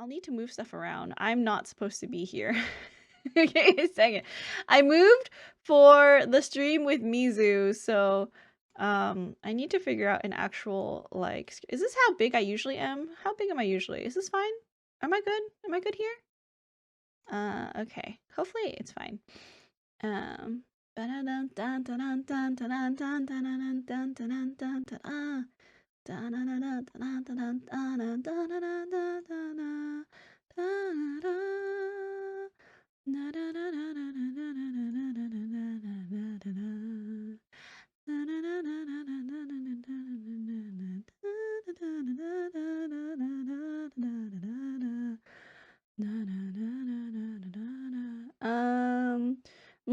need to move stuff around. I'm not supposed to be here. Okay, a second. I moved for the stream with Mizu, so I need to figure out an actual, like, is this how big I usually am? How big am I usually? Is this fine? Am I good? Am I good here? Okay. Hopefully it's fine. I'm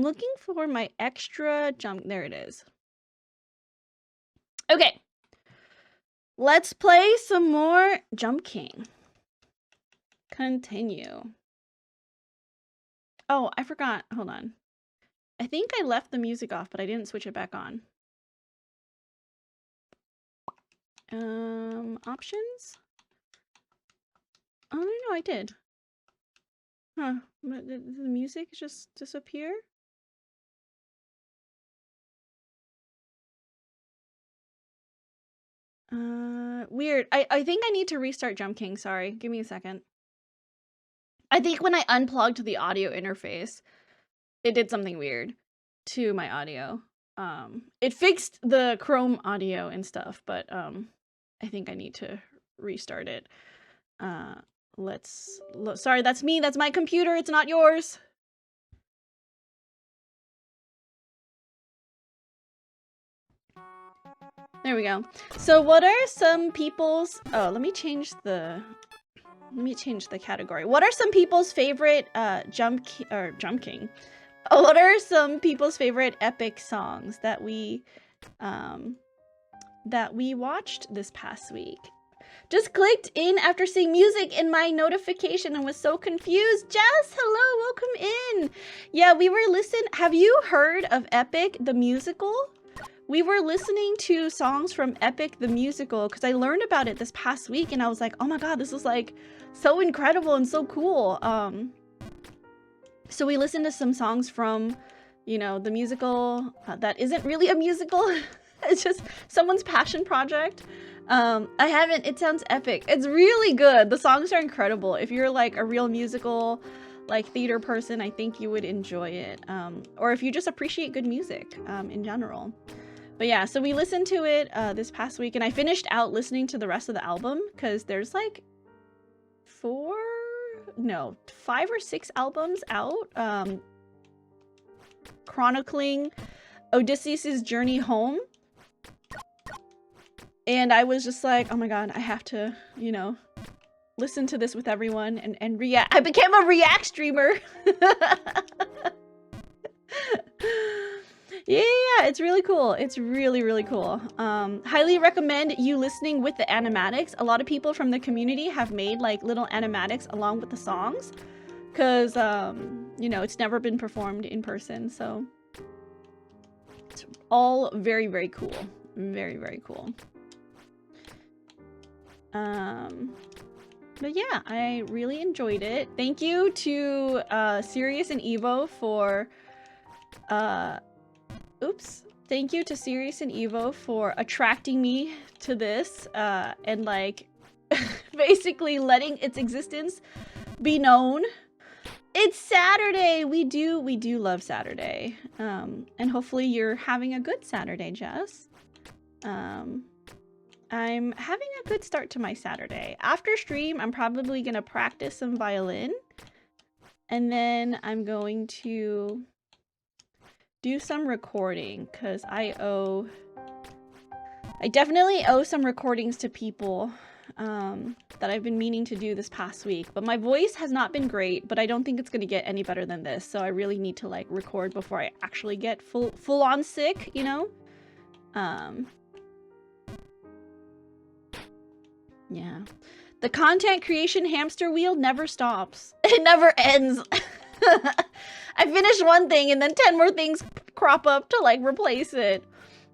looking for my extra jump. There it is. Okay. Let's play some more Jump King. Continue. Oh, I forgot. Hold on. I think I left the music off, but I didn't switch it back on. Options? Oh, no, I did. Huh. But did the music just disappear? Weird. I think I need to restart Jump King. Sorry. Give me a second. I think when I unplugged the audio interface, it did something weird to my audio. It fixed the Chrome audio and stuff, but I think I need to restart it. Let's look. Sorry, that's me. That's my computer. It's not yours. There we go. So what are some people's... Oh, let me change the category. What are some people's favorite Jump King? What are some people's favorite epic songs that we watched this past week? Just clicked in after seeing music in my notification and was so confused. Jess, hello, welcome in. Yeah, we were listening. Have you heard of Epic the Musical? We were listening to songs from Epic the Musical because I learned about it this past week and I was like, oh my god, this is like so incredible and so cool. So we listened to some songs from, you know, the musical that isn't really a musical. It's just someone's passion project. It sounds epic. It's really good. The songs are incredible. If you're like a real musical, like theater person, I think you would enjoy it. Or if you just appreciate good music in general. But yeah, so we listened to it this past week and I finished out listening to the rest of the album because there's like 5 or 6 albums out chronicling Odysseus' journey home. And I was just like, oh my god, I have to, you know, listen to this with everyone and react. I became a react streamer. Yeah, it's really cool. It's really, really cool. Highly recommend you listening with the animatics. A lot of people from the community have made like little animatics along with the songs because, you know, it's never been performed in person. So it's all very, very cool. Very, very cool. But yeah, I really enjoyed it. Thank you to Sirius and Evo for thank you to Sirius and Evo for attracting me to this and like basically letting its existence be known. It's Saturday. We do love Saturday. And hopefully you're having a good Saturday, Jess. I'm having a good start to my Saturday. After stream, I'm probably gonna practice some violin. And then I'm going to do some recording because I definitely owe some recordings to people that I've been meaning to do this past week. But my voice has not been great, but I don't think it's gonna get any better than this. So I really need to like record before I actually get full on sick, you know? Yeah. The content creation hamster wheel never stops. It never ends. I finish one thing and then 10 more things crop up to like replace it.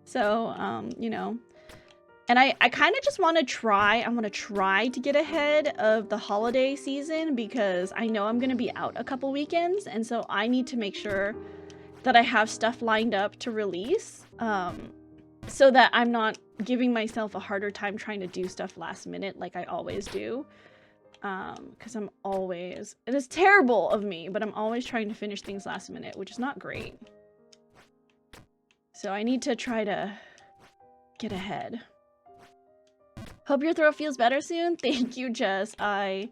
So, you know. And I kind of just want to try, to get ahead of the holiday season because I know I'm going to be out a couple weekends. And so I need to make sure that I have stuff lined up to release so that I'm not giving myself a harder time trying to do stuff last minute like I always do. Because I'm always, it is terrible of me, but I'm always trying to finish things last minute, which is not great. So I need to try to get ahead. Hope your throat feels better soon. Thank you, Jess. I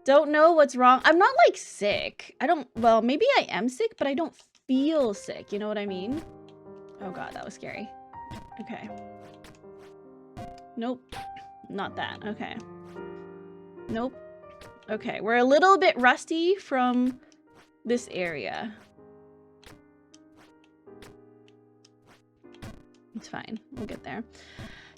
don't know what's wrong. I'm not like sick. Well, maybe I am sick, but I don't feel sick. You know what I mean? Oh God, that was scary. Okay. Nope. Not that. Okay. Nope. Okay, we're a little bit rusty from this area. It's fine. We'll get there.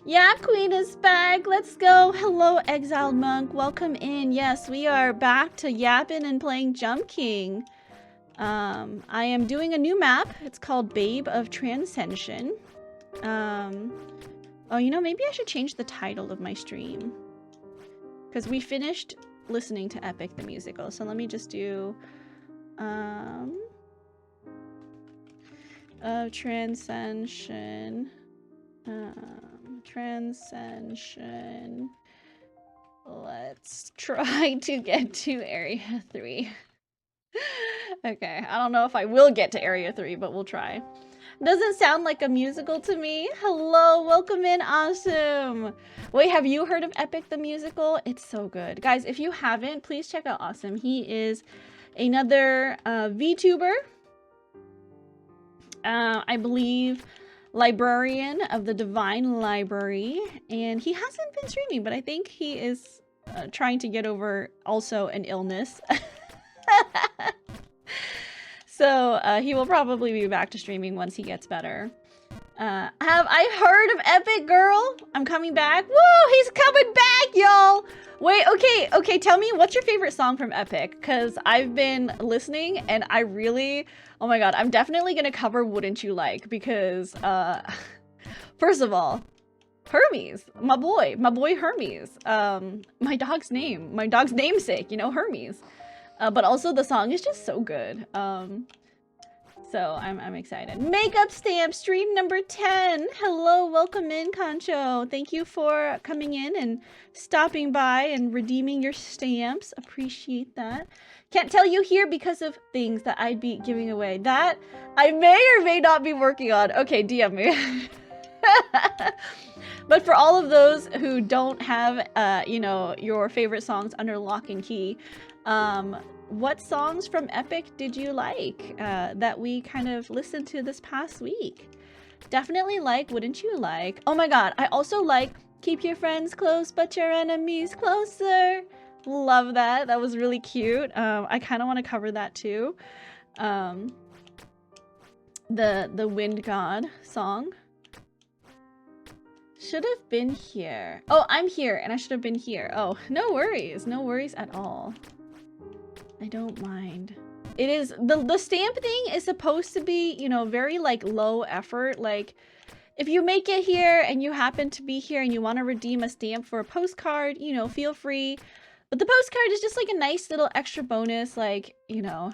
Yeah, Queen is back. Let's go. Hello, Exiled Monk. Welcome in. Yes, we are back to yapping and playing Jump King. I am doing a new map. It's called Babe of Transcension. Oh, you know, maybe I should change the title of my stream. Because we finished listening to Epic the Musical. So let me just do... Transcension. Transcension. Let's try to get to Area 3. Okay, I don't know if I will get to Area 3, but we'll try. Doesn't sound like a musical to me. Hello, welcome in, Awesome. Wait, have you heard of Epic the Musical? It's so good. Guys, if you haven't, please check out Awesome. He is another VTuber. I believe librarian of the Divine Library, and he hasn't been streaming, but I think he is trying to get over also an illness. So he will probably be back to streaming once he gets better. Have I heard of Epic, girl? I'm coming back. Woo, he's coming back, y'all. Wait, okay, tell me, what's your favorite song from Epic? Because I've been listening and I really, oh my God, I'm definitely gonna cover Wouldn't You Like, because first of all, Hermes, my boy Hermes, my dog's namesake, you know, Hermes. But also the song is just so good. So I'm excited. Makeup stamp stream number 10. Hello, welcome in, Concho. Thank you for coming in and stopping by and redeeming your stamps. Appreciate that. Can't tell you here because of things that I'd be giving away. That I may or may not be working on. Okay, DM me. But for all of those who don't have, you know, your favorite songs under lock and key, what songs from Epic did you like that we kind of listened to this past week? Definitely like Wouldn't You Like. Oh my God, I also like Keep Your Friends Close But Your Enemies Closer. Love that. That was really cute. I kind of want to cover that too. The Wind God song. Should have been here. Oh, I'm here and I should have been here. Oh, no worries. No worries at all. I don't mind. It is, the stamp thing is supposed to be, you know, very like low effort. Like if you make it here and you happen to be here and you want to redeem a stamp for a postcard, you know, feel free. But the postcard is just like a nice little extra bonus. Like, you know,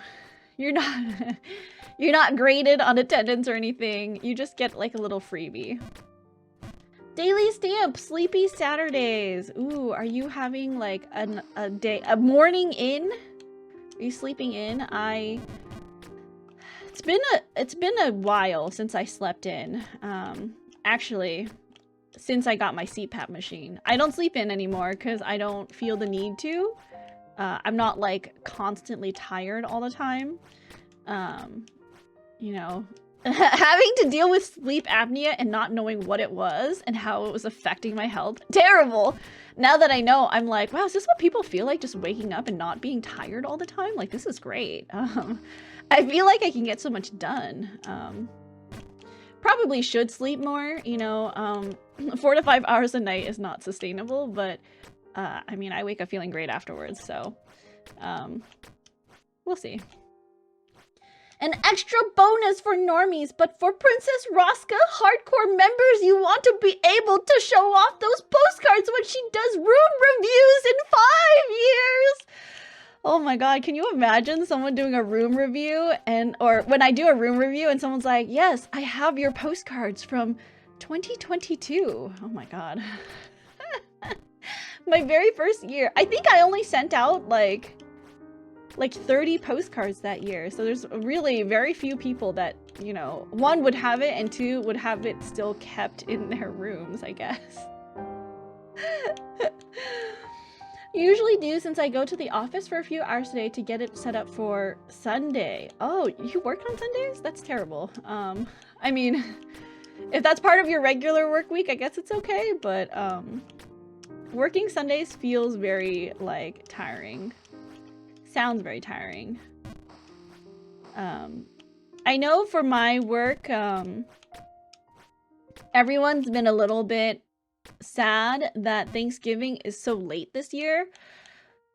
you're not graded on attendance or anything. You just get like a little freebie. Daily stamp, Sleepy Saturdays. Ooh, are you having like a morning in? Are you sleeping in? It's been a while since I slept in. Actually, since I got my CPAP machine. I don't sleep in anymore because I don't feel the need to. I'm not like constantly tired all the time. You know, having to deal with sleep apnea and not knowing what it was and how it was affecting my health. Terrible. Now that I know, I'm like, wow, is this what people feel like, just waking up and not being tired all the time? Like, this is great. I feel like I can get so much done. Probably should sleep more, you know. 4 to 5 hours a night is not sustainable, but I mean, I wake up feeling great afterwards, so we'll see. An extra bonus for normies, but for Princess Rosca hardcore members, you want to be able to show off those postcards when she does room reviews in 5 years. Oh my god, can you imagine someone doing a room review or when I do a room review and someone's like, yes, I have your postcards from 2022. Oh my god. My very first year. I think I only sent out like 30 postcards that year. So there's really very few people that, you know, one would have it and two would have it still kept in their rooms, I guess. Usually do since I go to the office for a few hours today to get it set up for Sunday. Oh, you work on Sundays? That's terrible. I mean, if that's part of your regular work week, I guess it's okay, but working Sundays feels very like tiring. Sounds very tiring. I know for my work, everyone's been a little bit sad that Thanksgiving is so late this year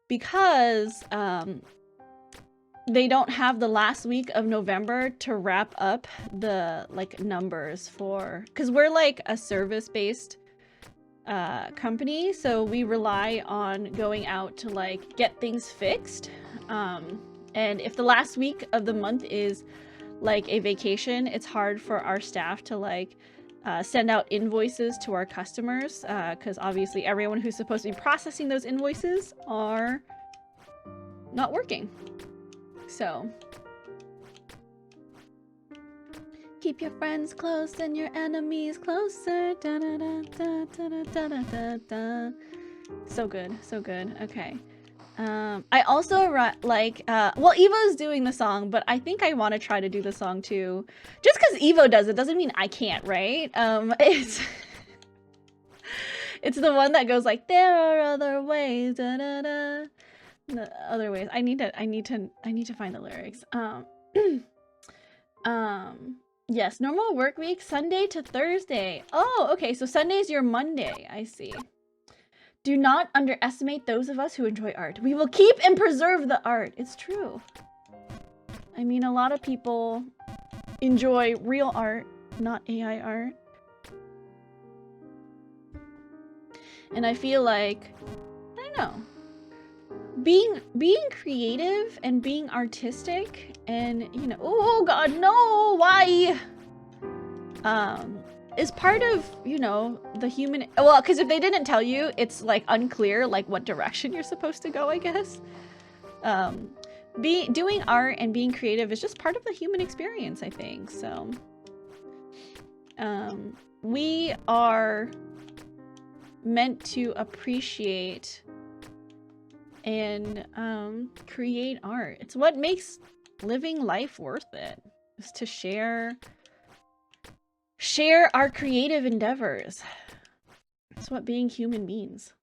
because they don't have the last week of November to wrap up the like numbers for, because we're like a service-based company, so we rely on going out to like get things fixed. And if the last week of the month is like a vacation, it's hard for our staff to like send out invoices to our customers because obviously everyone who's supposed to be processing those invoices are not working. So keep your friends close and your enemies closer. Da, da, da, da, da, da, da, da, da. So good, so good. Okay. I also like, well, Evo's doing the song, but I think I want to try to do the song too. Just because Evo does it doesn't mean I can't, right? It's it's the one that goes like, there are other ways, da da da. The other ways. I need to find the lyrics. Yes, normal work week, Sunday to Thursday. Oh, okay, so Sunday's your Monday. I see. Do not underestimate those of us who enjoy art. We will keep and preserve the art. It's true. I mean, a lot of people enjoy real art, not AI art. And I feel like, I don't know, being creative and being artistic and, you know, oh god, no, why? Is part of, you know, the human, well, because if they didn't tell you, it's like unclear like what direction you're supposed to go, I guess. Doing art and being creative is just part of the human experience, I think. So we are meant to appreciate and create art. It's what makes living life worth it, is to share our creative endeavors. That's what being human means.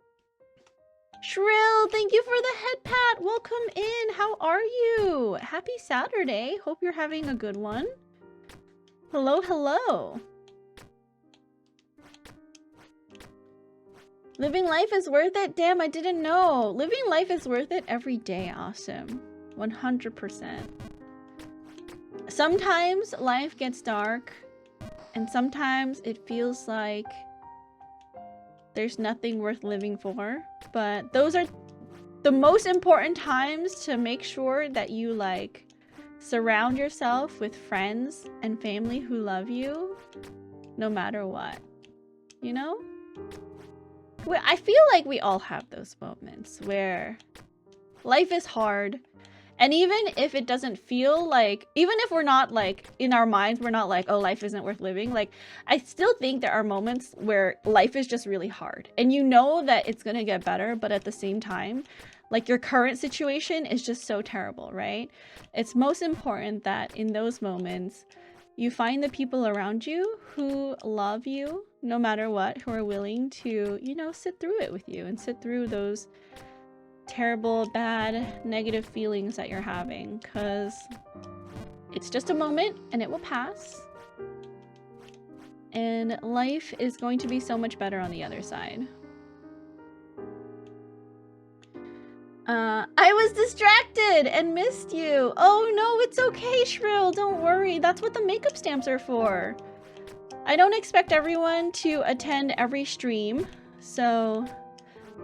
Shrill, thank you for the head pat. Welcome in. How are you? Happy Saturday. Hope you're having a good one. Hello, hello. Living life is worth it? Damn, I didn't know. Living life is worth it every day. Awesome. 100%. Sometimes life gets dark. And sometimes it feels like there's nothing worth living for. But those are the most important times to make sure that you like surround yourself with friends and family who love you no matter what. You know? I feel like we all have those moments where life is hard. And even if it doesn't feel like, even if we're not like, in our minds, we're not like, oh, life isn't worth living. Like, I still think there are moments where life is just really hard. And you know that it's going to get better, but at the same time, like your current situation is just so terrible, right? It's most important that in those moments, you find the people around you who love you no matter what, who are willing to, you know, sit through it with you and sit through those terrible, bad, negative feelings that you're having, because it's just a moment and it will pass. And life is going to be so much better on the other side. I was distracted and missed you. Oh no, it's okay, Shrill. Don't worry. That's what the makeup stamps are for. I don't expect everyone to attend every stream, so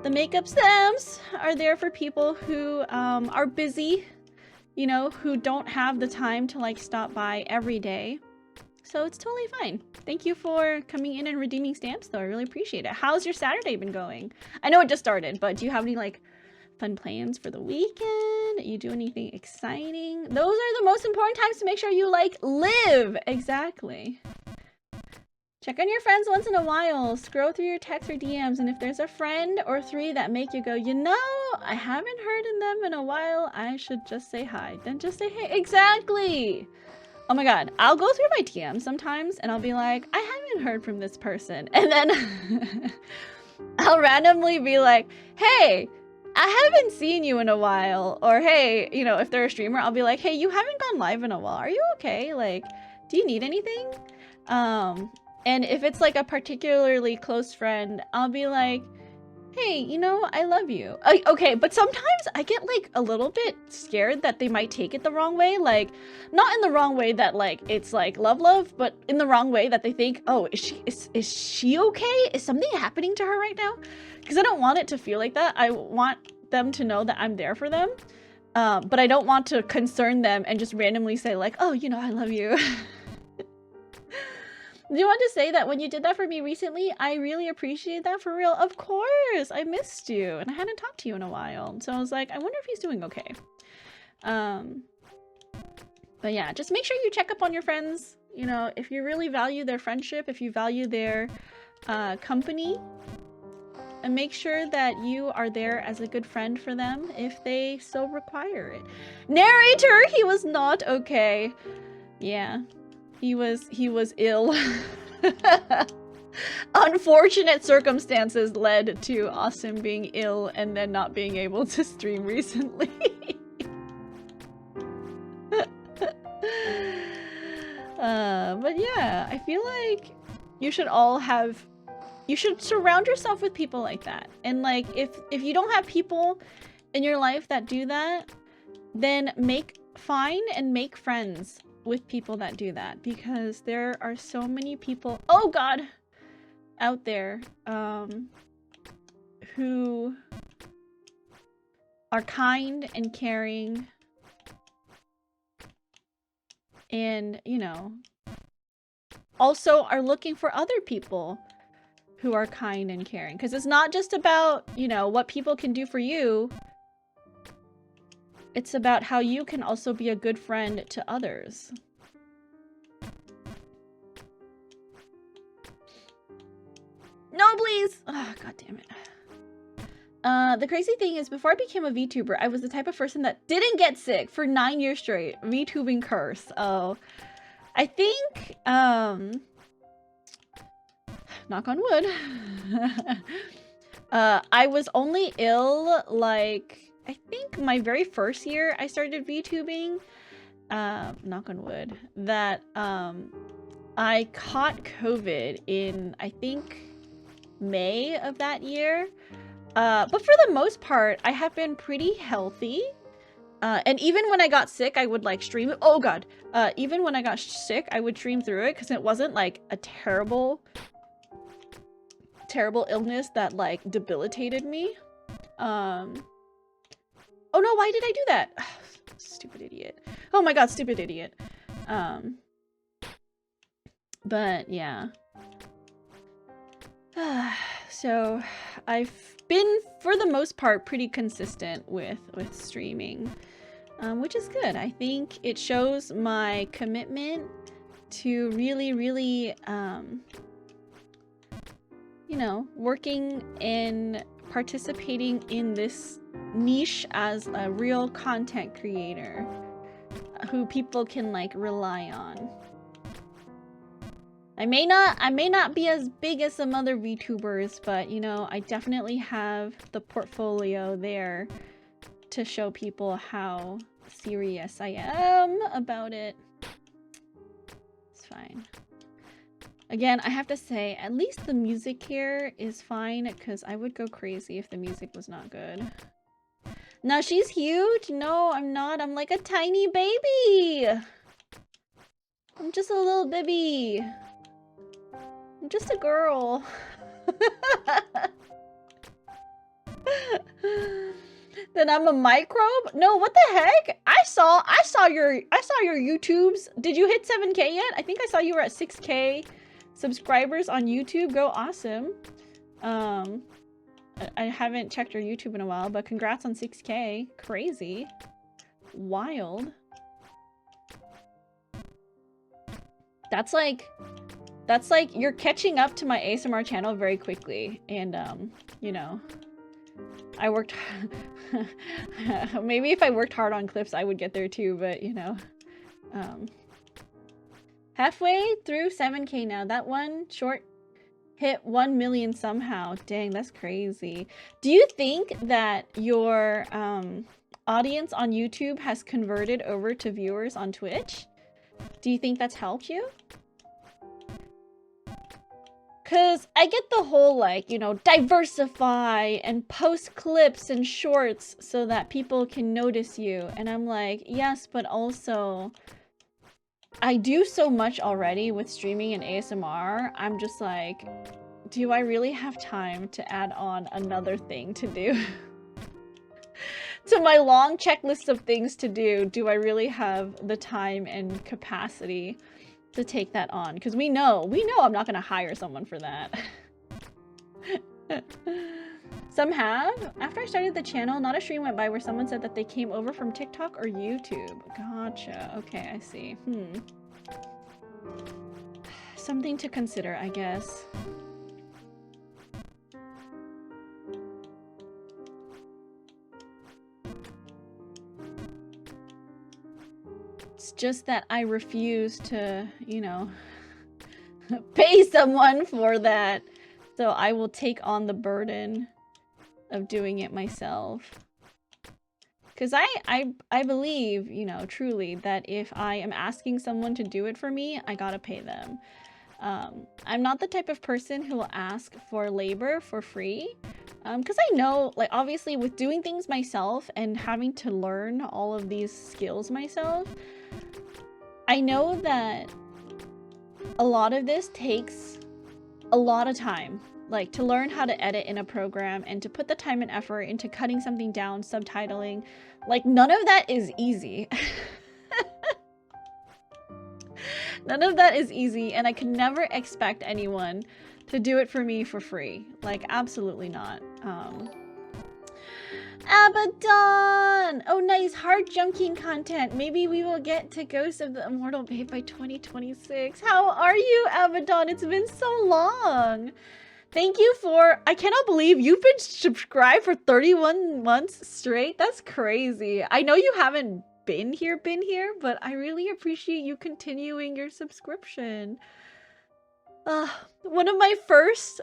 the makeup stamps are there for people who are busy, you know, who don't have the time to like stop by every day. So it's totally fine. Thank you for coming in and redeeming stamps though. I really appreciate it. How's your Saturday been going? I know it just started, but do you have any like fun plans for the weekend? You do anything exciting? Those are the most important times to make sure you like live. Exactly. Check on your friends once in a while. Scroll through your texts or DMs, and if there's a friend or three that make you go, you know, I haven't heard of them in a while, I should just say hi. Then just say hey. Exactly. Oh my god, I'll go through my DMs sometimes and I'll be like, I haven't heard from this person. And then I'll randomly be like, hey, I haven't seen you in a while. Or hey, you know, if they're a streamer, I'll be like, hey, you haven't gone live in a while. Are you okay? Like, do you need anything? And if it's like a particularly close friend, I'll be like, hey, you know, I love you. Okay, but sometimes I get like a little bit scared that they might take it the wrong way. Like, not in the wrong way that like it's like love, but in the wrong way that they think, oh, is she okay? Is something happening to her right now? Because I don't want it to feel like that. I want them to know that I'm there for them. But I don't want to concern them and just randomly say like, oh, you know, I love you. Do you want to say that when you did that for me recently, I really appreciate that for real? Of course, I missed you and I hadn't talked to you in a while. So I was like, I wonder if he's doing okay. But yeah, just make sure you check up on your friends. You know, if you really value their friendship, if you value their company, and make sure that you are there as a good friend for them if they so require it. Narrator, he was not okay. Yeah. He was ill. Unfortunate circumstances led to Austin being ill and then not being able to stream recently. But yeah, I feel like you should surround yourself with people like that. And like, if you don't have people in your life that do that, then find and make friends with people that do that, because there are so many people, oh god, out there who are kind and caring and, you know, also are looking for other people who are kind and caring, because it's not just about, you know, what people can do for you. It's about how you can also be a good friend to others. No, please! Oh, god damn it. The crazy thing is, before I became a VTuber, I was the type of person that didn't get sick for 9 years straight. VTubing curse. Oh. I think, knock on wood. I was only ill, like, I think my very first year I started VTubing, knock on wood, that I caught COVID in, I think, May of that year. But for the most part, I have been pretty healthy. And even when I got sick, I would like stream it. Oh god. Even when I got sick, I would stream through it because it wasn't like a terrible illness that like debilitated me. Oh no, why did I do that? Stupid idiot. Oh my god, stupid idiot. But yeah. So I've been, for the most part, pretty consistent with streaming, which is good. I think it shows my commitment to really, really, you know, working and participating in this niche as a real content creator who people can like rely on. I may not be as big as some other VTubers, but you know, I definitely have the portfolio there to show people how serious I am about it. It's fine. Again, I have to say, at least the music here is fine, because I would go crazy if the music was not good. No, she's huge. No, I'm not. I'm like a tiny baby. I'm just a little baby. I'm just a girl. Then I'm a microbe? No, what the heck? I saw your YouTubes. Did you hit 7K yet? I think I saw you were at 6K subscribers on YouTube. Go awesome. I haven't checked your YouTube in a while, but congrats on 6K. Crazy. Wild. That's like you're catching up to my ASMR channel very quickly. And you know, I worked maybe if I worked hard on clips I would get there too, but you know. Halfway through 7K now. That one short hit 1 million somehow. Dang, that's crazy. Do you think that your audience on YouTube has converted over to viewers on Twitch? Do you think that's helped you? Because I get the whole, like, you know, diversify and post clips and shorts so that people can notice you. And I'm like, yes, but also I do so much already with streaming and ASMR. I'm just like, do I really have time to add on another thing to do? To my long checklist of things to do I really have the time and capacity to take that on? Because we know I'm not gonna hire someone for that. Some have. After I started the channel, not a stream went by where someone said that they came over from TikTok or YouTube. Gotcha. Okay, I see. Something to consider, I guess. It's just that I refuse to, you know, pay someone for that. So I will take on the burden of doing it myself. Because I believe, you know, truly that if I am asking someone to do it for me, I gotta pay them. I'm not the type of person who will ask for labor for free. Because I know, like, obviously with doing things myself and having to learn all of these skills myself, I know that a lot of this takes a lot of time. Like, to learn how to edit in a program and to put the time and effort into cutting something down, subtitling, like, none of that is easy. None of that is easy, and I could never expect anyone to do it for me for free. Like, absolutely not. Abaddon! Oh, nice. Hard junking content. Maybe we will get to Ghost of the Immortal Babe by 2026. How are you, Abaddon? It's been so long. Thank you for... I cannot believe you've been subscribed for 31 months straight. That's crazy. I know you haven't been here, but I really appreciate you continuing your subscription. One of my first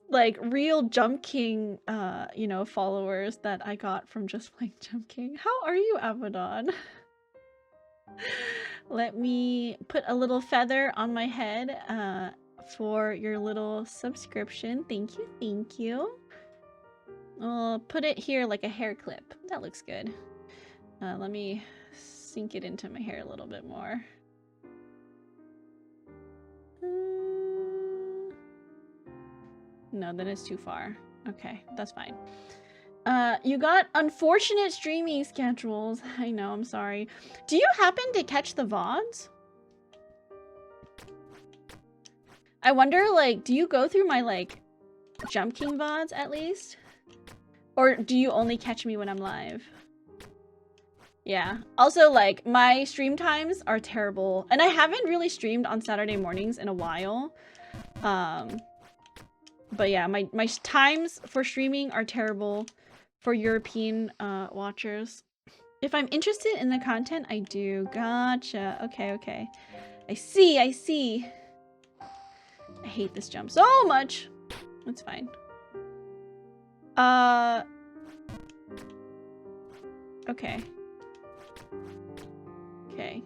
like real Jump King you know, followers that I got from just playing Jump King. How are you, Abaddon? Let me put a little feather on my head for your little subscription. Thank you, thank you. I'll put it here like a hair clip. That looks good. Let me sink it into my hair a little bit more. No, then it's too far. Okay, that's fine. You got unfortunate streaming schedules. I know, I'm sorry. Do you happen to catch the VODs? I wonder, like, do you go through my, like, Jump King VODs at least? Or do you only catch me when I'm live? Yeah. Also, like, my stream times are terrible. And I haven't really streamed on Saturday mornings in a while. But yeah, my times for streaming are terrible for European watchers. If I'm interested in the content, I do. Gotcha. Okay, okay. I see, I see. I hate this jump so much. It's fine. Okay. Okay.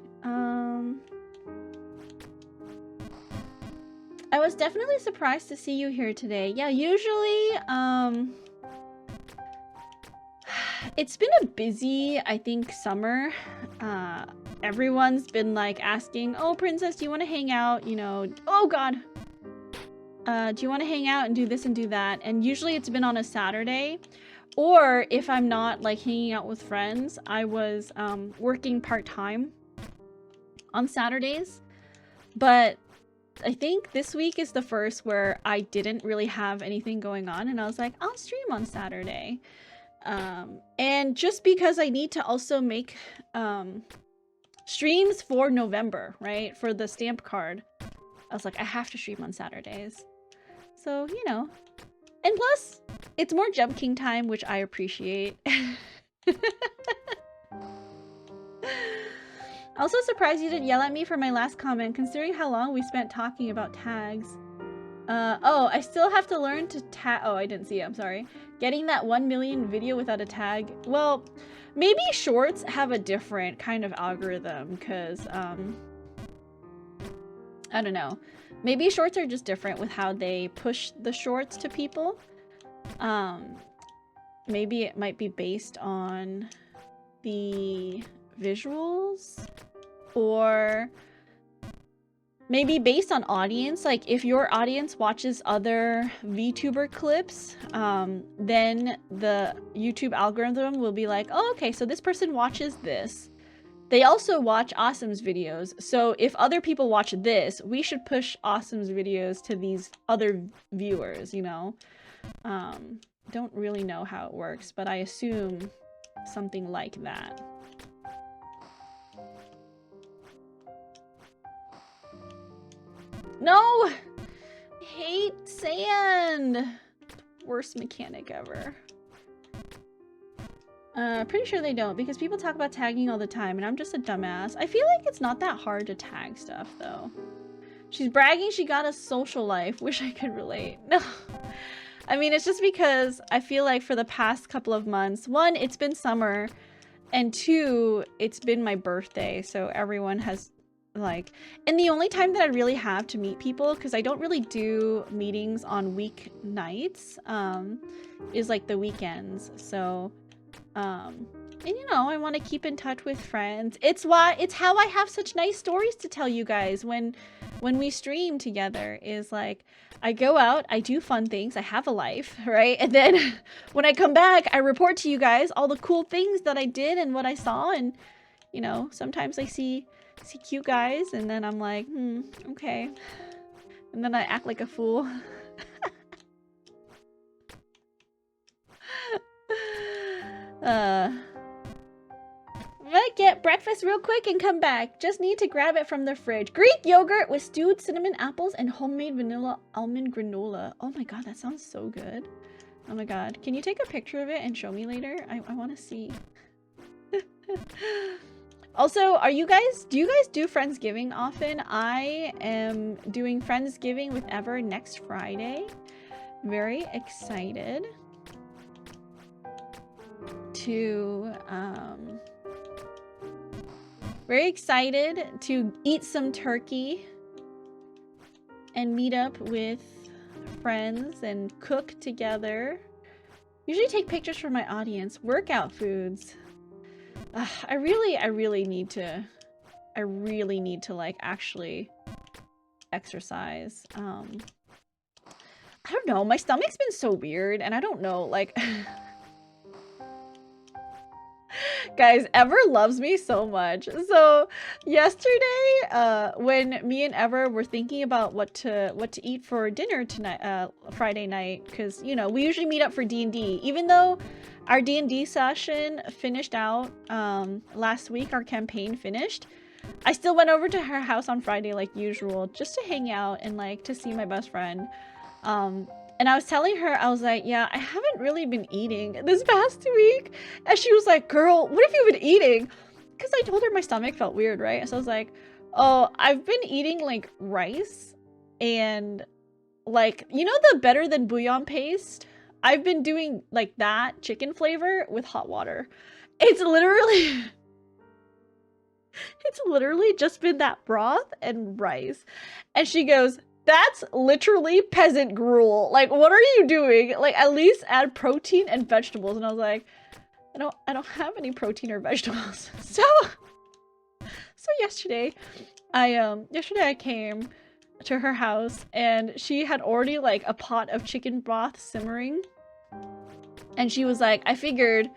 I was definitely surprised to see you here today. Yeah, usually, It's been a busy, I think, summer. Everyone's been like asking, oh, Princess, do you want to hang out? You know, oh God. Do you want to hang out and do this and do that? And usually it's been on a Saturday. Or if I'm not like hanging out with friends, I was working part-time on Saturdays. But I think this week is the first where I didn't really have anything going on. And I was like, I'll stream on Saturday. And just because I need to also make streams for November, right? For the stamp card. I was like, I have to stream on Saturdays. So, you know. And plus, it's more Jump King time, which I appreciate. Also surprised you didn't yell at me for my last comment, considering how long we spent talking about tags. Oh, I still have to learn to tag. Oh, I didn't see it. I'm sorry. Getting that 1 million video without a tag. Well, maybe shorts have a different kind of algorithm because, I don't know. Maybe shorts are just different with how they push the shorts to people. Maybe it might be based on the visuals, or maybe based on audience. Like if your audience watches other VTuber clips, then the YouTube algorithm will be like, oh, okay, so this person watches this. They also watch Awesome's videos. So if other people watch this, we should push Awesome's videos to these other viewers, you know? Don't really know how it works, but I assume something like that. No! I hate sand! Worst mechanic ever. Pretty sure they don't, because people talk about tagging all the time, and I'm just a dumbass. I feel like it's not that hard to tag stuff, though. She's bragging she got a social life. Wish I could relate. No. I mean, it's just because I feel like for the past couple of months, one, it's been summer, and two, it's been my birthday, so everyone has, like... And the only time that I really have to meet people, because I don't really do meetings on weeknights, is like the weekends, so... and you know, I want to keep in touch with friends. It's how I have such nice stories to tell you guys when we stream together, is like, I go out, I do fun things, I have a life, right? And then when I come back, I report to you guys all the cool things that I did and what I saw. And, you know, sometimes I see cute guys and then I'm like, okay. And then I act like a fool. I'm gonna get breakfast real quick and come back. Just need to grab it from the fridge. Greek yogurt with stewed cinnamon apples and homemade vanilla almond granola. Oh my god, that sounds so good. Oh my god. Can you take a picture of it and show me later? I want to see. Also, do you guys do Friendsgiving often? I am doing Friendsgiving with Ever next Friday. Very excited to eat some turkey and meet up with friends and cook together. Usually take pictures for my audience. Workout foods. I really need to like actually exercise. I don't know. My stomach's been so weird and I don't know, like... Guys, Ever loves me so much. So yesterday, when me and Ever were thinking about what to eat for dinner tonight, Friday night, because you know we usually meet up for D&D. Even though our D&D session finished out last week, our campaign finished, I still went over to her house on Friday like usual, just to hang out and like to see my best friend. And I was telling her, I was like, yeah, I haven't really been eating this past week. And she was like, girl, what have you been eating? Because I told her my stomach felt weird, right? So I was like, oh, I've been eating like rice and like, you know, the better than bouillon paste? I've been doing like that chicken flavor with hot water. It's literally just been that broth and rice. And she goes, that's literally peasant gruel. Like, what are you doing? Like, at least add protein and vegetables. And I was like, I don't have any protein or vegetables. So yesterday I came to her house and she had already like a pot of chicken broth simmering. And she was like, I figured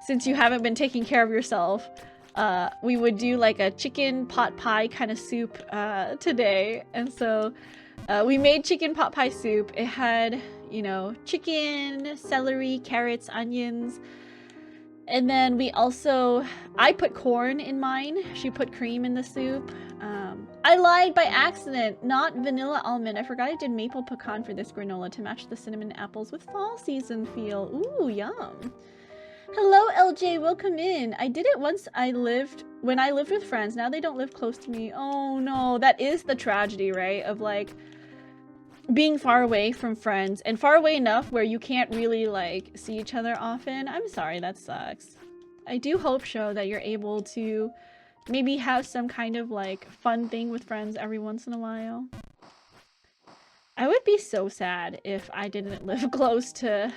since you haven't been taking care of yourself, we would do like a chicken pot pie kind of soup today. And so we made chicken pot pie soup. It had, you know, chicken, celery, carrots, onions. And then we also, I put corn in mine. She put cream in the soup. I lied by accident, not vanilla almond. I forgot I did maple pecan for this granola to match the cinnamon apples with fall season feel. Ooh, yum. Hello, LJ, welcome in. I did it once when I lived with friends. Now they don't live close to me. Oh no, that is the tragedy, right? Of like being far away from friends and far away enough where you can't really like see each other often. I'm sorry, that sucks. I do hope, Sho, that you're able to maybe have some kind of like fun thing with friends every once in a while. I would be so sad if I didn't live close to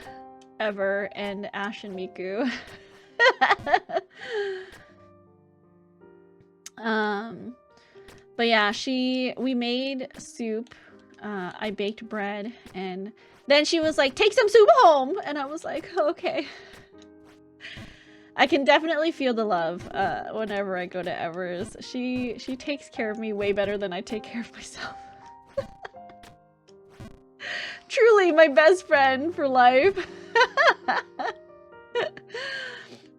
Ever and Ash and Miku. But yeah, we made soup. I baked bread, and then she was like, take some soup home, and I was like, okay. I can definitely feel the love whenever I go to Ever's. She takes care of me way better than I take care of myself. Truly my best friend for life.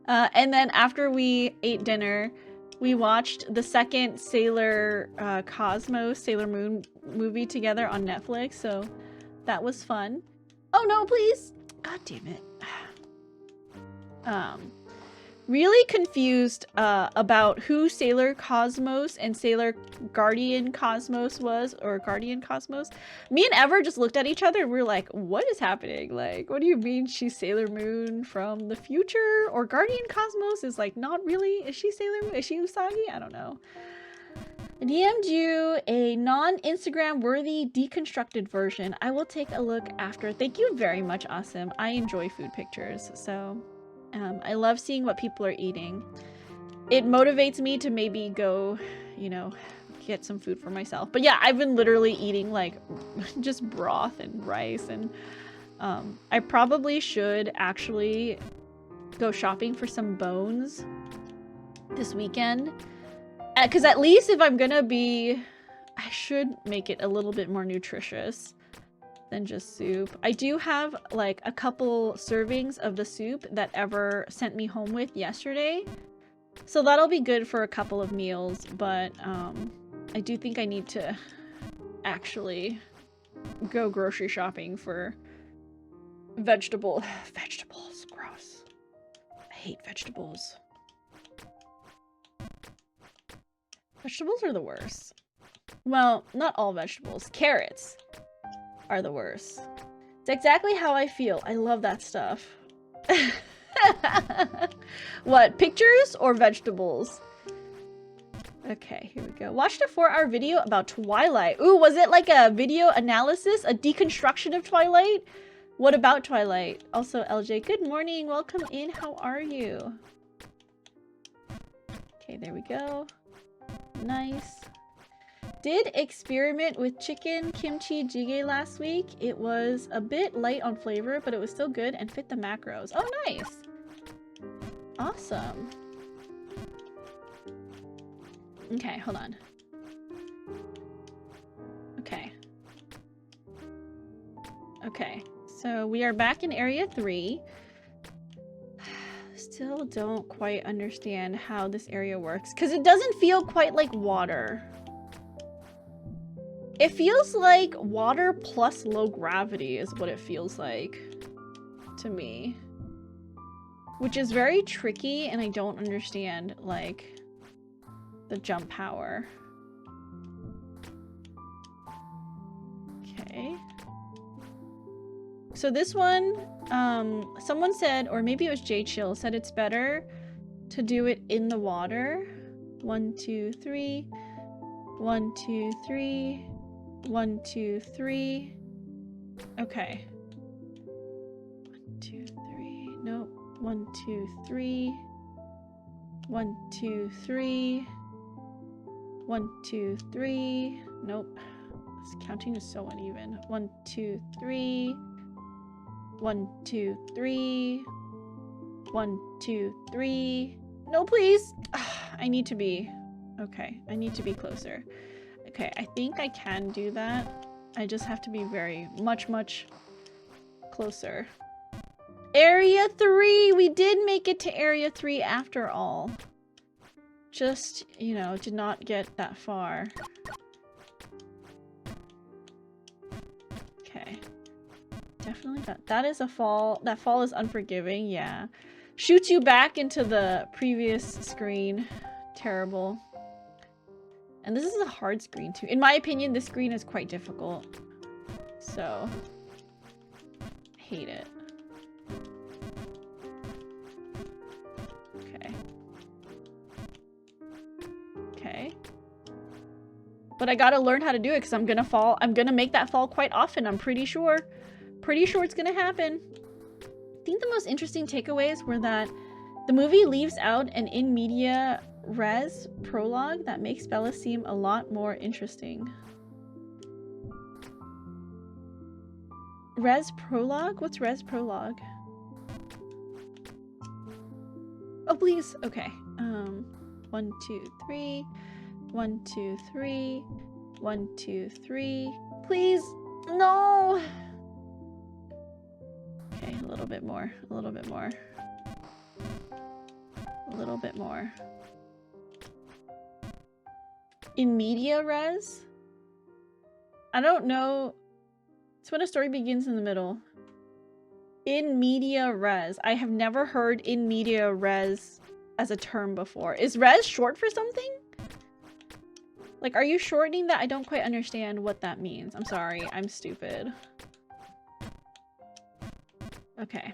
And then after we ate dinner, we watched the second Sailor Moon movie together on Netflix, so that was fun. Oh no, please! God damn it. Really confused about who Sailor Cosmos and Sailor Guardian Cosmos was, or Guardian Cosmos. Me and Ever just looked at each other and we were like, what is happening? Like, what do you mean she's Sailor Moon from the future? Or Guardian Cosmos is like, not really? Is she Sailor Moon? Is she Usagi? I don't know. I DM'd you a non-Instagram worthy deconstructed version. I will take a look after. Thank you very much, Awesome. I enjoy food pictures, so... I love seeing what people are eating. It motivates me to maybe go, you know, get some food for myself. But yeah, I've been literally eating like just broth and rice, and I probably should actually go shopping for some bones this weekend. Because at least if I'm gonna be, I should make it a little bit more nutritious than just soup. I do have like a couple servings of the soup that Ever sent me home with yesterday, so that'll be good for a couple of meals. But I do think I need to actually go grocery shopping for vegetables. Gross. I hate vegetables. Vegetables are the worst. Well, not all vegetables. Carrots are the worst. It's exactly how I feel. I love that stuff. What, pictures or vegetables? Okay, here we go. Watched a 4-hour video about Twilight. Ooh, was it like a video analysis? A deconstruction of Twilight? What about Twilight? Also, LJ, good morning. Welcome in. How are you? Okay, there we go. Nice. Did experiment with chicken kimchi jjigae last week. It was a bit light on flavor, but it was still good and fit the macros. Oh, nice. Awesome. Okay, hold on. Okay. Okay, so we are back in Area 3. Still don't quite understand how this area works, because it doesn't feel quite like water. It feels like water plus low gravity is what it feels like to me. Which is very tricky, and I don't understand, like, the jump power. Okay. So this one, someone said, or maybe it was J Chill, said it's better to do it in the water. 1, 2, 3. 1, 2, 3. 1, 2, 3. Okay. 1, 2, 3. Nope. 1, 2, 3. 1, 2, 3. 1, 2, 3. Nope. This counting is so uneven. 1, 2, 3. 1, 2, 3. 1, 2, 3. No, please. I need to be. Okay, I need to be closer. Okay, I think I can do that. I just have to be very much closer. Area 3! We did make it to Area 3 after all. Just, you know, did not get that far. Okay. Definitely that is a fall. That fall is unforgiving, yeah. Shoots you back into the previous screen. Terrible. And this is a hard screen too. In my opinion, this screen is quite difficult. So, hate it. Okay. Okay. But I gotta learn how to do it because I'm gonna fall. I'm gonna make that fall quite often, I'm pretty sure. Pretty sure it's gonna happen. I think the most interesting takeaways were that the movie leaves out an in media res prologue that makes Bella seem a lot more interesting. Res prologue? What's res prologue? Oh, please. Okay. 1, 2, 3. 1, 2, 3. 1, 2, 3. Please. No. Okay, a little bit more. A little bit more. A little bit more. In media res? I don't know. It's when a story begins in the middle. In media res. I have never heard in media res as a term before. Is res short for something? Like, are you shortening that? I don't quite understand what that means. I'm sorry. I'm stupid. Okay.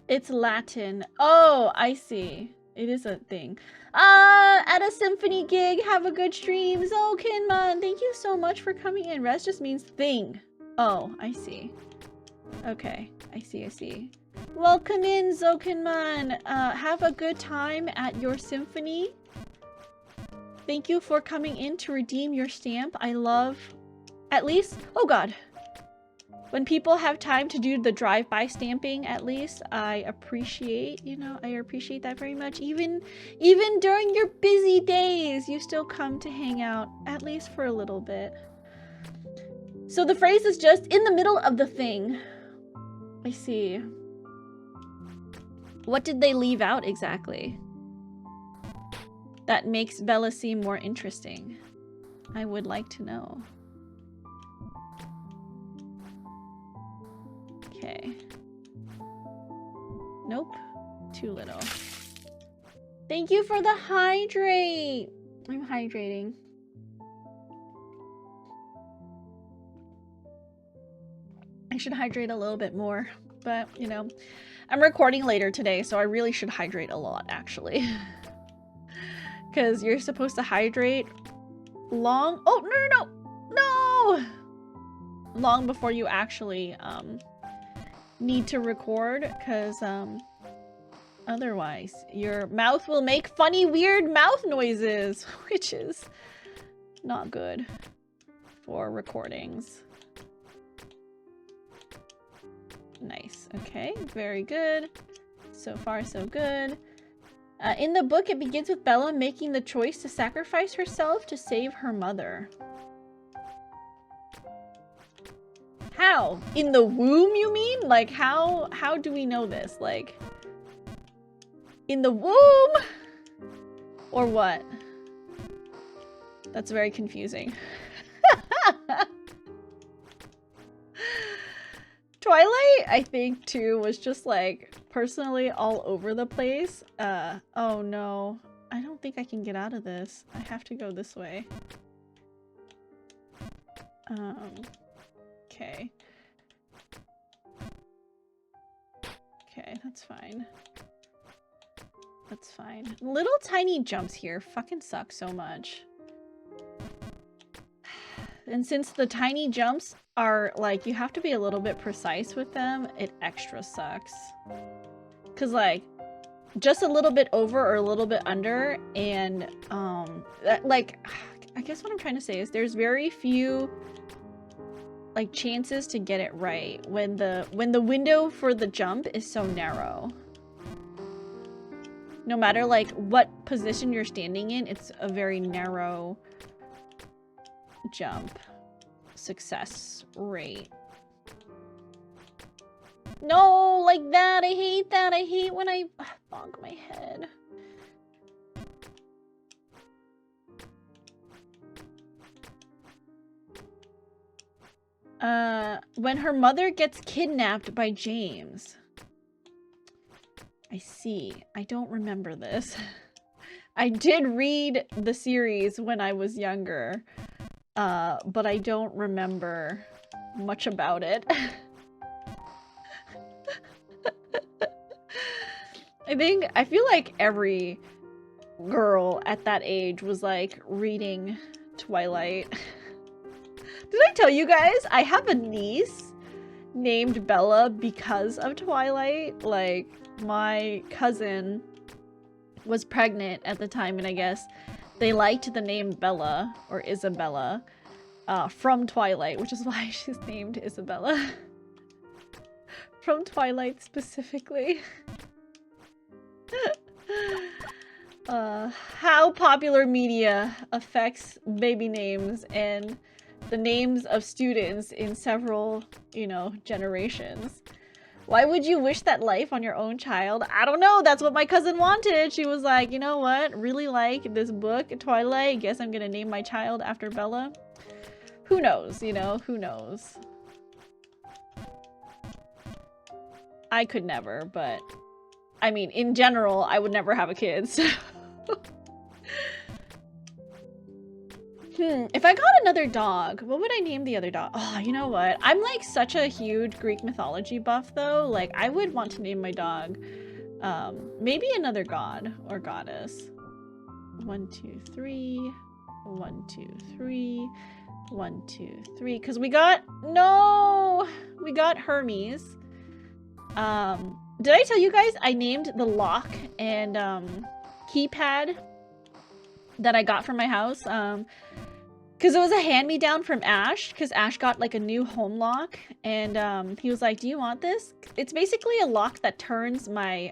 It's Latin. Oh, I see. It is a thing. At a symphony gig. Have a good stream. Zokinman, thank you so much for coming in. Res just means thing. Oh, I see. Okay. I see. Welcome in, Zokinman. Have a good time at your symphony. Thank you for coming in to redeem your stamp. I love, at least, oh god. When people have time to do the drive-by stamping, at least, I appreciate, you know, I appreciate that very much. Even during your busy days, you still come to hang out, at least for a little bit. So the phrase is just in the middle of the thing. I see. What did they leave out exactly that makes Bella seem more interesting? I would like to know. Okay. Nope. Too little. Thank you for the hydrate. I'm hydrating. I should hydrate a little bit more, but you know, I'm recording later today, so I really should hydrate a lot actually. Because you're supposed to hydrate long. Oh, no! Long before you actually, need to record, because otherwise your mouth will make funny weird mouth noises, which is not good for recordings. Nice. Okay, very good. So far so good. In the book it begins with Bella making the choice to sacrifice herself to save her mother. How? In the womb, you mean? Like, how do we know this? Like, in the womb? Or what? That's very confusing. Twilight, I think, too, was just, like, personally all over the place. Oh no. I don't think I can get out of this. I have to go this way. Okay. Okay, that's fine. That's fine. Little tiny jumps here fucking suck so much. And since the tiny jumps are like, you have to be a little bit precise with them, it extra sucks. Cause like, just a little bit over or a little bit under, and like, I guess what I'm trying to say is there's very few like chances to get it right when the window for the jump is so narrow. No matter like what position you're standing in, it's a very narrow jump success rate. No, like that. I hate that. I hate when I bonk my head. When her mother gets kidnapped by James. I see. I don't remember this. I did read the series when I was younger, but I don't remember much about it. I feel like every girl at that age was like reading Twilight. Did I tell you guys I have a niece named Bella because of Twilight? Like, my cousin was pregnant at the time, and I guess they liked the name Bella or Isabella from Twilight, which is why she's named Isabella. From Twilight specifically. How popular media affects baby names and the names of students in several, you know, generations. Why would you wish that life on your own child? I don't know. That's what my cousin wanted. She was like, you know what? Really like this book, Twilight. Guess I'm gonna name my child after Bella. Who knows, you know? Who knows? I could never, but I mean, in general, I would never have a kid, so. If I got another dog, what would I name the other dog? Oh, you know what? I'm like such a huge Greek mythology buff though. Like, I would want to name my dog maybe another god or goddess. 1, 2, 3. 1, 2, 3. 1, 2, 3. Because we got Hermes. Did I tell you guys I named the lock and keypad that I got from my house? Because it was a hand-me-down from Ash, because Ash got like a new home lock, and he was like, do you want this? It's basically a lock that turns my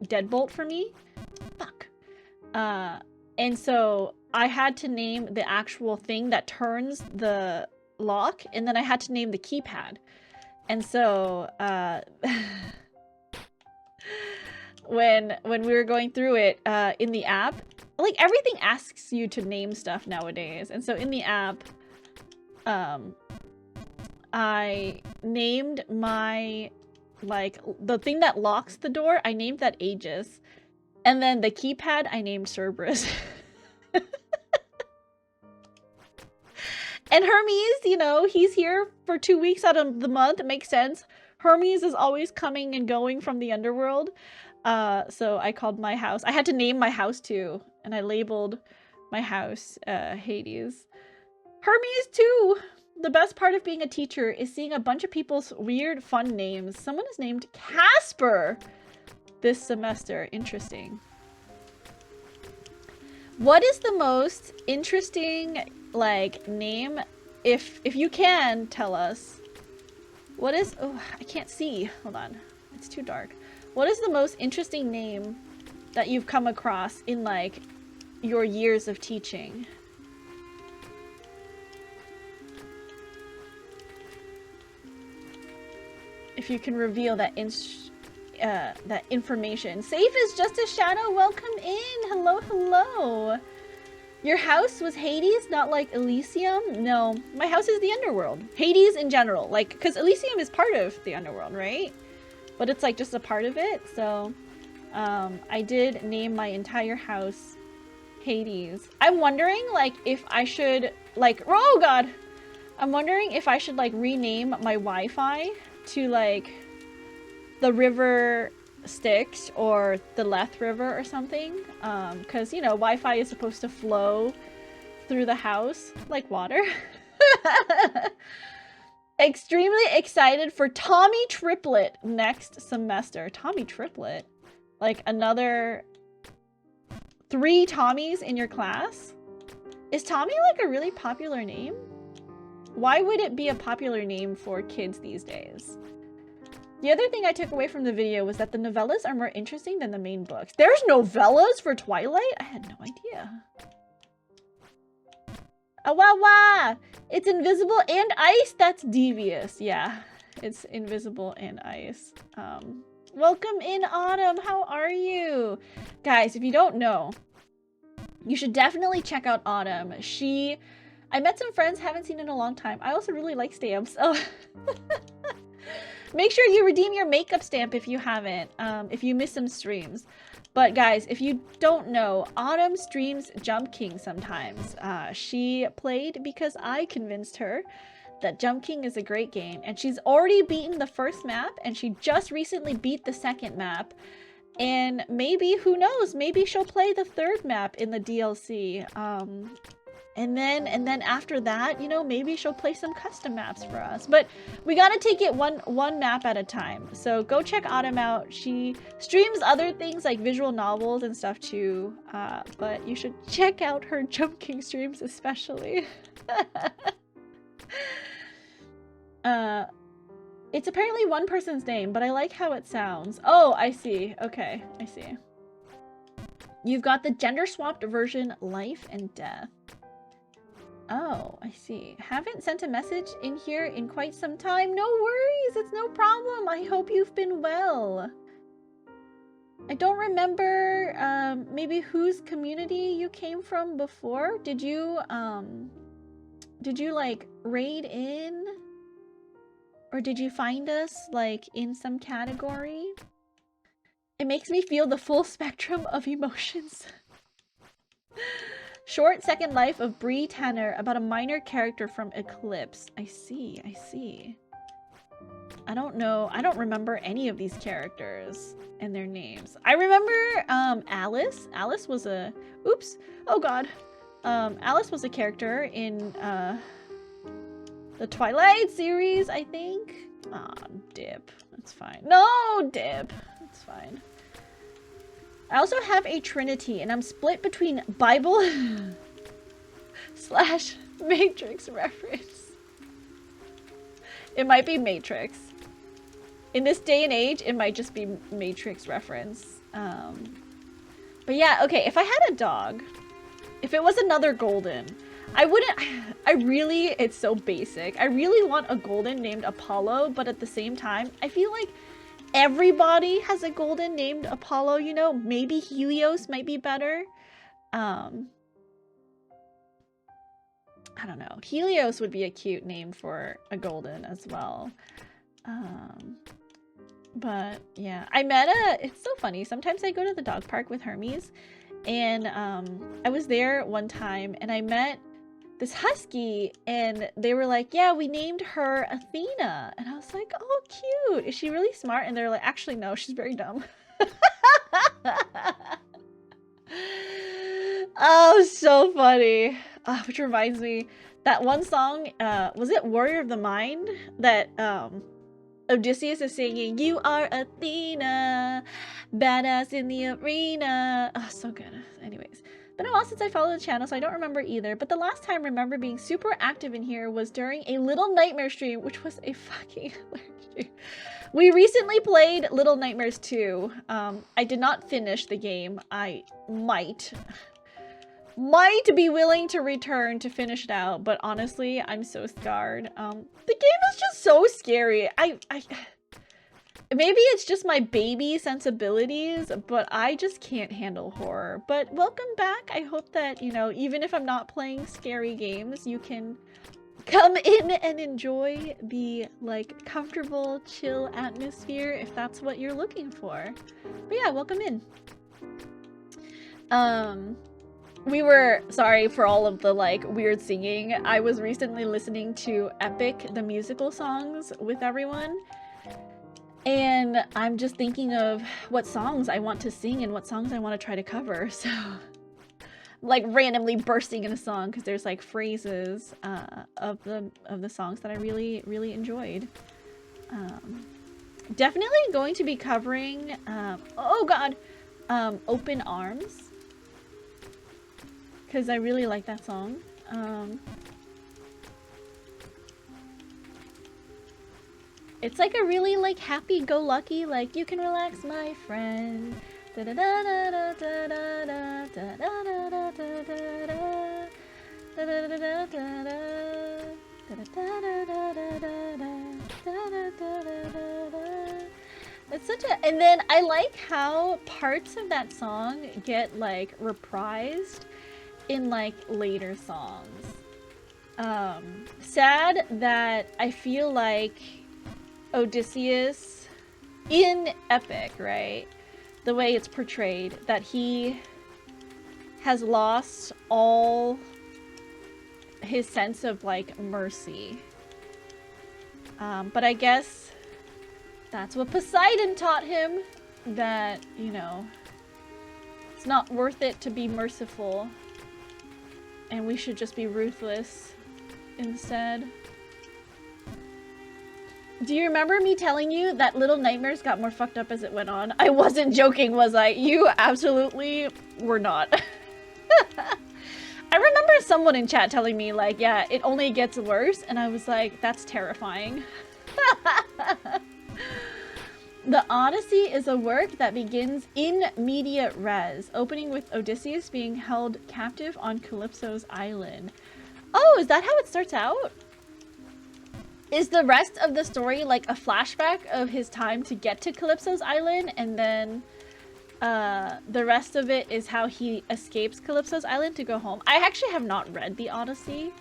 deadbolt for me. Fuck. And so I had to name the actual thing that turns the lock, and then I had to name the keypad. And so when we were going through it in the app, like everything asks you to name stuff nowadays. And so in the app, I named my, like, the thing that locks the door, I named that Aegis. And then the keypad, I named Cerberus. And Hermes, you know, he's here for 2 weeks out of the month. It makes sense. Hermes is always coming and going from the underworld. So I called my house. I had to name my house too. And I labeled my house Hades. Hermes too. The best part of being a teacher is seeing a bunch of people's weird, fun names. Someone is named Casper this semester. Interesting. What is the most interesting, like, name? If you can tell us. What is... Oh, I can't see. Hold on. It's too dark. What is the most interesting name that you've come across in, like, your years of teaching? If you can reveal that that information. Safe is just a shadow. Welcome in. Hello, hello. Your house was Hades, not like Elysium? No, my house is the underworld. Hades in general, like, because Elysium is part of the underworld, right? But it's like just a part of it. So I did name my entire house Hades. I'm wondering, like, if I should, like, oh god, I'm wondering if I should, like, rename my Wi-Fi to, like, the River Styx or the Leth River or something, because, you know, Wi-Fi is supposed to flow through the house like water. Extremely excited for Tommy Triplet next semester. Tommy Triplet? Like another 3 Tommies in your class? Is Tommy like a really popular name? Why would it be a popular name for kids these days? The other thing I took away from the video was that the novellas are more interesting than the main books. There's novellas for Twilight? I had no idea. Awawa! It's invisible and ice? That's devious. Yeah, it's invisible and ice. Welcome in, Autumn. How are you? Guys, if you don't know, you should definitely check out Autumn. I met some friends, haven't seen in a long time. I also really like stamps. Oh. Make sure you redeem your makeup stamp if you haven't, if you miss some streams. But guys, if you don't know, Autumn streams Jump King sometimes. She played because I convinced her that Jump King is a great game. And she's already beaten the first map, and she just recently beat the second map. And maybe, who knows, maybe she'll play the third map in the DLC. And then after that, you know, maybe she'll play some custom maps for us. But we gotta take it one map at a time. So go check Autumn out. She streams other things like visual novels and stuff too. But you should check out her Jump King streams especially. It's apparently one person's name, but I like how it sounds. Oh, I see. Okay, I see. You've got the gender-swapped version, Life and Death. Oh, I see. Haven't sent a message in here in quite some time. No worries, it's no problem. I hope you've been well. I don't remember maybe whose community you came from before. Did you like raid in? Or did you find us like in some category? It makes me feel the full spectrum of emotions. Short second life of Bree Tanner about a minor character from Eclipse. I see, I see. I don't know. I don't remember any of these characters and their names. I remember Alice. Alice was a... Oops. Oh god. Alice was a character in the Twilight series, I think. Aw, dip. That's fine. No, dip. That's fine. I also have a Trinity, and I'm split between Bible / Matrix reference. It might be Matrix. In this day and age, it might just be Matrix reference. But yeah, okay, if I had a dog, if it was another golden, it's so basic. I really want a golden named Apollo, but at the same time, I feel like everybody has a golden named Apollo, you know? Maybe Helios might be better. I don't know. Helios would be a cute name for a golden as well. But yeah, it's so funny. Sometimes I go to the dog park with Hermes, and I was there one time and I met this husky, and they were like, yeah, we named her Athena. And I was like, oh, cute. Is she really smart? And they're like, actually, no, she's very dumb. Oh, so funny. Which reminds me, that one song, was it Warrior of the Mind? That Odysseus is singing, you are Athena, badass in the arena. Oh, so good. Anyways. Been a while since I followed the channel, so I don't remember either. But the last time I remember being super active in here was during a Little Nightmare stream, which was a fucking hilarious stream. We recently played Little Nightmares 2. I did not finish the game. I might be willing to return to finish it out, but honestly, I'm so scarred. The game is just so scary. Maybe it's just my baby sensibilities, but I just can't handle horror. But welcome back. I hope that, you know, even if I'm not playing scary games, you can come in and enjoy the, like, comfortable, chill atmosphere if that's what you're looking for. But yeah, welcome in. Sorry for all of the, like, weird singing. I was recently listening to Epic, the musical songs with everyone. And I'm just thinking of what songs I want to sing and what songs I want to try to cover, so like randomly bursting in a song because there's like phrases of the songs that I really enjoyed. Definitely going to be covering oh god, Open Arms, because I really like that song. It's like a really like happy-go-lucky, like you can relax, my friend. It's such a, and then I like how parts of that song get like reprised in like later songs. Sad that I feel like Odysseus in Epic, right? The way it's portrayed, that he has lost all his sense of like mercy. But I guess that's what Poseidon taught him, that, you know, it's not worth it to be merciful and we should just be ruthless instead. Do you remember me telling you that Little Nightmares got more fucked up as it went on? I wasn't joking, was I? You absolutely were not. I remember someone in chat telling me, like, yeah, it only gets worse, and I was like, that's terrifying. The Odyssey is a work that begins in media res, opening with Odysseus being held captive on Calypso's island. Oh, is that how it starts out? Is the rest of the story like a flashback of his time to get to Calypso's island, and then the rest of it is how he escapes Calypso's island to go home? I actually have not read the Odyssey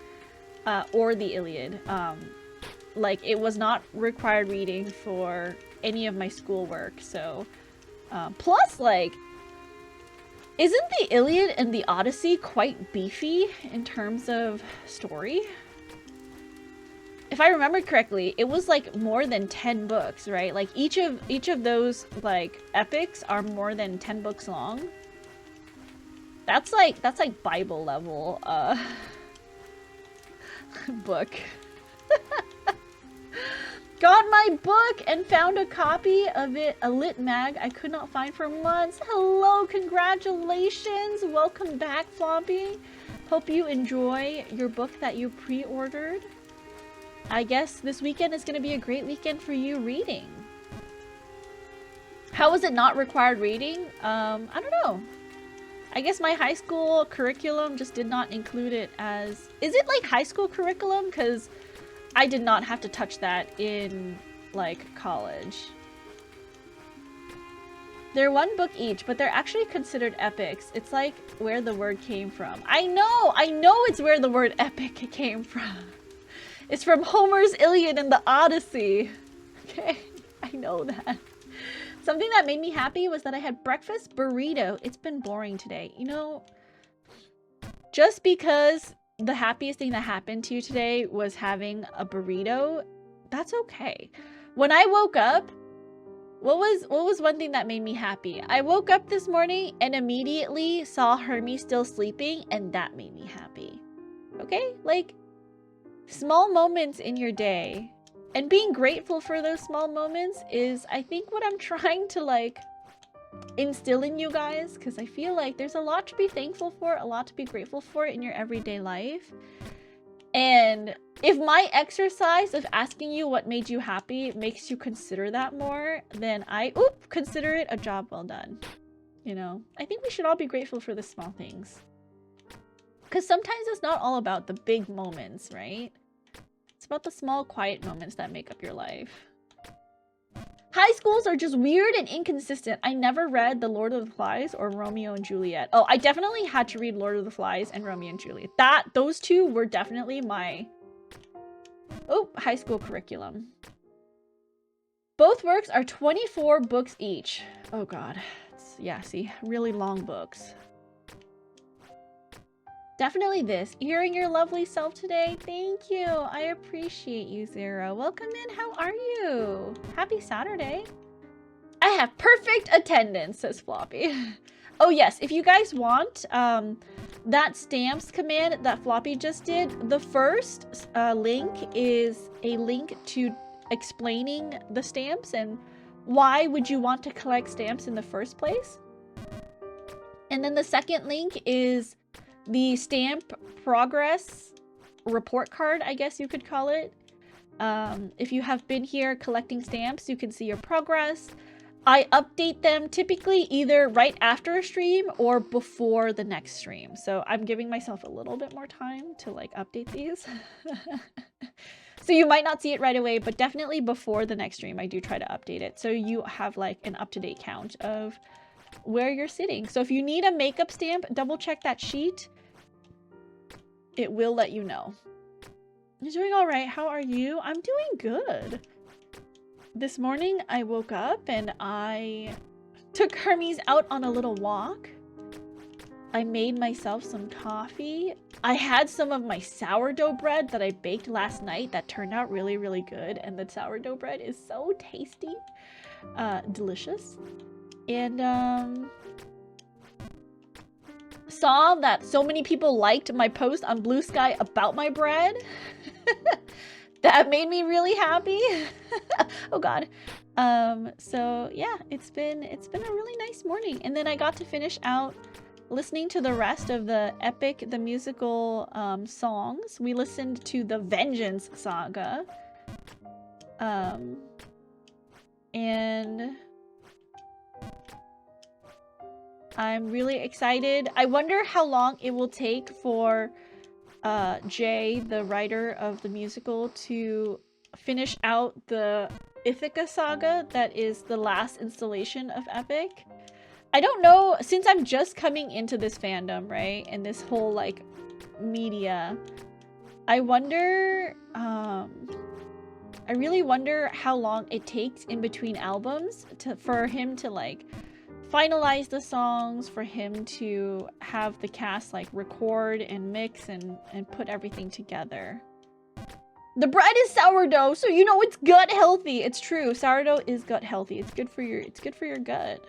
or the Iliad. Like, it was not required reading for any of my schoolwork, so plus, like, isn't the Iliad and the Odyssey quite beefy in terms of story? If I remember correctly, it was like more than 10 books, right? Like each of those like epics are more than 10 books long. That's like Bible level book. Got my book and found a copy of it, a lit mag I could not find for months. Hello, congratulations. Welcome back, Floppy. Hope you enjoy your book that you pre-ordered. I guess this weekend is going to be a great weekend for you reading. How was it not required reading? I don't know. I guess my high school curriculum just did not include it as... Is it like high school curriculum? Because I did not have to touch that in, like, college. They're one book each, but they're actually considered epics. It's like where the word came from. I know it's where the word epic came from. It's from Homer's Iliad and the Odyssey. Okay, I know that. Something that made me happy was that I had breakfast burrito. It's been boring today. You know, just because the happiest thing that happened to you today was having a burrito, that's okay. When I woke up, what was one thing that made me happy? I woke up this morning and immediately saw Hermie still sleeping, and that made me happy. Okay? Like, small moments in your day, and being grateful for those small moments is, I think, what I'm trying to like instill in you guys, because I feel like there's a lot to be thankful for, a lot to be grateful for in your everyday life. And if my exercise of asking you what made you happy makes you consider that more, then I consider it a job well done. You know, I think we should all be grateful for the small things. Because sometimes it's not all about the big moments, right? It's about the small, quiet moments that make up your life. High schools are just weird and inconsistent. I never read The Lord of the Flies or Romeo and Juliet. Oh, I definitely had to read Lord of the Flies and Romeo and Juliet. Those two were definitely my high school curriculum. Both works are 24 books each. Oh god. Yeah, see, really long books. Definitely this. Hearing your lovely self today. Thank you. I appreciate you, Zero. Welcome in. How are you? Happy Saturday. I have perfect attendance, says Floppy. Oh yes, if you guys want, that stamps command that Floppy just did, the first link is a link to explaining the stamps and why would you want to collect stamps in the first place. And then the second link is the stamp progress report card, I guess you could call it. If you have been here collecting stamps, you can see your progress. I update them typically either right after a stream or before the next stream. So I'm giving myself a little bit more time to like update these. So you might not see it right away, but definitely before the next stream, I do try to update it. So you have like an up-to-date count of where you're sitting. So if you need a makeup stamp, double check that sheet. It will let you know. You're doing all right. How are you? I'm doing good. This morning I woke up and I took Hermes out on a little walk. I made myself some coffee. I had some of my sourdough bread that I baked last night that turned out really, really good. And the sourdough bread is so tasty. Delicious. And saw that so many people liked my post on Blue Sky about my bread. That made me really happy. Oh god. So yeah, it's been a really nice morning. And then I got to finish out listening to the rest of the Epic the Musical songs. We listened to the Vengeance Saga. And I'm really excited. I wonder how long it will take for Jay, the writer of the musical, to finish out the Ithaca saga that is the last installation of Epic. I don't know, since I'm just coming into this fandom, right, and this whole like media, I wonder, I really wonder how long it takes in between albums for him to like finalize the songs, for him to have the cast like record and mix and put everything together. The bread is sourdough, so you know it's gut healthy. It's true. Sourdough is gut healthy. It's good for your gut.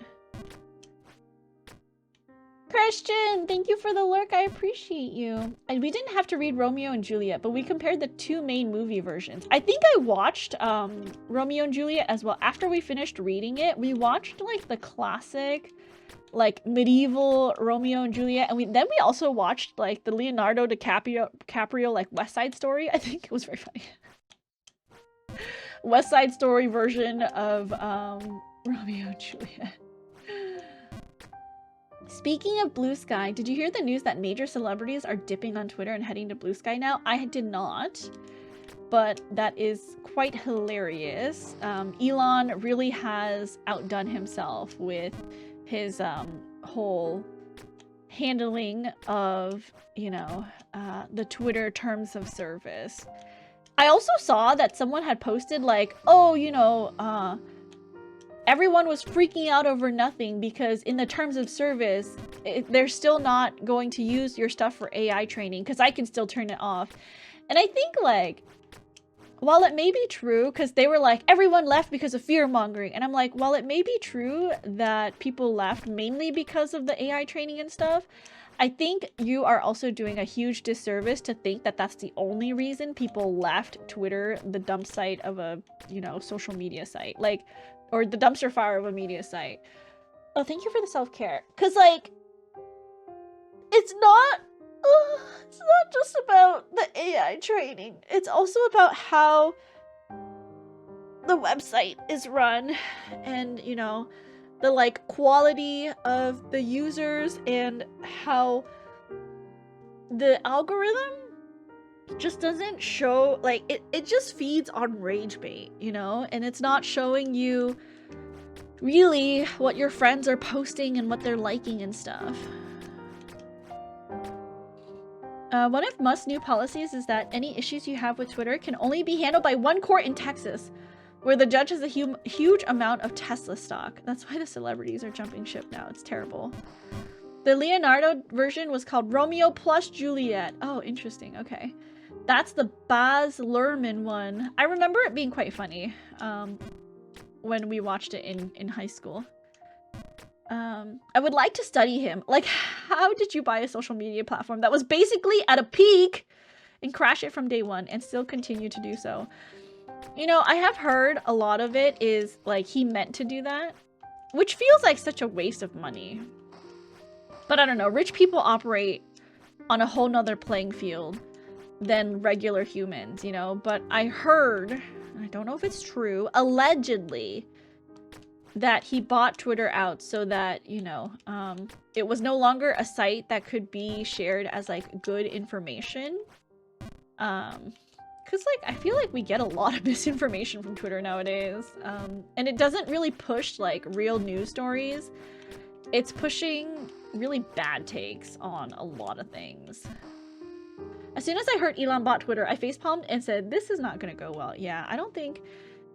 Christian, thank you for the lurk. I appreciate you. And we didn't have to read Romeo and Juliet, but we compared the two main movie versions. I think I watched Romeo and Juliet as well. After we finished reading it, we watched like the classic, like medieval Romeo and Juliet, and then we also watched like the Leonardo DiCaprio like West Side Story. I think it was very funny. West Side Story version of Romeo and Juliet. Speaking of Blue Sky, did you hear the news that major celebrities are dipping on Twitter and heading to Blue Sky now? I did not, but that is quite hilarious. Elon really has outdone himself with his whole handling of, you know, the Twitter terms of service. I also saw that someone had posted like, oh, you know, everyone was freaking out over nothing because in the terms of service, they're still not going to use your stuff for AI training because I can still turn it off. And I think like, while it may be true, because they were like, everyone left because of fear mongering. And I'm like, while it may be true that people left mainly because of the AI training and stuff, I think you are also doing a huge disservice to think that that's the only reason people left Twitter, the dump site of a, you know, social media site. Like, or the dumpster fire of a media site. Oh, thank you for the self-care. Because, like, it's not just about the AI training. It's also about how the website is run and, you know, the, like, quality of the users and how the algorithm just doesn't show, like, it just feeds on rage bait, you know, and it's not showing you really what your friends are posting and what they're liking and stuff. One of Musk's new policies is that any issues you have with Twitter can only be handled by one court in Texas, where the judge has a huge amount of Tesla stock. That's why the celebrities are jumping ship now. It's terrible. The Leonardo version was called Romeo plus Juliet. Oh, interesting. Okay. That's the Baz Luhrmann one. I remember it being quite funny when we watched it in high school. I would like to study him. Like, how did you buy a social media platform that was basically at a peak and crash it from day one and still continue to do so? You know, I have heard a lot of it is like he meant to do that, which feels like such a waste of money. But I don't know, rich people operate on a whole nother playing field than regular humans, you know? But I heard, I don't know if it's true, allegedly, that he bought Twitter out so that, you know, it was no longer a site that could be shared as, like, good information. Because, like, I feel like we get a lot of misinformation from Twitter nowadays. And it doesn't really push, like, real news stories. It's pushing really bad takes on a lot of things. As soon as I heard Elon bought Twitter, I facepalmed and said, this is not gonna go well. Yeah, I don't think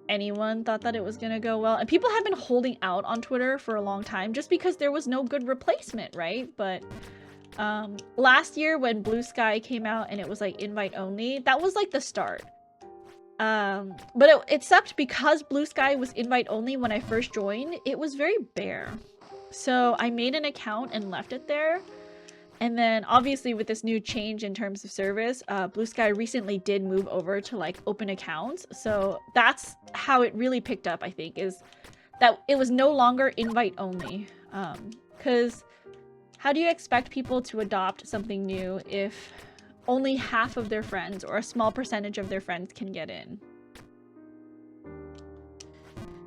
anyone thought that it was gonna go well. And people have been holding out on Twitter for a long time just because there was no good replacement, right? But last year when Blue Sky came out and it was like invite only, that was like the start. But it sucked because Blue Sky was invite only when I first joined. It was very bare. So I made an account and left it there. And then obviously with this new change in terms of service, Blue Sky recently did move over to like open accounts. So that's how it really picked up, I think, is that it was no longer invite only. Because how do you expect people to adopt something new if only half of their friends or a small percentage of their friends can get in?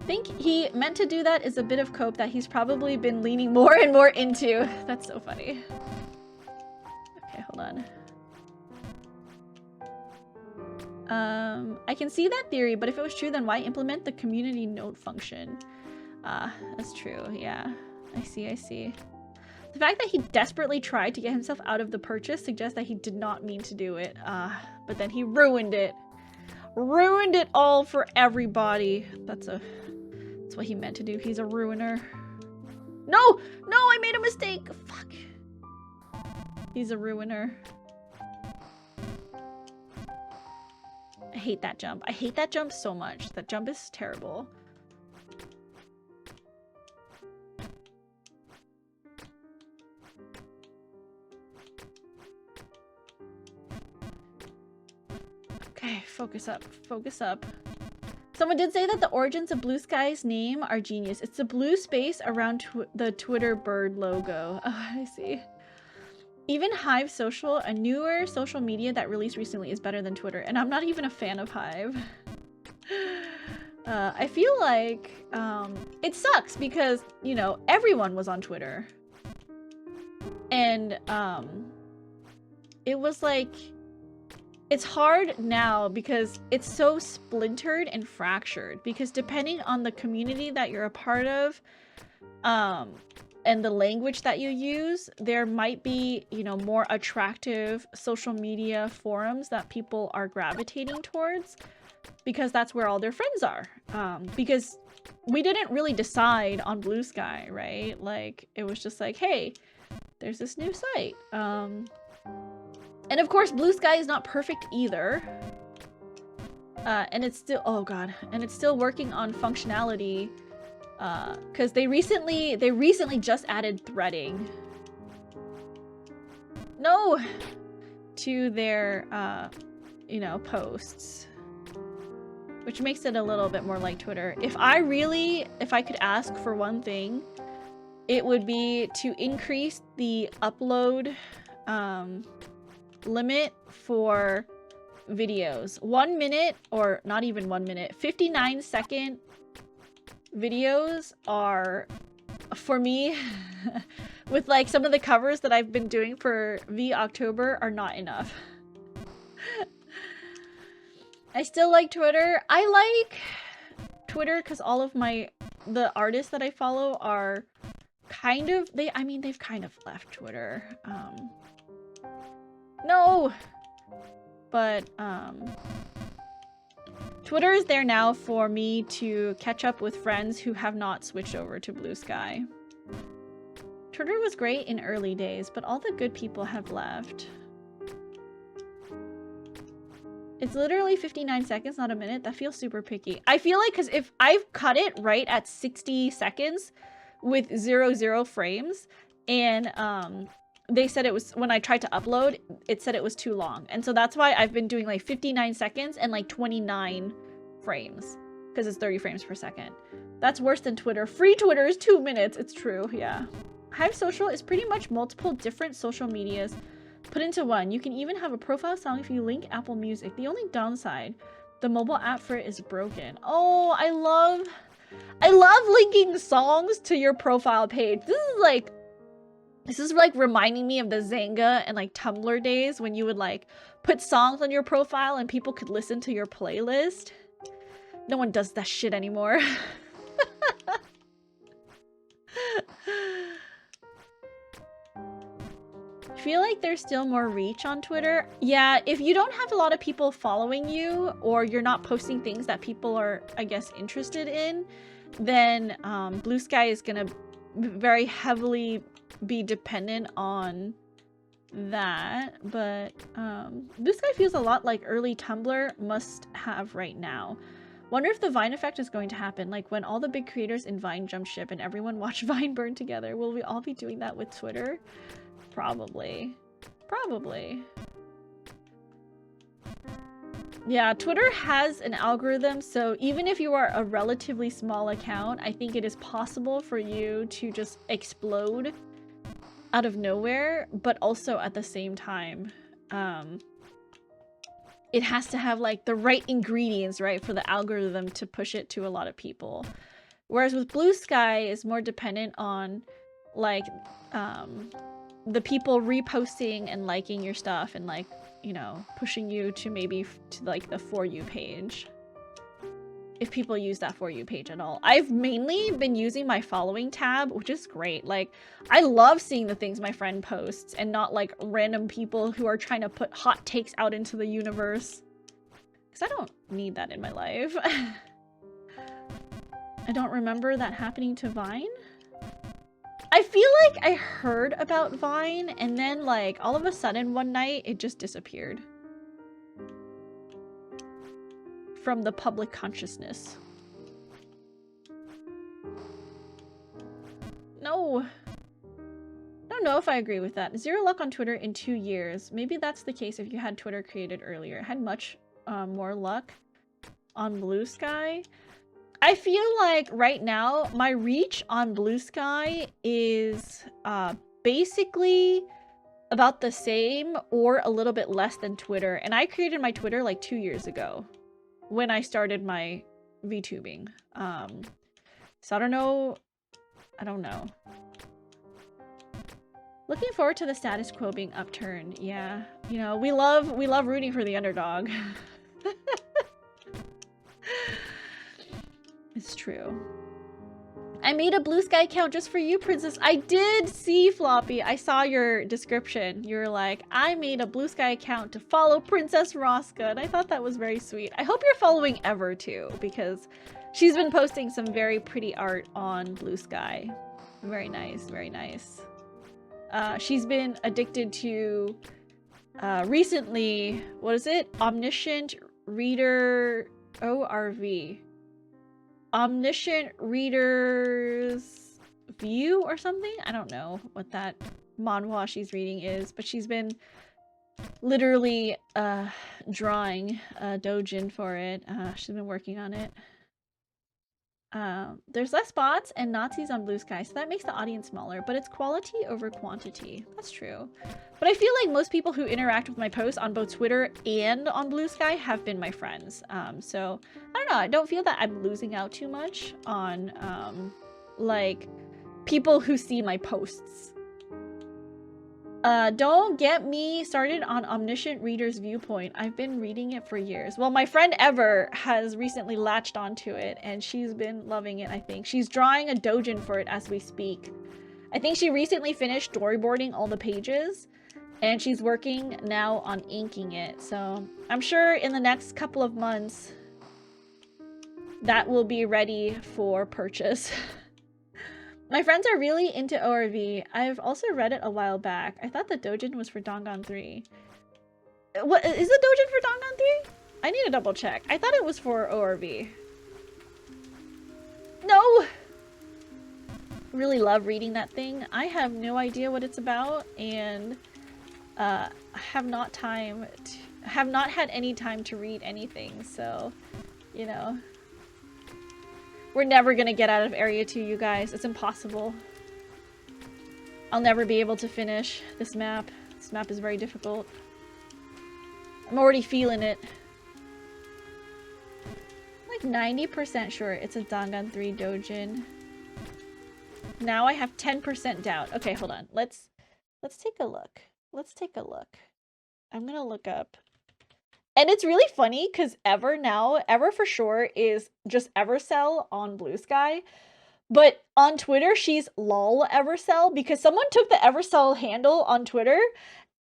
I think he meant to do that is a bit of cope that he's probably been leaning more and more into. That's so funny. Okay, hold on. I can see that theory, but if it was true, then why implement the community note function? That's true, yeah. I see. The fact that he desperately tried to get himself out of the purchase suggests that he did not mean to do it. But then he ruined it. Ruined it all for everybody. That's what he meant to do. He's a ruiner. No, I made a mistake. Fuck. He's a ruiner. I hate that jump. I hate that jump so much. That jump is terrible. Okay, focus up. Focus up. Someone did say that the origins of Blue Sky's name are genius. It's the blue space around the Twitter bird logo. Oh, I see. Even Hive Social, a newer social media that released recently, is better than Twitter. And I'm not even a fan of Hive. I feel like it sucks because, you know, everyone was on Twitter. And it was like... It's hard now because it's so splintered and fractured. Because depending on the community that you're a part of, and the language that you use, there might be, you know, more attractive social media forums that people are gravitating towards because that's where all their friends are. Because we didn't really decide on Blue Sky, right? Like, it was just like, hey, there's this new site. And of course, Blue Sky is not perfect either. And it's still, oh god, and it's still working on functionality. Because they recently just added threading. No! To their, you know, posts. Which makes it a little bit more like Twitter. If I could ask for one thing, it would be to increase the upload, limit for videos. 1 minute, or not even 1 minute, 59-second videos are, for me, with like some of the covers that I've been doing for V-October, are not enough. I still like Twitter. I like Twitter because all of the artists that I follow are kind of, they've kind of left Twitter. No! But, Twitter is there now for me to catch up with friends who have not switched over to Blue Sky. Twitter was great in early days, but all the good people have left. It's literally 59 seconds, not a minute. That feels super picky. I feel like, because if I've cut it right at 60 seconds, with 0 frames, and they said it was, when I tried to upload, it said it was too long. And so that's why I've been doing like 59 seconds and like 29 frames, because it's 30 frames per second. That's worse than Twitter. Free Twitter is 2 minutes. It's true, yeah. Hive Social is pretty much multiple different social medias put into one. You can even have a profile song if you link Apple Music. The only downside, the mobile app for it is broken. Oh, I love linking songs to your profile page. This is like reminding me of the Zanga and like Tumblr days when you would like put songs on your profile and people could listen to your playlist. No one does that shit anymore. I feel like there's still more reach on Twitter. Yeah, if you don't have a lot of people following you, or you're not posting things that people are, I guess, interested in, then Blue Sky is gonna very heavily be dependent on that. But Blue Sky feels a lot like early Tumblr must have right now. Wonder if the Vine effect is going to happen, like when all the big creators in Vine jump ship and everyone watch Vine burn together. Will we all be doing that with Twitter? Probably. Probably. Yeah, Twitter has an algorithm, so even if you are a relatively small account, I think it is possible for you to just explode out of nowhere, but also at the same time, it has to have like the right ingredients, right, for the algorithm to push it to a lot of people. Whereas with Blue Sky is more dependent on like the people reposting and liking your stuff and like, you know, pushing you to maybe to like the For You page. If people use that For You page at all. I've mainly been using my following tab, which is great. Like, I love seeing the things my friend posts and not like random people who are trying to put hot takes out into the universe. Because I don't need that in my life. I don't remember that happening to Vine. I feel like I heard about Vine and then like all of a sudden one night it just disappeared from the public consciousness. No. I don't know if I agree with that. 0 luck on Twitter in 2 years. Maybe that's the case if you had Twitter created earlier. It had much more luck on Blue Sky. I feel like right now my reach on Blue Sky is basically about the same or a little bit less than Twitter. And I created my Twitter like 2 years ago when I started my VTubing. So I don't know. Looking forward to the status quo being upturned. Yeah, you know, we love rooting for the underdog. It's true. I made a Blue Sky account just for you, Princess. I did see, Floppy. I saw your description. You were like, I made a Blue Sky account to follow Princess Rosca. And I thought that was very sweet. I hope you're following Ever too, because she's been posting some very pretty art on Blue Sky. Very nice, very nice. She's been addicted to, recently, what is it? Omniscient Reader ORV. Omniscient Reader's View or something? I don't know what that manhwa she's reading is, but she's been literally drawing a doujin for it. She's been working on it. There's less bots and Nazis on Blue Sky, so that makes the audience smaller, but it's quality over quantity. That's true. But I feel like most people who interact with my posts on both Twitter and on Blue Sky have been my friends. So I don't know, I don't feel that I'm losing out too much on like people who see my posts. Don't get me started on Omniscient Reader's Viewpoint. I've been reading it for years. Well, my friend Ever has recently latched onto it and she's been loving it, I think. She's drawing a doujin for it as we speak. I think she recently finished storyboarding all the pages and she's working now on inking it. So I'm sure in the next couple of months that will be ready for purchase. My friends are really into ORV. I've also read it a while back. I thought the doujin was for Dangan 3. What is the doujin for Dangan 3? I need to double check. I thought it was for ORV. No! really love reading that thing. I have no idea what it's about, and have not had any time to read anything, so, you know. We're never gonna get out of Area 2, you guys. It's impossible. I'll never be able to finish this map. This map is very difficult. I'm already feeling it. I'm like 90% sure it's a Dangan 3 Dojin. Now I have 10% doubt. Okay, hold on. Let's take a look. Let's take a look. I'm gonna look up. And it's really funny because Ever for sure is just Evercell on Blue Sky. But on Twitter, she's lol Evercell because someone took the Evercell handle on Twitter.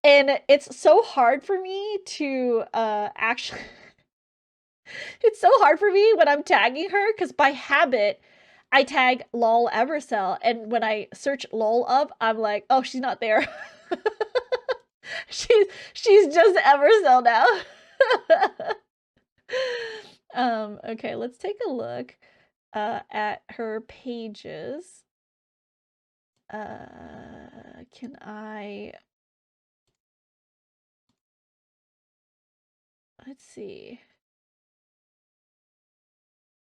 And it's so hard for me to actually... It's so hard for me when I'm tagging her because by habit, I tag lol Evercell. And when I search lol up, I'm like, oh, she's not there. she's just Evercell now. Okay, let's take a look at her pages. Can I... Let's see.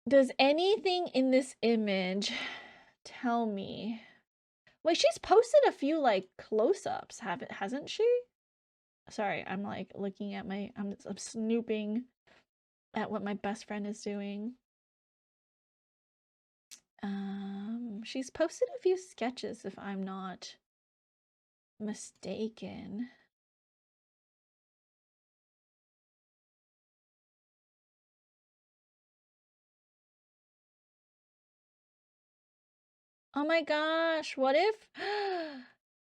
Does anything in this image tell me? Wait, she's posted a few like close-ups, hasn't she? Sorry, I'm like looking at I'm snooping at what my best friend is doing. She's posted a few sketches if I'm not mistaken. Oh my gosh, what if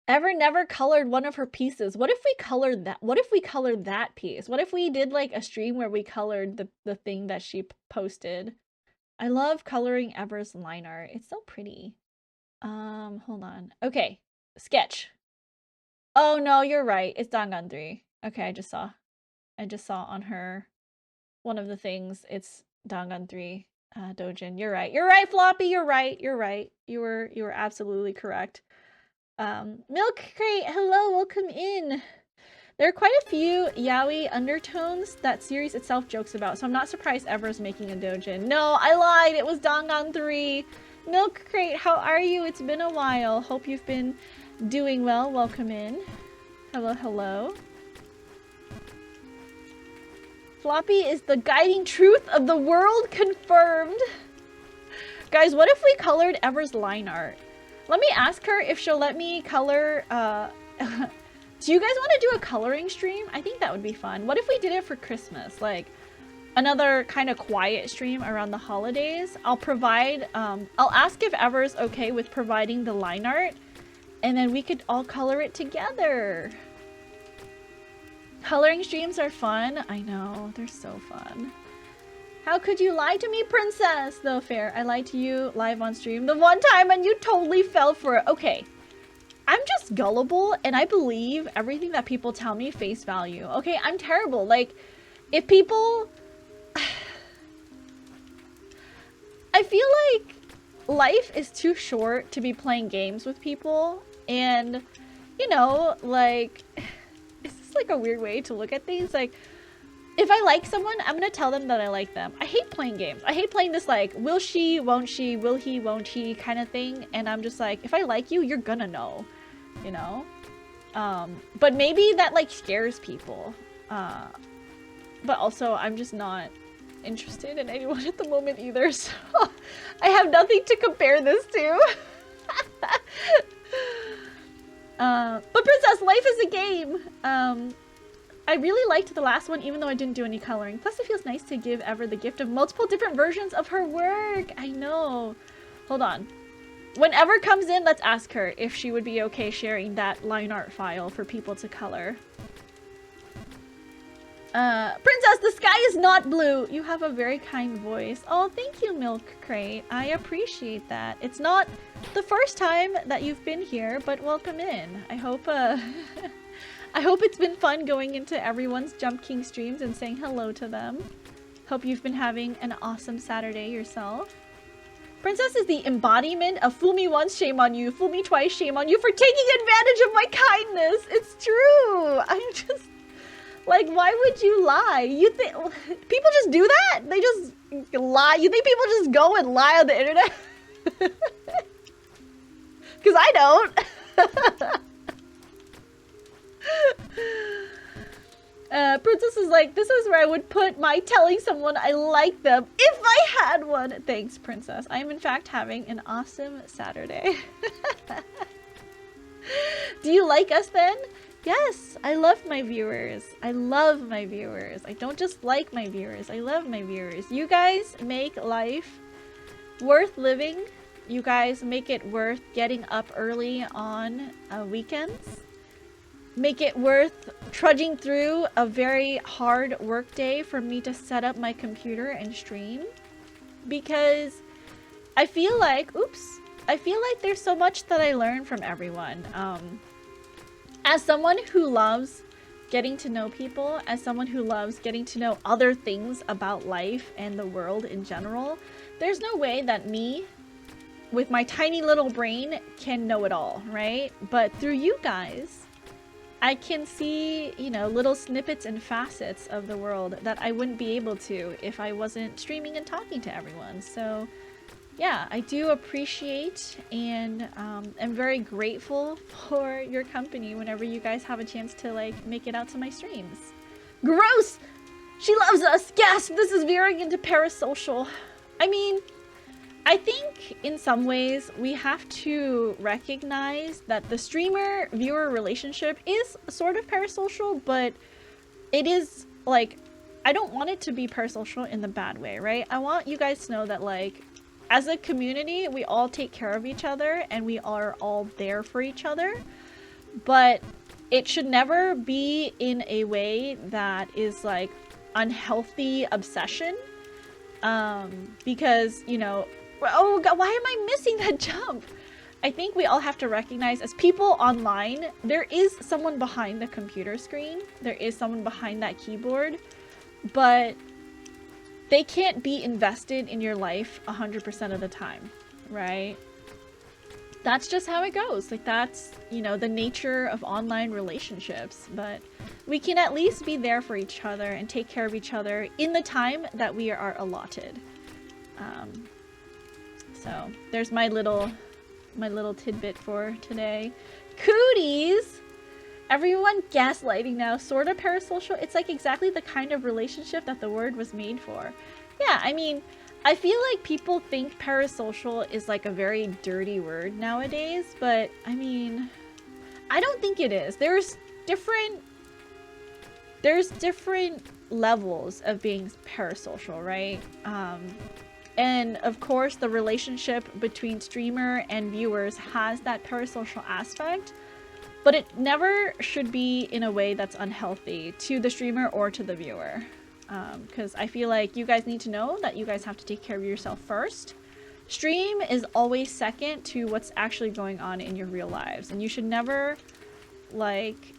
Ever never colored one of her pieces? What if we colored that? What if we colored that piece? What if we did like a stream where we colored the thing that she posted? I love coloring Ever's line art. It's so pretty. Hold on. Okay, sketch. Oh no, you're right. It's Dangan 3. Okay, I just saw on her one of the things. It's Dangan 3 Dojin. You're right. You're right, Floppy. You're right. You're right. You were absolutely correct. Milk Crate, hello, welcome in. There are quite a few yaoi undertones that series itself jokes about, so I'm not surprised Ever's making a dojin. No, I lied, it was Dangan 3. Milk Crate, how are you? It's been a while. Hope you've been doing well. Welcome in. Hello, hello. Floppy is the guiding truth of the world, confirmed. Guys, what if we colored Ever's line art? Let me ask her if she'll let me color, do you guys want to do a coloring stream? I think that would be fun. What if we did it for Christmas? Like, another kind of quiet stream around the holidays. I'll provide, I'll ask if Ever's okay with providing the line art, and then we could all color it together. Coloring streams are fun. I know, they're so fun. How could you lie to me, princess? Though fair, I lied to you live on stream the one time and you totally fell for it. Okay, I'm just gullible and I believe everything that people tell me face value. Okay, I'm terrible. Like, if people... I feel like life is too short to be playing games with people. And, you know, like... It's just like a weird way to look at things. Like, if I like someone, I'm gonna tell them that I like them. I hate playing games. I hate playing this like, will she, won't she, will he, won't he kind of thing. And I'm just like, if I like you, you're gonna know, you know? But maybe that like scares people. But also I'm just not interested in anyone at the moment either. So I have nothing to compare this to. But princess, life is a game. I really liked the last one, even though I didn't do any coloring. Plus, it feels nice to give Ever the gift of multiple different versions of her work. I know. Hold on. When Ever comes in, let's ask her if she would be okay sharing that line art file for people to color. Princess, the sky is not blue. You have a very kind voice. Oh, thank you, Milk Crate. I appreciate that. It's not the first time that you've been here, but welcome in. I hope, I hope it's been fun going into everyone's Jump King streams and saying hello to them. Hope you've been having an awesome Saturday yourself. Princess is the embodiment of fool me once, shame on you. Fool me twice, shame on you for taking advantage of my kindness. It's true. I'm just... Like, why would you lie? You think... People just do that? They just lie? You think people just go and lie on the internet? Because I don't. Princess is like, this is where I would put my telling someone I like them if I had one. Thanks, Princess. I am in fact having an awesome Saturday. Do you like us then? Yes, I love my viewers. I love my viewers. I don't just like my viewers. I love my viewers. You guys make life worth living. You guys make it worth getting up early on weekends. Make it worth trudging through a very hard work day for me to set up my computer and stream. Because I feel like, I feel like there's so much that I learn from everyone. As someone who loves getting to know people, as someone who loves getting to know other things about life and the world in general, there's no way that me, with my tiny little brain, can know it all, right? But through you guys, I can see, you know, little snippets and facets of the world that I wouldn't be able to if I wasn't streaming and talking to everyone. So yeah, I do appreciate and am very grateful for your company whenever you guys have a chance to like make it out to my streams. Gross! She loves us! Gasp! This is veering into parasocial. I mean, I think in some ways we have to recognize that the streamer-viewer relationship is sort of parasocial, but it is like, I don't want it to be parasocial in the bad way, right? I want you guys to know that like, as a community, we all take care of each other and we are all there for each other, but it should never be in a way that is like unhealthy obsession, because, you know, oh god, why am I missing that jump? I think we all have to recognize as people online, there is someone behind the computer screen. There is someone behind that keyboard, but they can't be invested in your life 100% of the time, right? That's just how it goes. Like that's, you know, the nature of online relationships, but we can at least be there for each other and take care of each other in the time that we are allotted. So there's my little tidbit for today. Cooties! Everyone gaslighting now. Sort of parasocial. It's like exactly the kind of relationship that the word was made for. Yeah, I mean, I feel like people think parasocial is like a very dirty word nowadays, but I mean, I don't think it is. There's different levels of being parasocial, right? And of course, the relationship between streamer and viewers has that parasocial aspect, but it never should be in a way that's unhealthy to the streamer or to the viewer. Because I feel like you guys need to know that you guys have to take care of yourself first. Stream is always second to what's actually going on in your real lives. And you should never, like,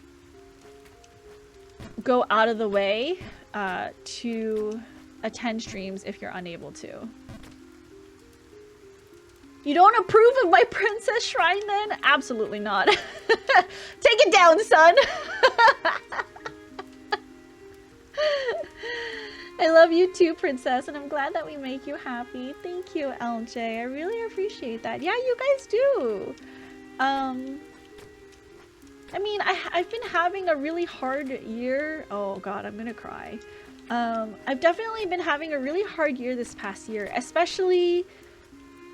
go out of the way to attend streams if you're unable to. You don't approve of my princess shrine then? Absolutely not. Take it down, son. I love you too, princess, and I'm glad that we make you happy. Thank you, LJ. I really appreciate that. Yeah, you guys do. I mean, I've been having a really hard year. Oh god, I'm gonna cry. I've definitely been having a really hard year this past year, especially,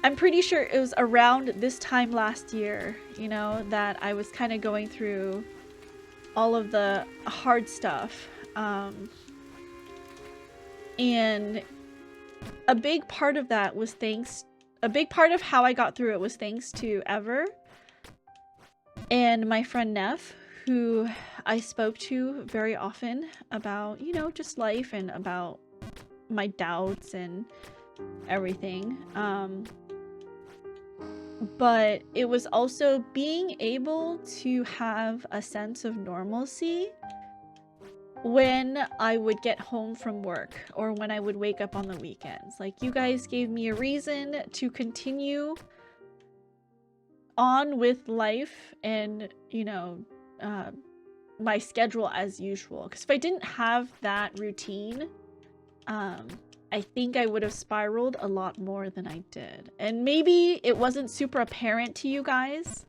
I'm pretty sure it was around this time last year, you know, that I was kind of going through all of the hard stuff. And a big part of that was a big part of how I got through it was thanks to Ever and my friend Neff, who I spoke to very often about, you know, just life and about my doubts and everything. But it was also being able to have a sense of normalcy when I would get home from work or when I would wake up on the weekends. Like, you guys gave me a reason to continue on with life and, you know, my schedule as usual. Because if I didn't have that routine, I think I would have spiraled a lot more than I did. And maybe it wasn't super apparent to you guys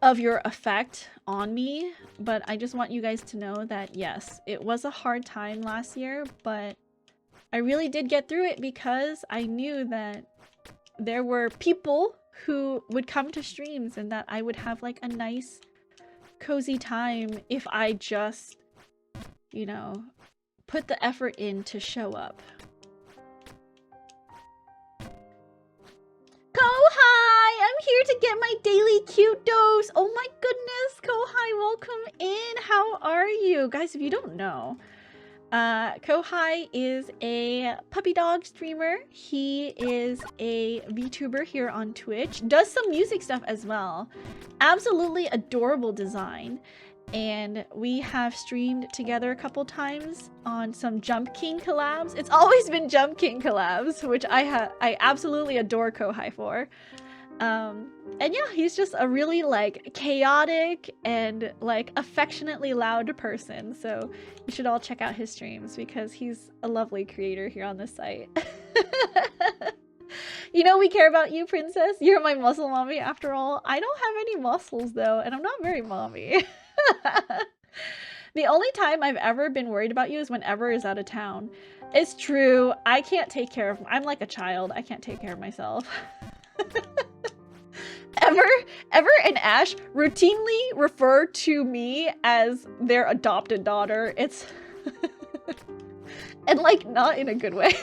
of your effect on me, but I just want you guys to know that yes, it was a hard time last year, but I really did get through it because I knew that there were people who would come to streams and that I would have like a nice cozy time if I just, you know, put the effort in to show up. Kohai, I'm here to get my daily cute dose. Oh my goodness, Kohai, welcome in. How are you? Guys, if you don't know, Kohai is a puppy dog streamer. He is a VTuber here on Twitch. Does some music stuff as well. Absolutely adorable design. And we have streamed together a couple times on some Jump King collabs. It's always been Jump King collabs, which I absolutely adore Kohai for. And yeah, he's just a really like chaotic and like affectionately loud person. So you should all check out his streams because he's a lovely creator here on this site. You know we care about you, princess. You're my muscle mommy after all. I don't have any muscles though, and I'm not very mommy. The only time I've ever been worried about you is when Ever is out of town. It's true. I can't take care of... I'm like a child. I can't take care of myself. Ever and Ash routinely refer to me as their adopted daughter. It's... and like, not in a good way.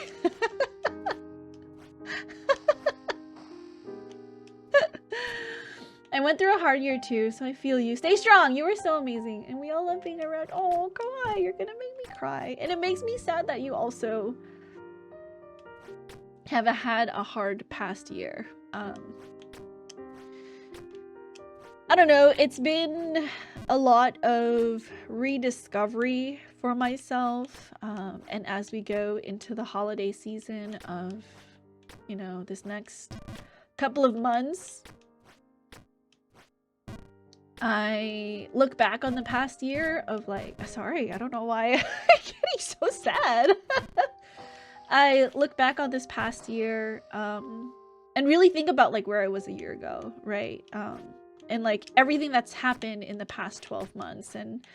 I went through a hard year too, so I feel you. Stay strong. You were so amazing. And we all love being around. Oh, Kohai, you're gonna make me cry. And it makes me sad that you also have had a hard past year. I don't know. It's been a lot of rediscovery for myself. And as we go into the holiday season of, you know, this next couple of months, I look back on the past year of like, sorry, I don't know why I'm getting so sad. I look back on this past year and really think about like where I was a year ago, right? And like everything that's happened in the past 12 months. And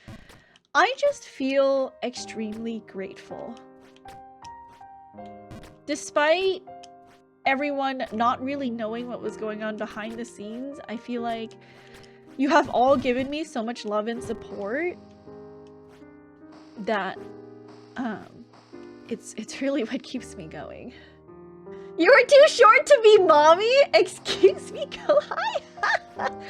I just feel extremely grateful. Despite everyone not really knowing what was going on behind the scenes, I feel like you have all given me so much love and support that it's really what keeps me going. You were too short to be mommy? Excuse me, Kohai?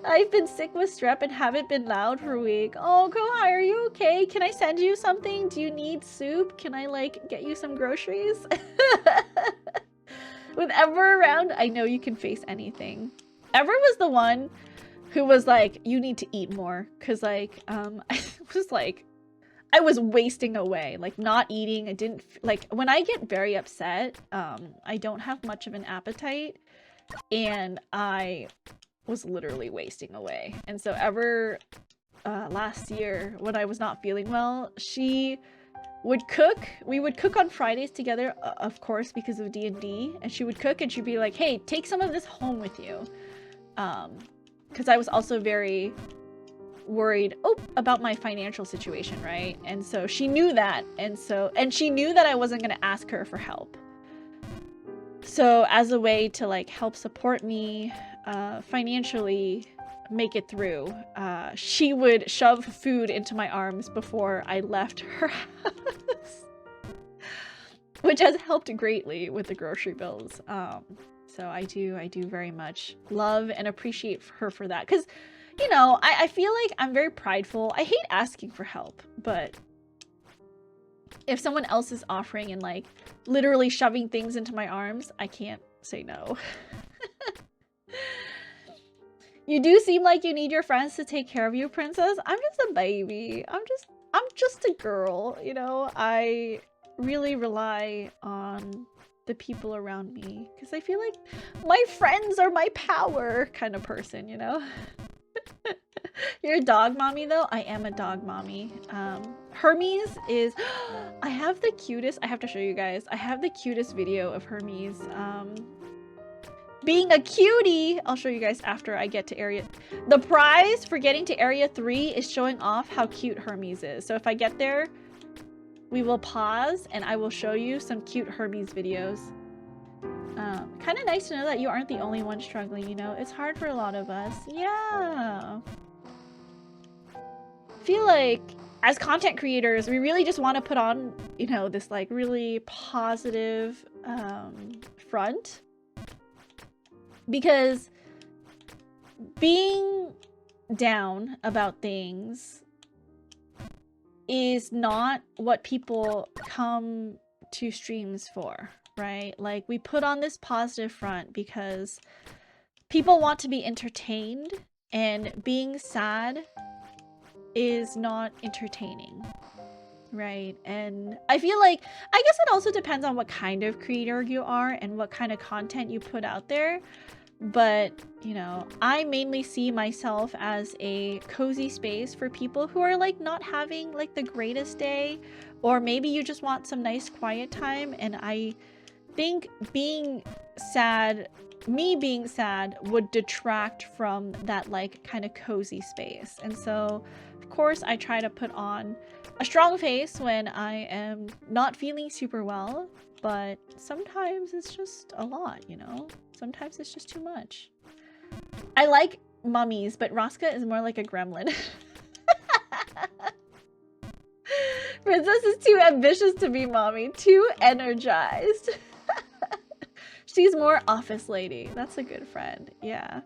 I've been sick with strep and haven't been loud for a week. Oh, Kohai, are you okay? Can I send you something? Do you need soup? Can I like get you some groceries? With Ever around, I know you can face anything. Ever was the one who was like, you need to eat more. Cause like, I was wasting away, like not eating. I didn't, like when I get very upset, I don't have much of an appetite and I was literally wasting away. And so Ever, last year when I was not feeling well, she would cook. We would cook on Fridays together, of course, because of D&D. And she would cook and she'd be like, hey, take some of this home with you. Because I was also very worried about my financial situation, right? And so she knew that. And she knew that I wasn't going to ask her for help. So as a way to like help support me financially, make it through, she would shove food into my arms before I left her house. Which has helped greatly with the grocery bills. So I do very much love and appreciate her for that. Because, you know, I feel like I'm very prideful. I hate asking for help, but if someone else is offering and like literally shoving things into my arms, I can't say no. You do seem like you need your friends to take care of you, princess. I'm just a baby. I'm just a girl, you know? I really rely on the people around me because I feel like my friends are my power kind of person, you know? You're a dog mommy though? I am a dog mommy. Hermes is I have the cutest, I have to show you guys. I have the cutest video of Hermes. Being a cutie, I'll show you guys after I get to area. The prize for getting to area 3 is showing off how cute Hermes is. So if I get there, we will pause and I will show you some cute Hermes videos. Kind of nice to know that you aren't the only one struggling, you know? It's hard for a lot of us. Yeah. I feel like as content creators, we really just want to put on, you know, this like really positive front. Because being down about things is not what people come to streams for, right? Like, we put on this positive front because people want to be entertained, and being sad is not entertaining, right? And I feel like, I guess it also depends on what kind of creator you are and what kind of content you put out there. But, you know, I mainly see myself as a cozy space for people who are like not having like the greatest day, or maybe you just want some nice quiet time. And I think being sad, me being sad would detract from that like kind of cozy space. And so, of course, I try to put on a strong face when I am not feeling super well, but sometimes it's just a lot, you know? Sometimes it's just too much. I like mummies, but Raska is more like a gremlin. Princess is too ambitious to be mommy, too energized. She's more office lady. That's a good friend, yeah.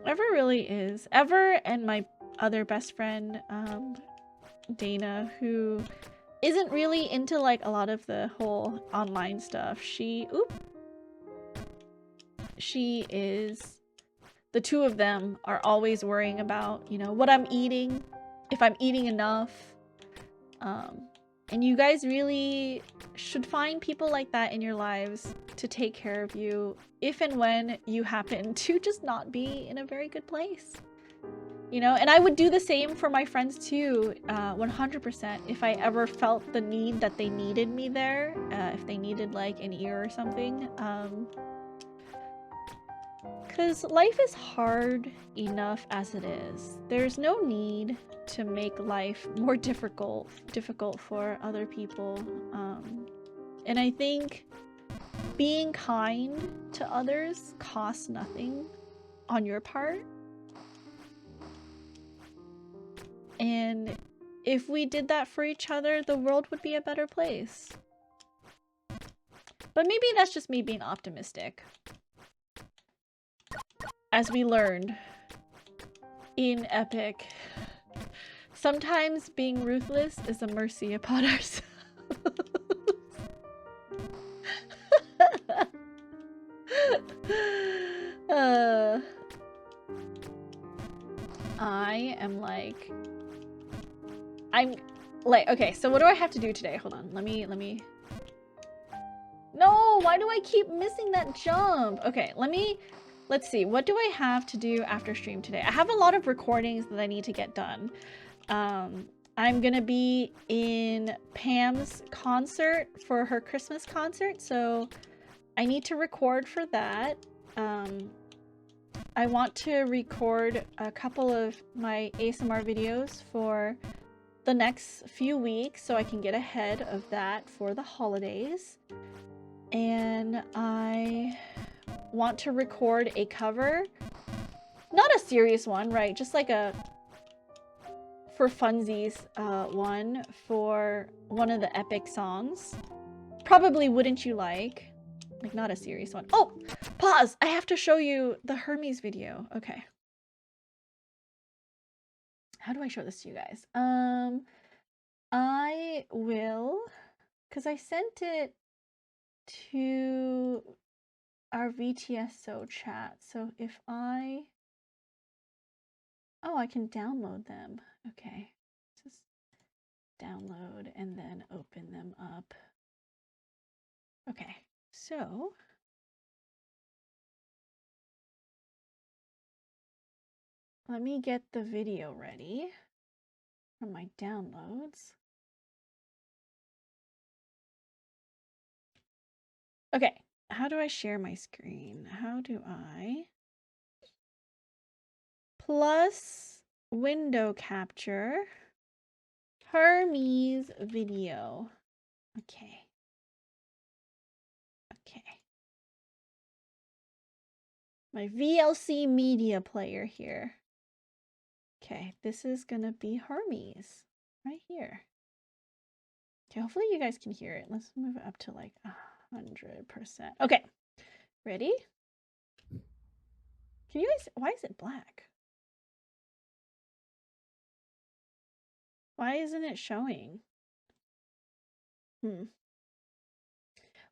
Ever really is. Ever and my other best friend, Dana, who isn't really into like a lot of the whole online stuff. She is, the two of them are always worrying about, you know, what I'm eating, if I'm eating enough. And you guys really should find people like that in your lives to take care of you if and when you happen to just not be in a very good place. You know, and I would do the same for my friends too, 100%. If I ever felt the need that they needed me there, if they needed like an ear or something. Because life is hard enough as it is. There's no need to make life more difficult for other people. And I think being kind to others costs nothing on your part. And if we did that for each other, the world would be a better place. But maybe that's just me being optimistic. As we learned in Epic, sometimes being ruthless is a mercy upon ourselves. I'm like, okay, so what do I have to do today? Hold on, let me. No, why do I keep missing that jump? Okay, let's see, what do I have to do after stream today? I have a lot of recordings that I need to get done. I'm gonna be in Pam's concert for her Christmas concert, so I need to record for that. I want to record a couple of my ASMR videos for the next few weeks so I can get ahead of that for the holidays. And I want to record a cover, not a serious one, right? Just like a for funsies one for one of the Epic songs. Probably Wouldn't You Like not a serious one. Oh, pause. I have to show you the Hermes video. Okay. How do I show this to you guys? I will, because I sent it to our VTSO chat. So if I Oh, I can download them. Okay. Just download and then open them up. Okay. So let me get the video ready from my downloads. Okay. How do I share my screen? How do I? Plus window capture. Hermes video. Okay. Okay. My VLC media player here. Okay, this is gonna be Hermes right here. Okay, hopefully you guys can hear it. Let's move it up to like 100%. Okay, ready? Can you guys, why is it black? Why isn't it showing?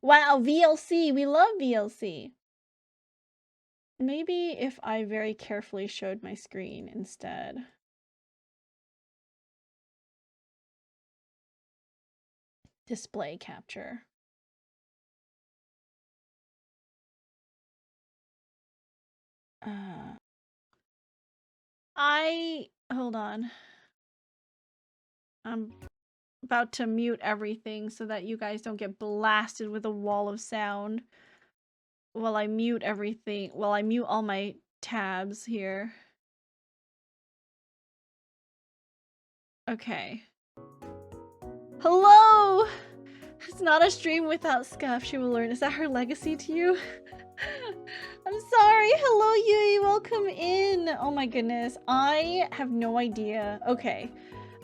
Wow, VLC, we love VLC. Maybe if I very carefully showed my screen instead. Display capture. Hold on. I'm about to mute everything so that you guys don't get blasted with a wall of sound while I mute everything, while I mute all my tabs here. Okay. Hello! It's not a stream without scuff, she will learn. Is that her legacy to you? I'm sorry. Hello, Yui. Welcome in. Oh my goodness. I have no idea. Okay.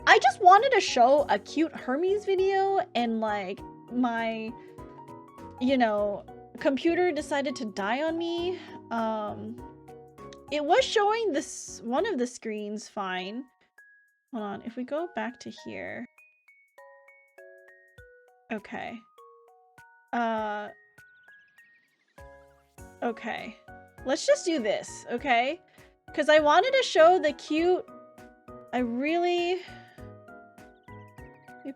I just wanted to show a cute Hermes video and like my, you know, computer decided to die on me. It was showing this one of the screens fine. Hold on. If we go back to here. Okay. Okay. Let's just do this, okay? Because I wanted to show the cute... Let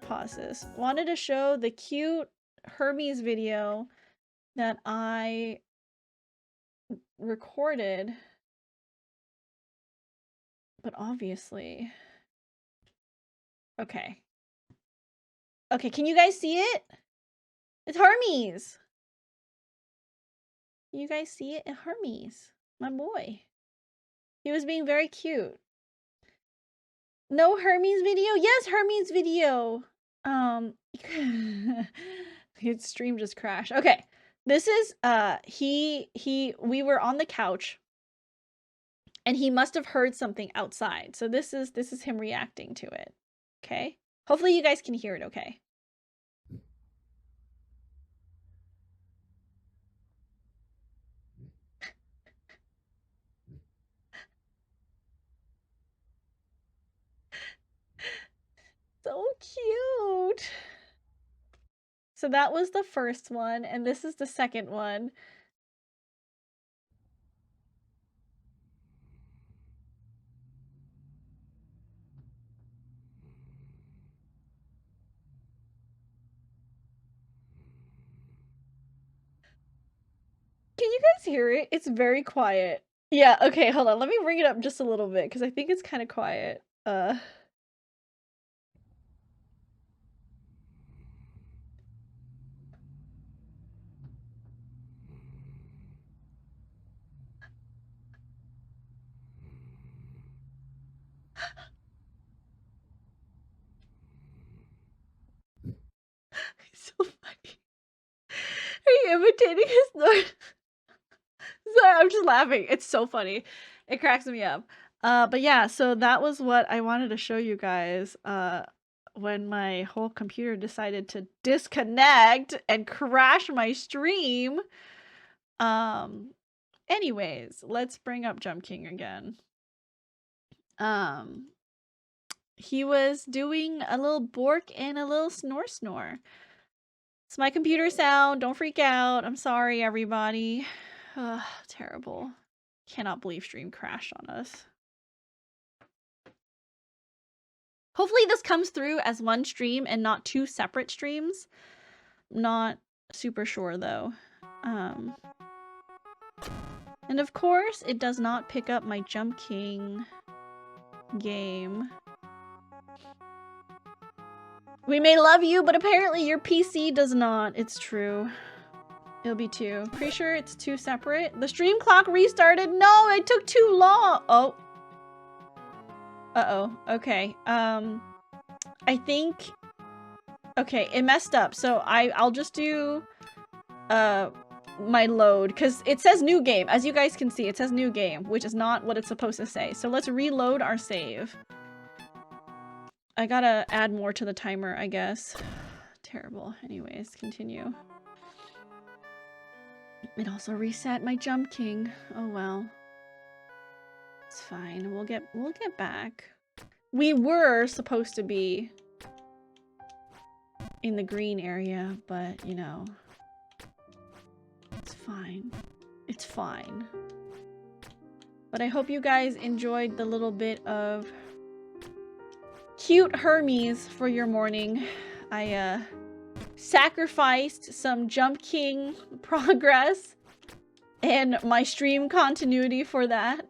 me pause this. Wanted to show the cute Hermes video that I recorded. But obviously... Okay. Okay, can you guys see it? It's Hermes! You guys see it? Hermes. My boy. He was being very cute. No Hermes video? Yes, Hermes video. His stream just crashed. Okay. This is we were on the couch and he must have heard something outside. So this is him reacting to it. Okay? Hopefully you guys can hear it okay. So cute. So that was the first one, and this is the second one. Can you guys hear it? It's very quiet. Yeah, okay, hold on. Let me bring it up just a little bit, because I think it's kind of quiet. So funny. Are you imitating his noise? Sorry, I'm just laughing. It's so funny. It cracks me up. But yeah, so that was what I wanted to show you guys when my whole computer decided to disconnect and crash my stream. Anyways, let's bring up Jump King again. He was doing a little bork and a little snore. It's my computer sound. Don't freak out. I'm sorry, everybody. Terrible. Cannot believe stream crashed on us. Hopefully this comes through as one stream and not 2 separate streams. Not super sure though. And of course, it does not pick up my Jump King game. We may love you, but apparently your PC does not. It's true. It'll be 2. Pretty sure it's 2 separate. The stream clock restarted. No, it took too long. Oh. Uh-oh. Okay. I think... Okay, it messed up. So I'll just do my load, because it says new game. As you guys can see, it says new game, which is not what it's supposed to say. So let's reload our save. I gotta add more to the timer, I guess. Terrible. Anyways, continue. It also reset my Jump King. Oh well. It's fine. We'll get back. We were supposed to be in the green area, but you know, it's fine. It's fine. But I hope you guys enjoyed the little bit of cute Hermes for your morning. I sacrificed some Jump King progress and my stream continuity for that.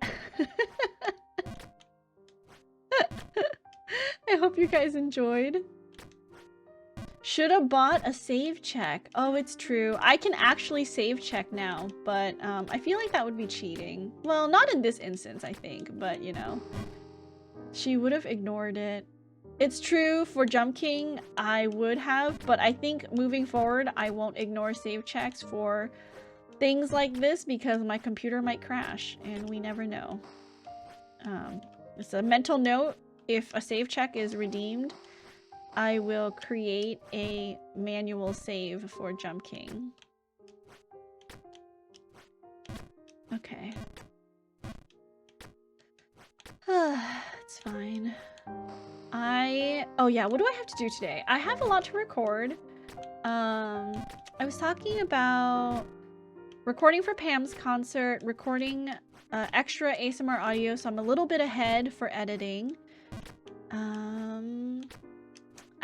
I hope you guys enjoyed. Should have bought a save check. Oh, it's true. I can actually save check now, but I feel like that would be cheating. Well, not in this instance, I think, but you know. She would have ignored it. It's true, for Jump King, I would have, but I think moving forward, I won't ignore save checks for things like this because my computer might crash, and we never know. It's a mental note. If a save check is redeemed, I will create a manual save for Jump King. Okay. It's fine. Oh yeah, what do I have to do today? I have a lot to record. I was talking about recording for Pam's concert, recording extra ASMR audio, so I'm a little bit ahead for editing.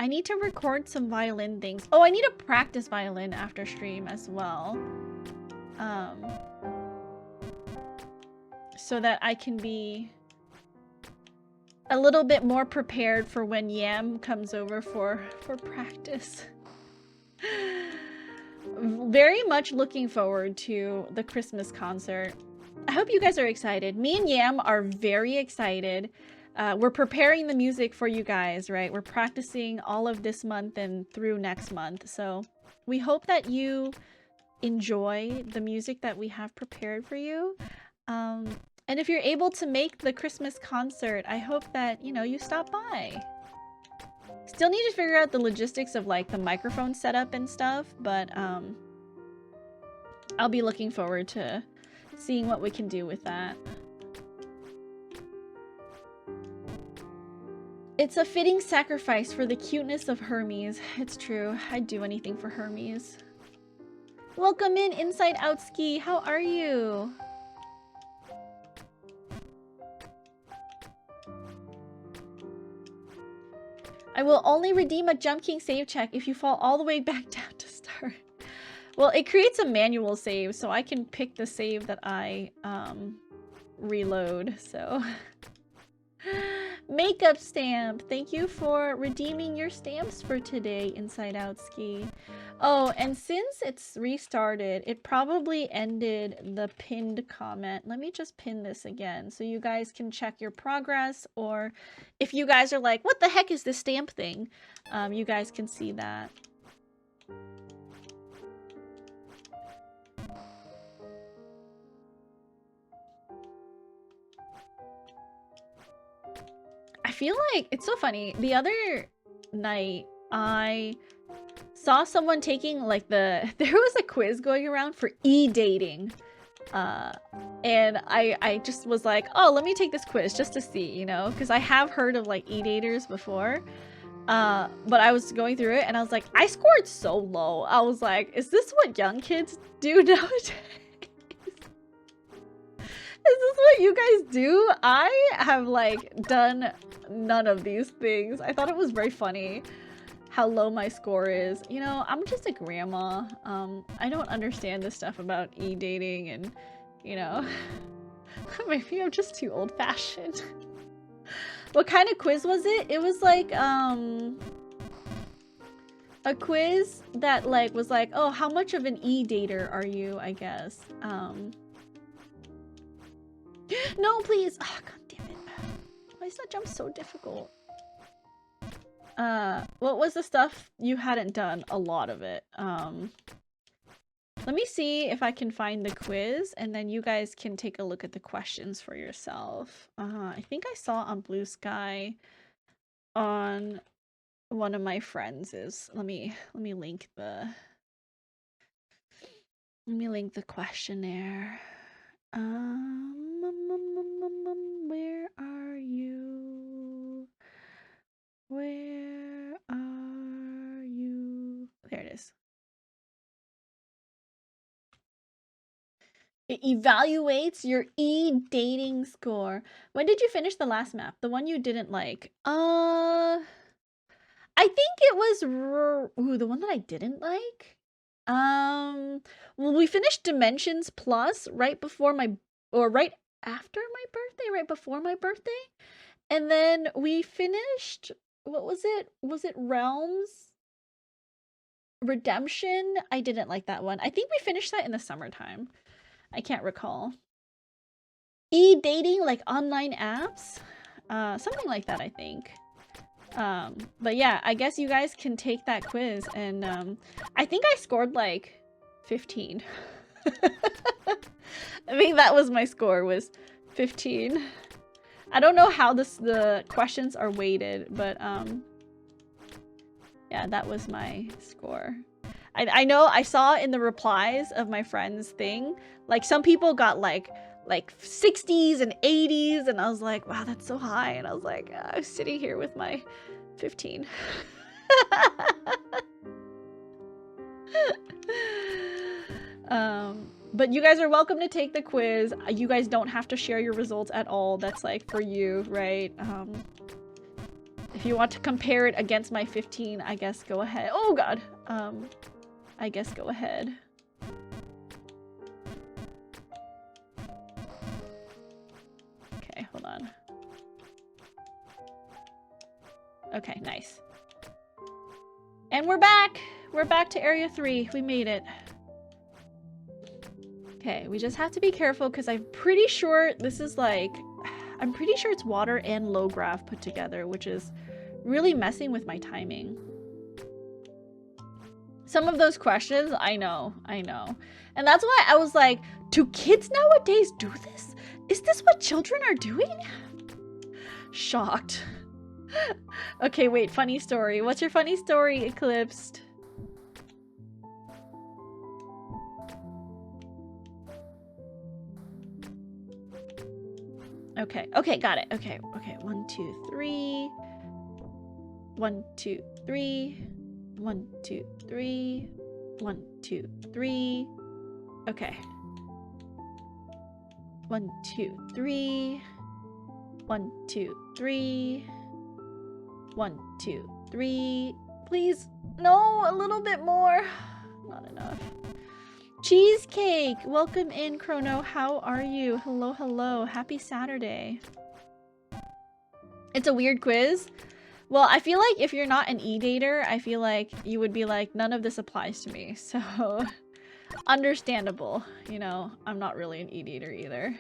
I need to record some violin things. Oh, I need to practice violin after stream as well. So that I can be a little bit more prepared for when Yam comes over for practice. Very much looking forward to the Christmas concert. I hope you guys are excited. Me and Yam are very excited. We're preparing the music for you guys, right? We're practicing all of this month and through next month. So we hope that you enjoy the music that we have prepared for you. And if you're able to make the Christmas concert, I hope that, you know, you stop by. Still need to figure out the logistics of like the microphone setup and stuff, but I'll be looking forward to seeing what we can do with that. It's a fitting sacrifice for the cuteness of Hermes. It's true. I'd do anything for Hermes. Welcome in, Inside Out Ski. How are you? I will only redeem a Jump King save check if you fall all the way back down to start. Well, it creates a manual save, so I can pick the save that I reload, so. Makeup stamp! Thank you for redeeming your stamps for today, Inside Out Ski. Oh, and since it's restarted, it probably ended the pinned comment. Let me just pin this again so you guys can check your progress, or if you guys are like, what the heck is this stamp thing? You guys can see that. I feel like it's so funny. The other night, I saw someone taking like there was a quiz going around for e-dating. And I just was like, oh, let me take this quiz just to see, you know, because I have heard of like e-daters before. But I was going through it and I was like, I scored so low. I was like, is this what young kids do nowadays? this what you guys do? I have like done none of these things. I thought it was very funny how low my score is. You know, I'm just a grandma. I don't understand this stuff about e-dating and, you know, maybe I'm just too old-fashioned. What kind of quiz was it? It was like, a quiz that like was like, oh, how much of an e-dater are you, I guess. No, please. Oh, god damn it. Why is that jump so difficult? What was the stuff you hadn't done? A lot of it. Let me see if I can find the quiz, and then you guys can take a look at the questions for yourself. I think I saw on Blue Sky on one of my friends' let me link the questionnaire. Where are you? Where are you? There it is. It evaluates your e-dating score. When did you finish the last map? The one you didn't like? I think it was the one that I didn't like. Well, we finished Dimensions Plus right before my, or right after my birthday, right before my birthday. And then we finished, what was it? Was it Realms Redemption? I didn't like that one. I think we finished that in the summertime. I can't recall. E-dating, like online apps? Something like that, I think. But yeah, I guess you guys can take that quiz, and I think I scored like 15. I think that was my score, was 15. I don't know how the questions are weighted, but yeah, that was my score. I know I saw in the replies of my friend's thing, like some people got like 60s and 80s, and I was like, wow, that's so high. And I was like, I was sitting here with my 15. But you guys are welcome to take the quiz. You guys don't have to share your results at all. That's like for you, right? If you want to compare it against my 15, I guess go ahead. Oh god. I guess go ahead. Okay, hold on. Okay, nice. And we're back! We're back to Area 3. We made it. Okay, we just have to be careful because I'm pretty sure this is like... I'm pretty sure it's water and low grav put together, which is really messing with my timing. Some of those questions, I know. And that's why I was like, do kids nowadays do this? Is this what children are doing? Shocked. Okay, wait, funny story. What's your funny story, Eclipsed? Okay, got it. Okay. 1, 2, 3. 1, 2, 3. 1, 2, 3. 1, 2, 3. Okay. 1, 2, 3. 1, 2, 3. 1, 2, 3. Please, no, a little bit more. Not enough. Cheesecake, welcome in, Chrono. How are you? Hello. Happy Saturday. It's a weird quiz. Well, I feel like if you're not an e-dater, I feel like you would be like, none of this applies to me. So, understandable. You know, I'm not really an e-dater either.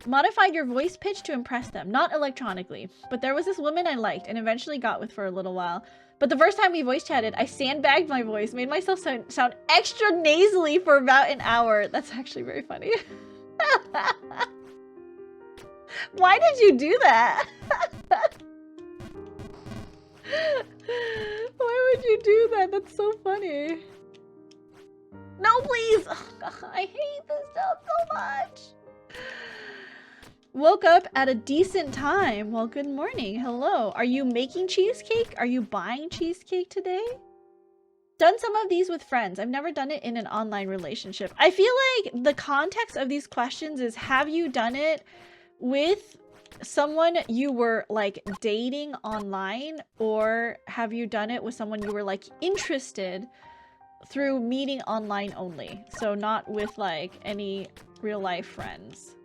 Modified your voice pitch to impress them, not electronically. But there was this woman I liked and eventually got with for a little while. But the first time we voice chatted, I sandbagged my voice, made myself sound extra nasally for about an hour. That's actually very funny. Why did you do that? Why would you do that? That's so funny. No, please! Ugh, I hate this stuff so much. Woke up at a decent time. Well, good morning. Hello. Are you making cheesecake? Are you buying cheesecake today? done some of these with friends. I've never done it in an online relationship. I feel like the context of these questions is, have you done it with someone you were like dating online, or have you done it with someone you were like interested through meeting online only? So not with like any real life friends.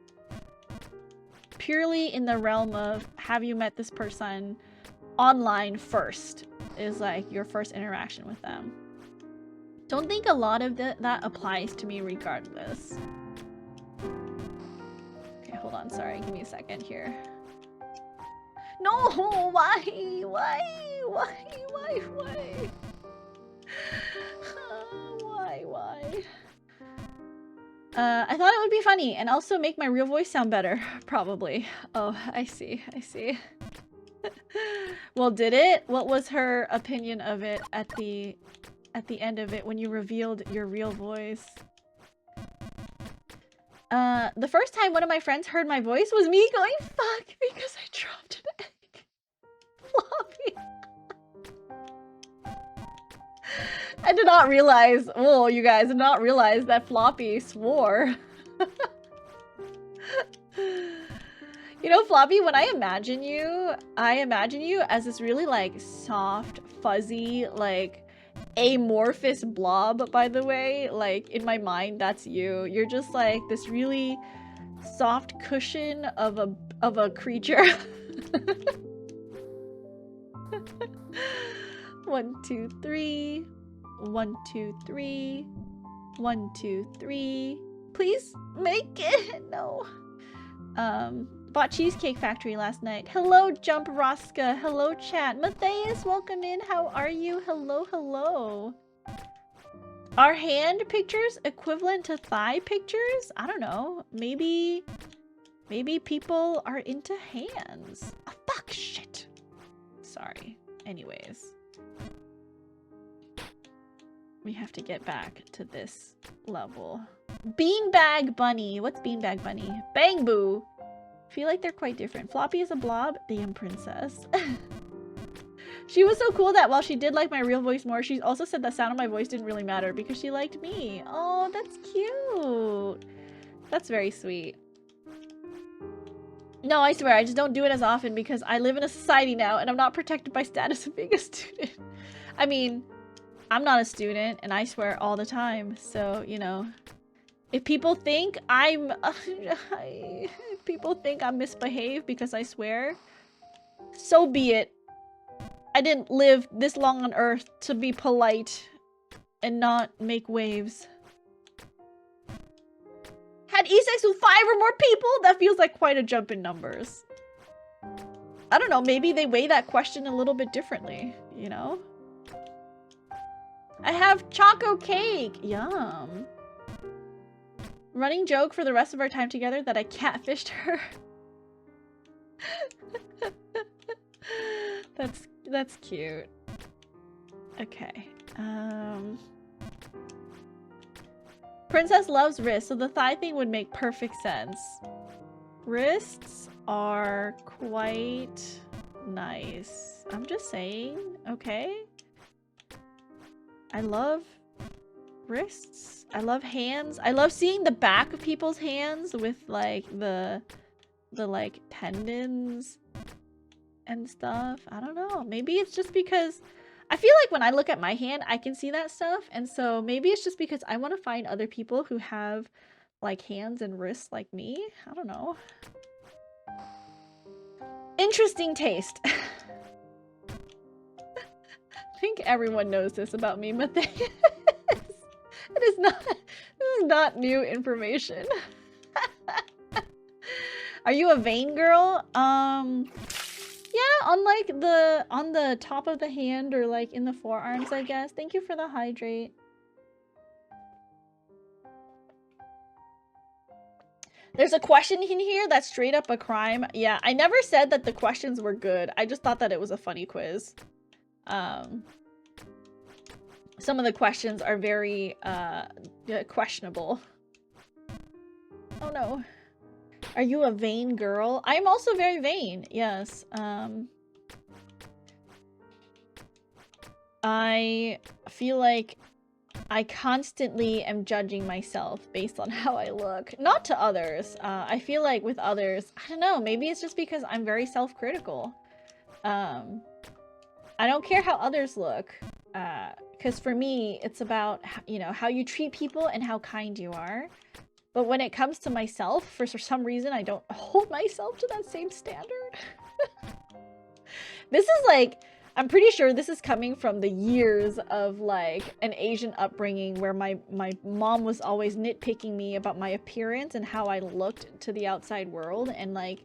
Purely in the realm of, have you met this person online first, is like your first interaction with them. Don't think a lot of that applies to me regardless. Okay, hold on, sorry, give me a second here. No, why? Why? I thought it would be funny and also make my real voice sound better, probably. Oh, I see. Well, did it? What was her opinion of it at the end of it when you revealed your real voice? The first time one of my friends heard my voice was me going, fuck, because I dropped an egg. Floppy. I did not realize, well, you guys did not realize that Floppy swore. You know, Floppy, when I imagine you as this really like soft, fuzzy, like amorphous blob, by the way. Like in my mind, that's you. You're just like this really soft cushion of a creature. 1, 2, 3. 1, 2, 3. 1, 2, 3. Please make it. No. Bought Cheesecake Factory last night. Hello, Jump Rosca. Hello, chat. Matthias, welcome in. How are you? Hello. Are hand pictures equivalent to thigh pictures? I don't know. Maybe people are into hands. Oh, fuck, shit. Sorry. Anyways. We have to get back to this level. Beanbag Bunny. What's Beanbag Bunny? Bang Boo. Feel like they're quite different. Floppy is a blob. Damn princess. She was so cool that while she did like my real voice more, she also said the sound of my voice didn't really matter because she liked me. Oh, that's cute. That's very sweet. No, I swear, I just don't do it as often because I live in a society now and I'm not protected by status of being a student. I mean, I'm not a student and I swear all the time. So, you know, if people think I'm misbehaved because I swear, so be it. I didn't live this long on Earth to be polite and not make waves. Had E6 with 5 or more people? That feels like quite a jump in numbers. I don't know, maybe they weigh that question a little bit differently, you know? I have choco cake. Yum. Running joke for the rest of our time together that I catfished her. That's cute. Okay. Princess loves wrists, so the thigh thing would make perfect sense. Wrists are quite nice. I'm just saying, okay? I love wrists. I love hands. I love seeing the back of people's hands with like the like tendons and stuff. I don't know. Maybe it's just because I feel like when I look at my hand, I can see that stuff. And so maybe it's just because I want to find other people who have like hands and wrists like me. I don't know. Interesting taste. I think everyone knows this about me, but this is not new information. Are you a vein girl? Yeah, on the top of the hand or like in the forearms, I guess. Thank you for the hydrate. There's a question in here that's straight up a crime. Yeah, I never said that the questions were good. I just thought that it was a funny quiz. Some of the questions are very questionable. Oh no. Are you a vain girl? I'm also very vain, yes. I feel like I constantly am judging myself based on how I look. Not to others. I feel like with others, I don't know, maybe it's just because I'm very self-critical. I don't care how others look. Because for me, it's about, you know, how you treat people and how kind you are. But when it comes to myself, for some reason, I don't hold myself to that same standard. This is like, I'm pretty sure this is coming from the years of like an Asian upbringing where my mom was always nitpicking me about my appearance and how I looked to the outside world, and like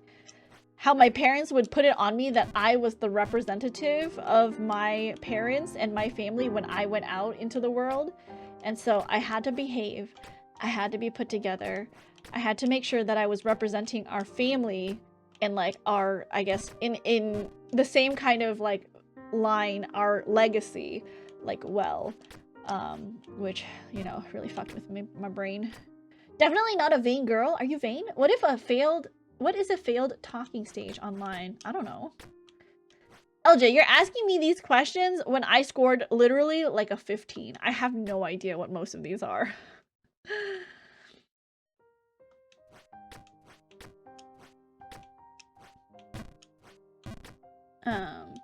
how my parents would put it on me that I was the representative of my parents and my family when I went out into the world. And so I had to behave. I had to be put together. I had to make sure that I was representing our family and like our, I guess, in the same kind of like line, our legacy, like well, which, you know, really fucked with my brain. Definitely not a vain girl. Are you vain? What is a failed talking stage online? I don't know. LJ, you're asking me these questions when I scored literally like a 15. I have no idea what most of these are.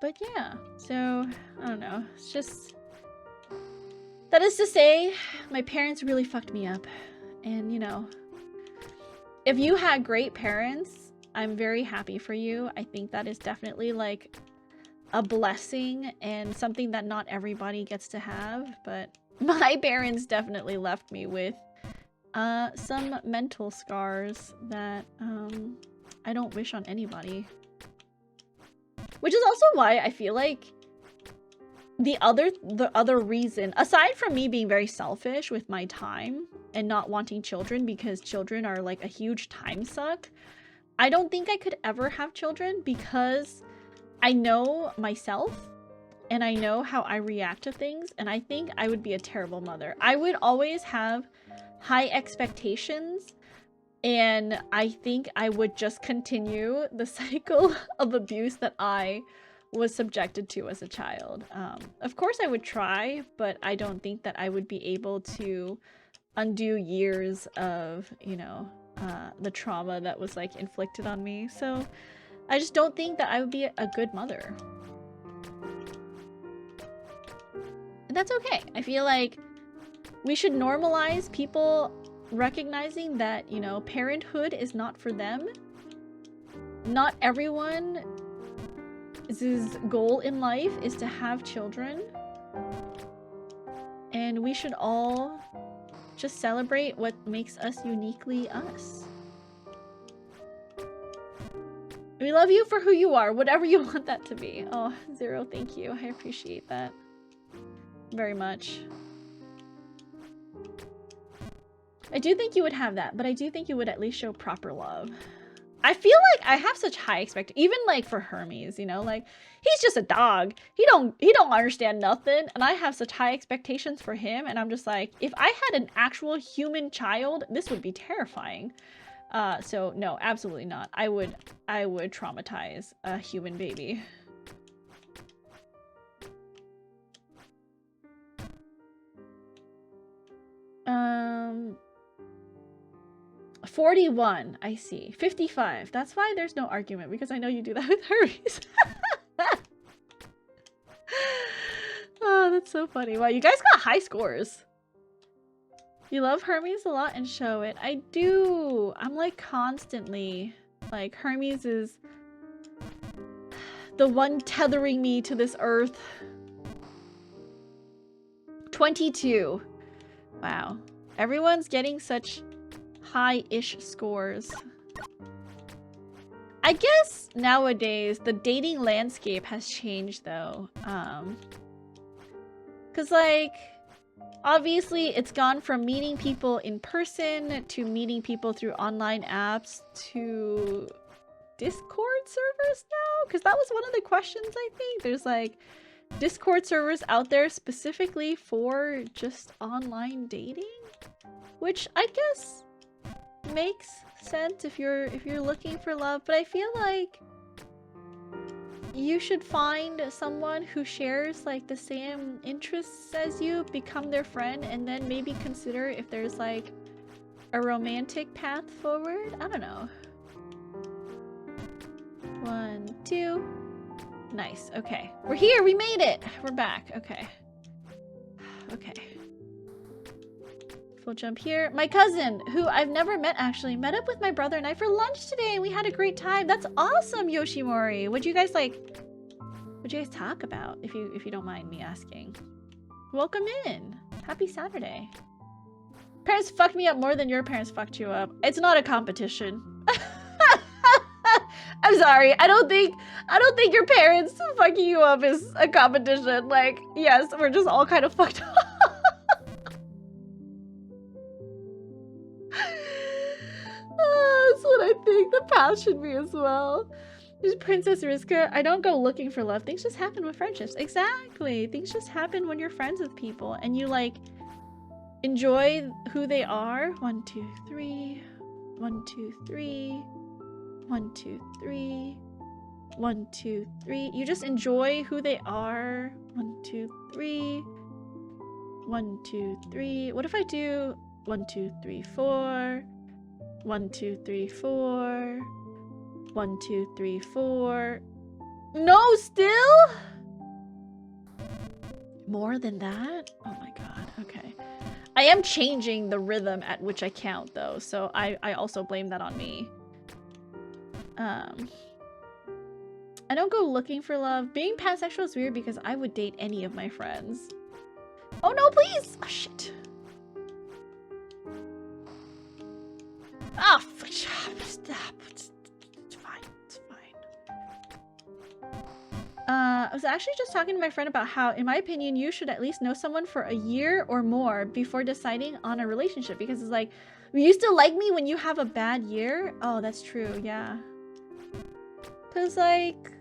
But yeah, so I don't know. It's just, that is to say, my parents really fucked me up. And you know, if you had great parents, I'm very happy for you. I think that is definitely like a blessing and something that not everybody gets to have. But my parents definitely left me with some mental scars that I don't wish on anybody. Which is also why I feel like the other reason, aside from me being very selfish with my time and not wanting children because children are like a huge time suck, I don't think I could ever have children because I know myself and I know how I react to things, and I think I would be a terrible mother. I would always have high expectations, and I think I would just continue the cycle of abuse that I was subjected to as a child. Of course I would try, but I don't think that I would be able to undo years of, you know, the trauma that was like inflicted on me. So I just don't think that I would be a good mother. And that's okay. I feel like we should normalize people recognizing that, you know, parenthood is not for them. Not everyone's goal in life is to have children. And we should all just celebrate what makes us uniquely us. We love you for who you are, whatever you want that to be. Oh, Zero, thank you. I appreciate that very much. I do think you would have that, but I do think you would at least show proper love. I feel like I have such high expectations, even like for Hermes, you know, like he's just a dog. He don't understand nothing, and I have such high expectations for him, and I'm just like, if I had an actual human child, this would be terrifying. So no, absolutely not. I would traumatize a human baby. 41, I see. 55. That's why there's no argument, because I know you do that with Hermes. Oh, that's so funny. Wow, you guys got high scores. You love Hermes a lot and show it. I do. I'm like constantly, like, Hermes is the one tethering me to this earth. 22. Wow. Everyone's getting such high-ish scores. I guess nowadays the dating landscape has changed though. 'Cause like, obviously it's gone from meeting people in person to meeting people through online apps to Discord servers now? 'Cause that was one of the questions, I think. There's like Discord servers out there specifically for just online dating, which I guess makes sense if you're looking for love, but I feel like you should find someone who shares like the same interests as you, become their friend, and then maybe consider if there's like a romantic path forward. I don't know. 1, 2. Nice. Okay. We're here. We made it. We're back. Okay. Okay. Full jump here. My cousin, who I've never met actually, met up with my brother and I for lunch today, and we had a great time. That's awesome, Yoshimori. What'd you guys talk about, if you don't mind me asking? Welcome in. Happy Saturday. Parents fucked me up more than your parents fucked you up. It's not a competition. I'm sorry. I don't think your parents fucking you up is a competition. Like, yes, we're just all kind of fucked up. That's what I think the path should be as well. There's Princess Rizka. I don't go looking for love. Things just happen with friendships. Exactly. Things just happen when you're friends with people and you like enjoy who they are. 1, 2, 3. 1, 2, 3. 1, 2, 3. 1, 2, 3. You just enjoy who they are. 1, 2, 3. 1, 2, 3. What if I do 1, 2, 3, 4? 1, 2, 3, 4. 1, 2, 3, 4. No, still? More than that? Oh my god. Okay. I am changing the rhythm at which I count though, so I also blame that on me. I don't go looking for love. Being pansexual is weird because I would date any of my friends. Oh no, please! Oh shit. Ah, stop. It's fine. It's fine. I was actually just talking to my friend about how, in my opinion, you should at least know someone for a year or more before deciding on a relationship. Because it's like, you still like me when you have a bad year? Oh, that's true, yeah. Because, like...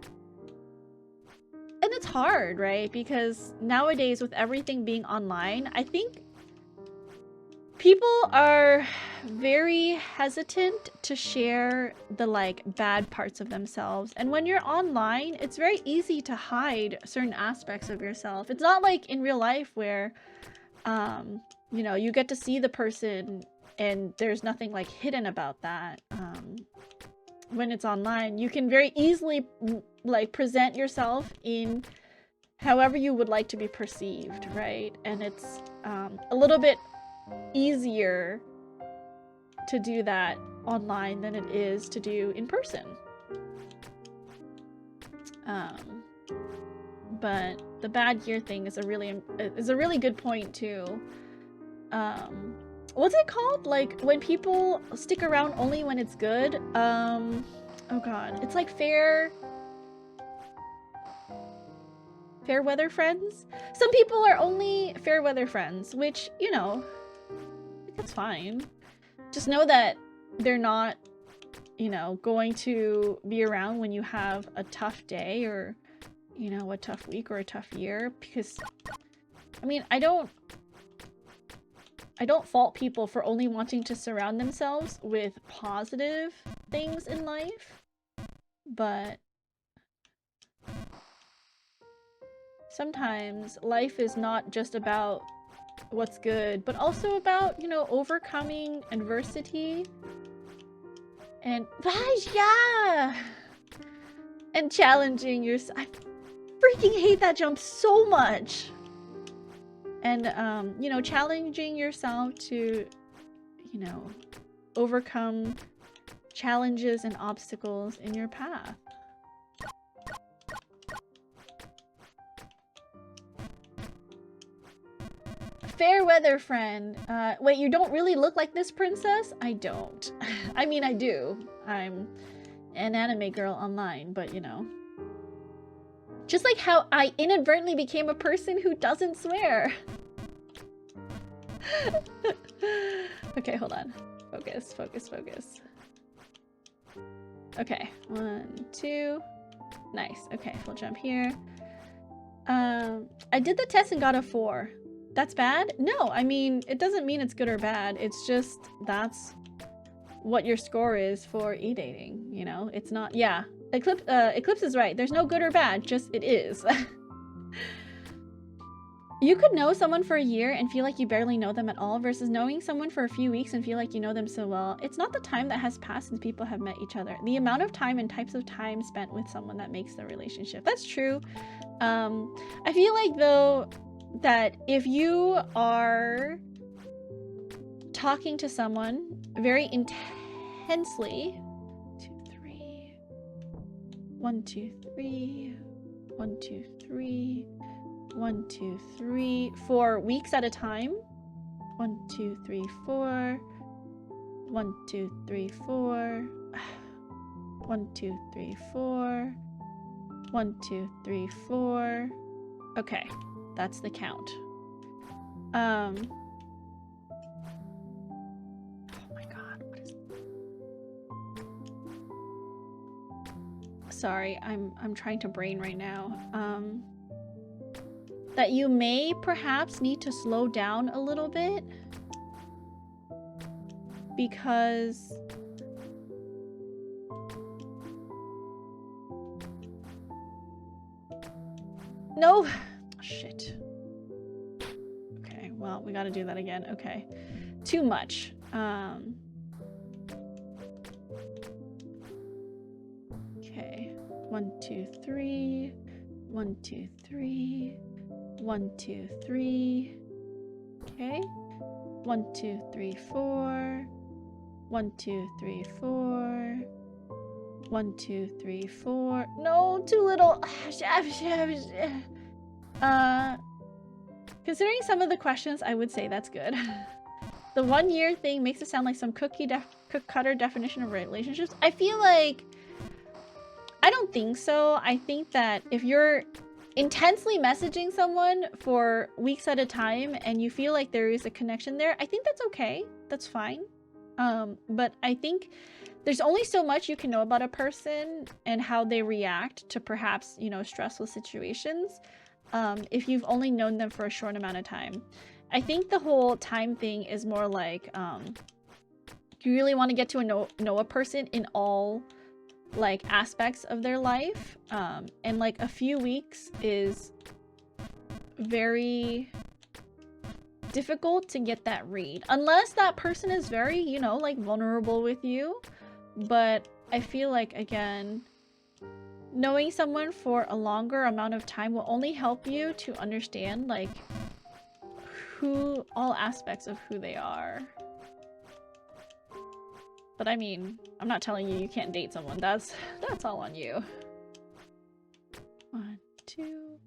And it's hard, right? Because nowadays, with everything being online, I think people are very hesitant to share the like bad parts of themselves. And when you're online, it's very easy to hide certain aspects of yourself. It's not like in real life where, you know, you get to see the person and there's nothing like hidden about that. When it's online, you can very easily like present yourself in however you would like to be perceived, right? And it's a little bit easier to do that online than it is to do in person. But the bad year thing is a really good point too. What's it called? Like when people stick around only when it's good. Oh god, it's like fair weather friends. Some people are only fair weather friends, which, you know, that's fine. Just know that they're not, you know, going to be around when you have a tough day or, you know, a tough week or a tough year. Because, I mean, I don't fault people for only wanting to surround themselves with positive things in life, but sometimes life is not just about what's good, but also about, you know, overcoming adversity and yeah, and challenging yourself. I freaking hate that jump so much. And you know, challenging yourself to, you know, overcome challenges and obstacles in your path. Fair weather friend. Wait, you don't really look like this princess? I don't. I mean, I do. I'm an anime girl online, but you know. Just like how I inadvertently became a person who doesn't swear. Okay, hold on. Focus, focus, focus. Okay, 1, 2. Nice. Okay, we'll jump here. I did the test and got a 4. That's bad? No, I mean, it doesn't mean it's good or bad. It's just that's what your score is for e-dating, you know? It's not, yeah, Eclipse is right. There's no good or bad, just it is. You could know someone for a year and feel like you barely know them at all versus knowing someone for a few weeks and feel like you know them so well. It's not the time that has passed since people have met each other. The amount of time and types of time spent with someone that makes the relationship. That's true. I feel like, though, that if you are talking to someone very intensely... 1, 2, 3... 1, 2, 3... 1, 2, 3, for weeks at a time. 1, 2, 3, 4. 1, 2, 3, 4. 1, 2, 3, 4. 1, 2, 3, 4. Okay, that's the count. Oh my god, what is... Sorry, I'm trying to brain right now. That you may perhaps need to slow down a little bit because no, shit. Okay, well, we gotta do that again. Okay, too much. Okay, 1, 2, 3. 1, 2, 3. 1, 2, 3. Okay. 1, 2, 3, 4. 1, 2, 3, 4. 1, 2, 3, 4. No, too little. Considering some of the questions, I would say that's good. The 1 year thing makes it sound like some cookie-cutter definition of relationships. I feel like... I don't think so. I think that if you're intensely messaging someone for weeks at a time and you feel like there is a connection there, I think that's okay. That's fine. But I think there's only so much you can know about a person and how they react to perhaps, you know, stressful situations if you've only known them for a short amount of time. I think the whole time thing is more like you really want to get to know a person in all like aspects of their life, and like a few weeks is very difficult to get that read unless that person is very, you know, like vulnerable with you. But I feel like, again, knowing someone for a longer amount of time will only help you to understand like all aspects of who they are. But I mean, I'm not telling you can't date someone. That's all on you. 1, 2.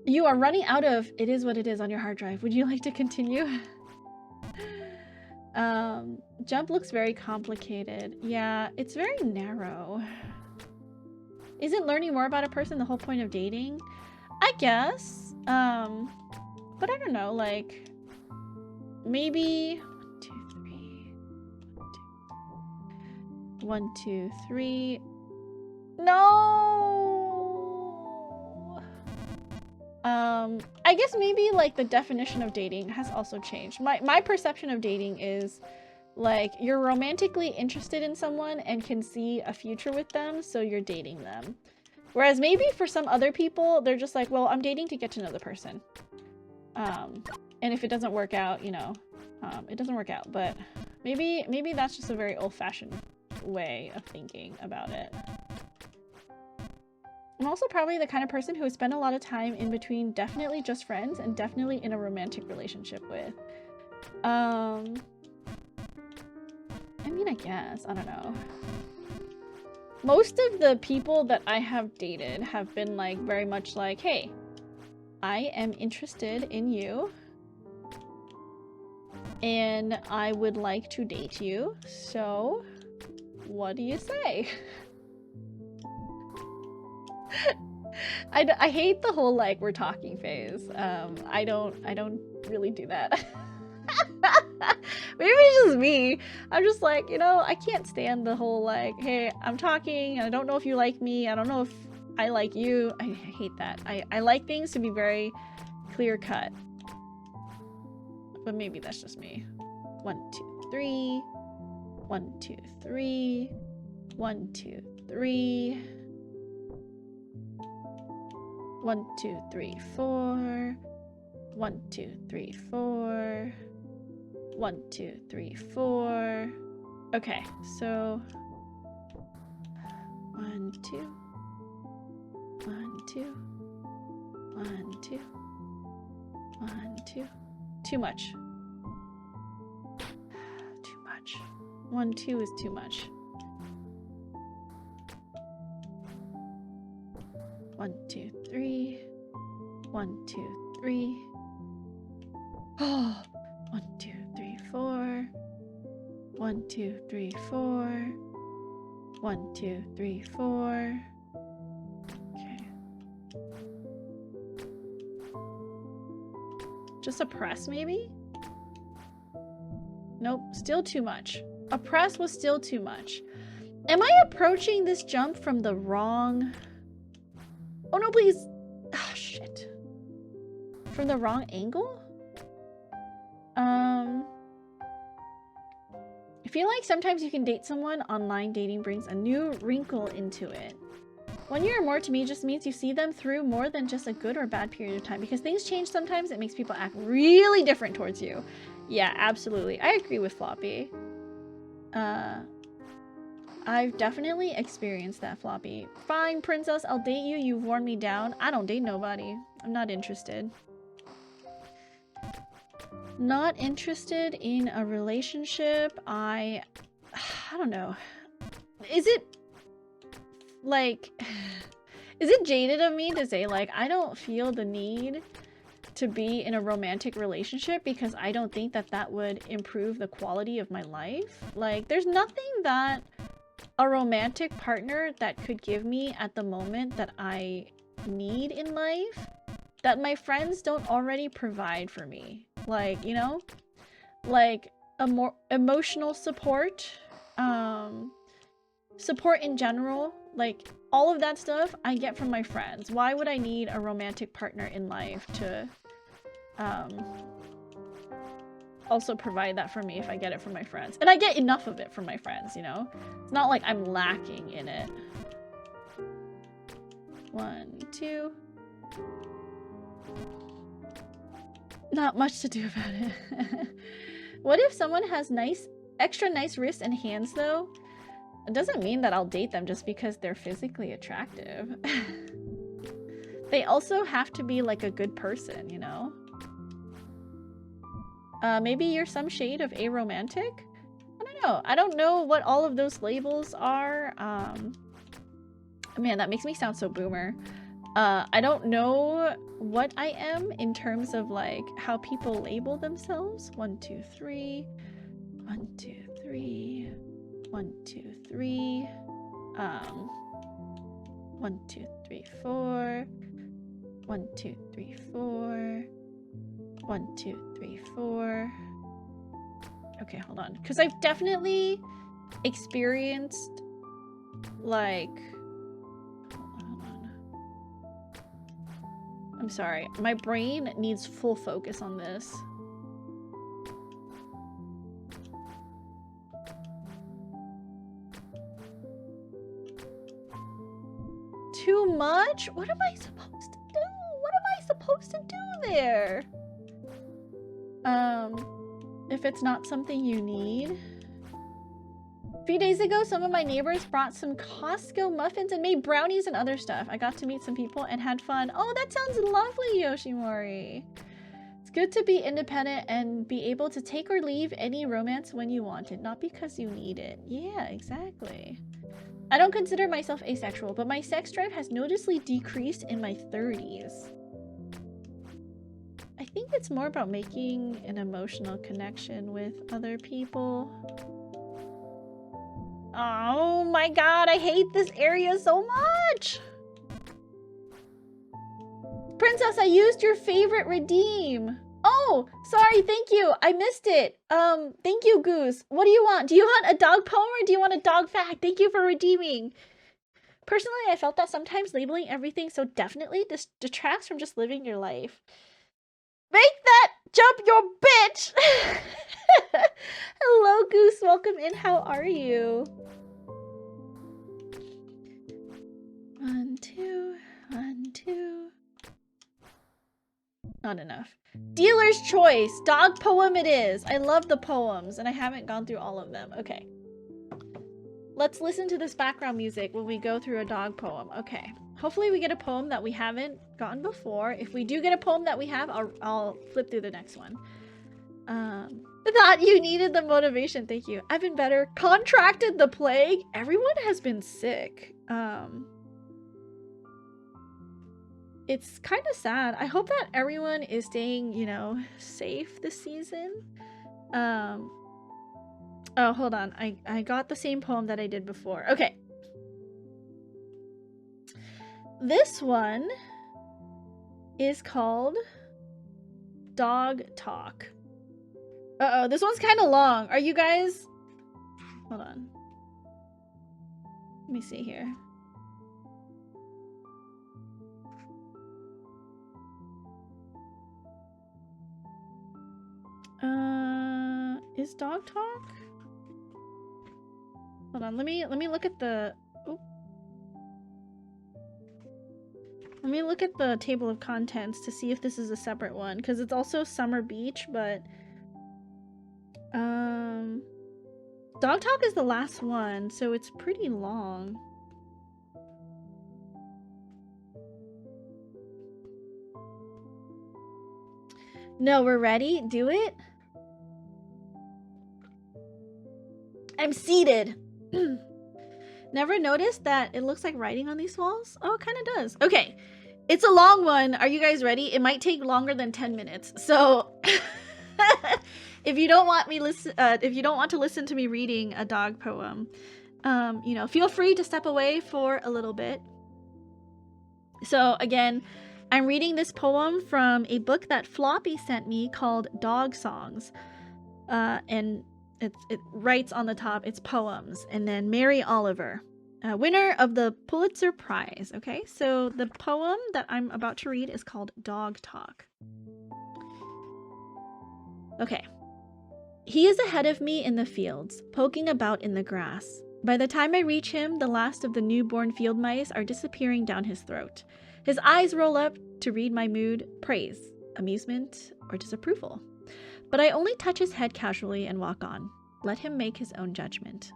You are running out of it is what it is on your hard drive. Would you like to continue? Jump looks very complicated. Yeah, it's very narrow. Isn't learning more about a person the whole point of dating? I guess. But I don't know, like, maybe 1, 2, 3. No! I guess maybe, like, the definition of dating has also changed. My perception of dating is, like, you're romantically interested in someone and can see a future with them, so you're dating them. Whereas maybe for some other people, they're just like, well, I'm dating to get to know the person. And if it doesn't work out, you know, it doesn't work out. But maybe that's just a very old-fashioned way of thinking about it. I'm also probably the kind of person who would spend a lot of time in between definitely just friends and definitely in a romantic relationship with. I mean, I guess. I don't know. Most of the people that I have dated have been like very much like, hey, I am interested in you and I would like to date you, so what do you say? I hate the whole like we're talking phase. I don't really do that. Maybe it's just me. I'm just like, you know, I can't stand the whole like, hey, I'm talking and I don't know if you like me, I don't know if I like you. I hate that. I like things to be very clear cut. But maybe that's just me. 1, 2, 3. 1, 2, 3. 1, 2, 3. 1, 2, 3, 4. 1, 2, 3, 4. 1, 2, 3, 4. Okay, so 1, 2. 1, 2. 1, 2. 1, 2. Too much. Too much. 1, 2 is too much. 1, 2, 3. 1, 2, 3. Oh, 1, 2, 3, 4. 1, 2, 3, 4. 1, 2, 3, 4. Okay. Just a press, maybe? Nope, still too much. A press was still too much. Am I approaching this jump from the wrong... Oh no, please! Ah, shit. From the wrong angle? I feel like sometimes you can date someone, online dating brings a new wrinkle into it. 1 year or more to me just means you see them through more than just a good or bad period of time, because things change sometimes. It makes people act really different towards you. Yeah, absolutely. I agree with Floppy. I've definitely experienced that, Floppy. Fine, princess, I'll date you. You've worn me down. I don't date nobody. I'm not interested. Not interested in a relationship. I don't know. Is it like, is it jaded of me to say, like, I don't feel the need to be in a romantic relationship because I don't think that that would improve the quality of my life? Like, there's nothing that a romantic partner that could give me at the moment that I need in life that my friends don't already provide for me. Like, you know, like a more emotional support, support in general, like all of that stuff I get from my friends. Why would I need a romantic partner in life to also provide that for me if I get it from my friends? And I get enough of it from my friends, you know? It's not like I'm lacking in it. 1, 2. Not much to do about it. What if someone has extra nice wrists and hands though? It doesn't mean that I'll date them just because they're physically attractive. They also have to be like a good person, you know? Maybe you're some shade of aromantic? I don't know. I don't know what all of those labels are. Man, that makes me sound so boomer. I don't know what I am in terms of like how people label themselves. 1, 2, 3. 1, 2, 3. 1, 2, 3. 1, 2, 3, 4. 1, 2, 3, 4. 1, 2, 3, 4. Okay, hold on. Because I've definitely experienced like... Hold on. I'm sorry. My brain needs full focus on this. Too much? What am I supposed to do? What am I supposed to do there? If it's not something you need. A few days ago, some of my neighbors brought some Costco muffins and made brownies and other stuff. I got to meet some people and had fun. Oh, that sounds lovely, Yoshimori. It's good to be independent and be able to take or leave any romance when you want it, not because you need it. Yeah, exactly. I don't consider myself asexual, but my sex drive has noticeably decreased in my 30s. I think it's more about making an emotional connection with other people. Oh my god, I hate this area so much! Princess, I used your favorite redeem. Oh, sorry, thank you. I missed it. Thank you, Goose. What do you want? Do you want a dog poem or do you want a dog fact? Thank you for redeeming. Personally, I felt that sometimes labeling everything so definitely detracts from just living your life. Make that jump your bitch! welcome in. How are you? 1, 2, 1, 2. Not enough. Dealer's choice. Dog poem it is. I love the poems, and I haven't gone through all of them. Okay. Let's listen to this background music when we go through a dog poem. Okay. Hopefully we get a poem that we haven't gotten before. If we do get a poem that we have, I'll flip through the next one. Thought you needed the motivation. Thank you. I've been better. Contracted the plague. Everyone has been sick. It's kind of sad. I hope that everyone is staying, you know, safe this season. Oh, hold on. I got the same poem that I did before. Okay. This one is called Dog Talk. Uh-oh, this one's kind of long. Are you guys... Hold on. Let me see here. Is Dog Talk? Hold on, let me look at the... Oop. Let me look at the table of contents to see if this is a separate one, because it's also Summer Beach, but... Dog Talk is the last one, so it's pretty long. No, we're ready? Do it? I'm seated. Never noticed that it looks like writing on these walls? Oh, it kind of does. Okay, it's a long one. Are you guys ready? It might take longer than 10 minutes. So if you don't want to listen to me reading a dog poem, you know, feel free to step away for a little bit. So again, I'm reading this poem from a book that Floppy sent me called Dog Songs. And it writes on the top, it's poems. And then Mary Oliver, winner of the Pulitzer Prize. Okay, so the poem that I'm about to read is called Dog Talk. Okay. He is ahead of me in the fields, poking about in the grass. By the time I reach him, the last of the newborn field mice are disappearing down his throat. His eyes roll up to read my mood, praise, amusement, or disapproval. But I only touch his head casually and walk on. Let him make his own judgment.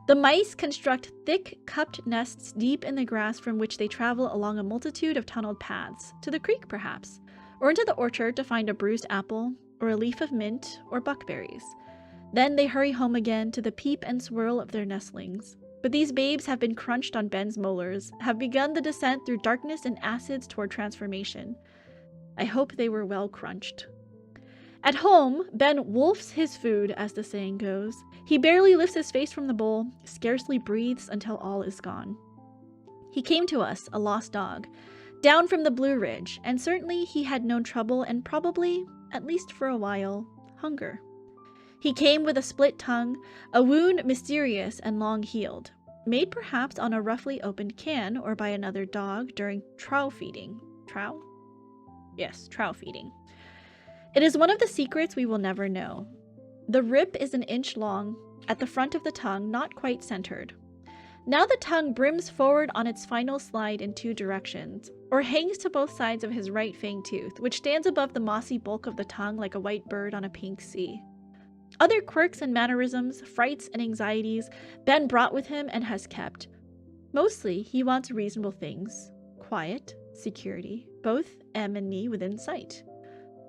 The mice construct thick, cupped nests deep in the grass from which they travel along a multitude of tunneled paths, to the creek perhaps, or into the orchard to find a bruised apple, or a leaf of mint, or buckberries. Then they hurry home again to the peep and swirl of their nestlings. But these babes have been crunched on Ben's molars, have begun the descent through darkness and acids toward transformation. I hope they were well crunched. At home, Ben wolfs his food, as the saying goes. He barely lifts his face from the bowl, scarcely breathes until all is gone. He came to us, a lost dog, down from the Blue Ridge, and certainly he had known trouble and probably, at least for a while, hunger. He came with a split tongue, a wound mysterious and long-healed, made perhaps on a roughly opened can or by another dog during trow feeding. Trow? Yes, trow feeding. It is one of the secrets we will never know. The rip is an inch long, at the front of the tongue not quite centered. Now the tongue brims forward on its final slide in 2 directions, or hangs to both sides of his right fang tooth, which stands above the mossy bulk of the tongue like a white bird on a pink sea. Other quirks and mannerisms, frights and anxieties, Ben brought with him and has kept. Mostly, he wants reasonable things. Quiet, security, both M and me within sight.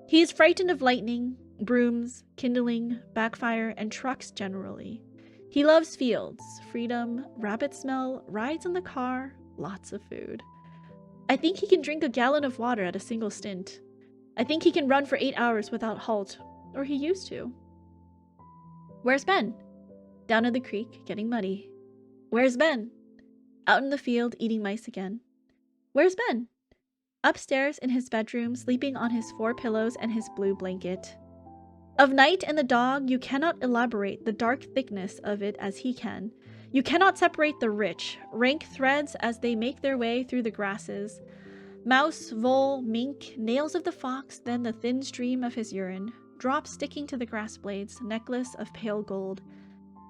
He is frightened of lightning, brooms, kindling, backfire, and trucks generally. He loves fields, freedom, rabbit smell, rides in the car, lots of food. I think he can drink a gallon of water at a single stint. I think he can run for 8 hours without halt, or he used to. Where's Ben? Down in the creek, getting muddy. Where's Ben? Out in the field, eating mice again. Where's Ben? Upstairs in his bedroom, sleeping on his 4 pillows and his blue blanket. Of night and the dog, you cannot elaborate the dark thickness of it as he can. You cannot separate the rich, rank threads as they make their way through the grasses. Mouse, vole, mink, nails of the fox, then the thin stream of his urine, drops sticking to the grass blades, necklace of pale gold.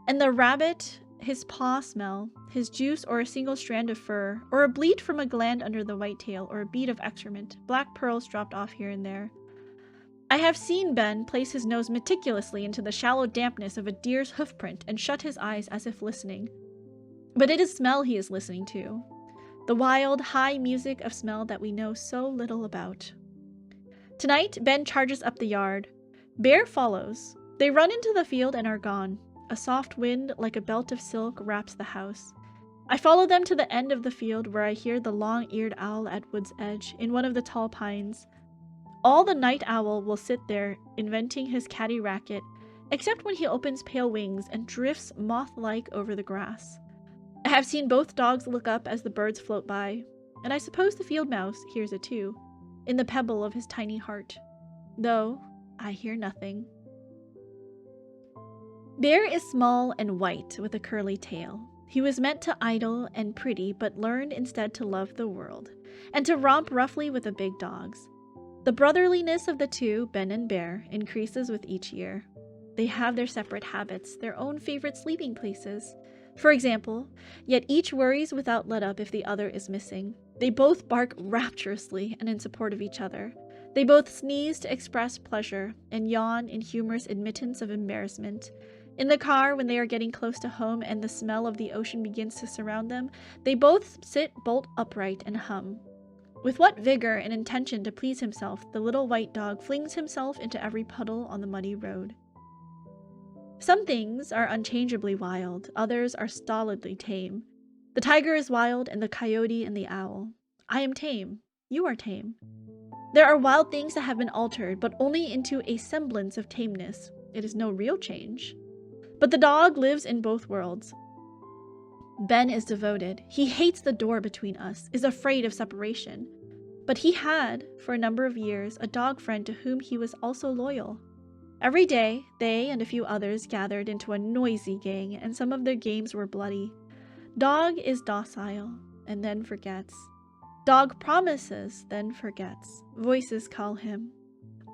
And the rabbit, his paw smell, his juice or a single strand of fur, or a bleat from a gland under the white tail, or a bead of excrement, black pearls dropped off here and there. I have seen Ben place his nose meticulously into the shallow dampness of a deer's hoofprint and shut his eyes as if listening. But it is smell he is listening to. The wild, high music of smell that we know so little about. Tonight, Ben charges up the yard. Bear follows. They run into the field and are gone. A soft wind, like a belt of silk, wraps the house. I follow them to the end of the field where I hear the long-eared owl at wood's edge, in one of the tall pines. All the night owl will sit there, inventing his catty racket, except when he opens pale wings and drifts moth-like over the grass. I have seen both dogs look up as the birds float by, and I suppose the field mouse hears it too, in the pebble of his tiny heart, though I hear nothing. Bear is small and white with a curly tail. He was meant to idle and pretty, but learned instead to love the world, and to romp roughly with the big dogs. The brotherliness of the two, Ben and Bear, increases with each year. They have their separate habits, their own favorite sleeping places. For example, yet each worries without let-up if the other is missing. They both bark rapturously and in support of each other. They both sneeze to express pleasure and yawn in humorous admittance of embarrassment. In the car, when they are getting close to home and the smell of the ocean begins to surround them, they both sit bolt upright and hum. With what vigor and intention to please himself, the little white dog flings himself into every puddle on the muddy road. Some things are unchangeably wild, others are stolidly tame. The tiger is wild, and the coyote and the owl. I am tame. You are tame. There are wild things that have been altered, but only into a semblance of tameness. It is no real change. But the dog lives in both worlds. Ben is devoted. He hates the door between us, is afraid of separation. But he had, for a number of years, a dog friend to whom he was also loyal. Every day, they and a few others gathered into a noisy gang, and some of their games were bloody. Dog is docile, and then forgets. Dog promises, then forgets. Voices call him.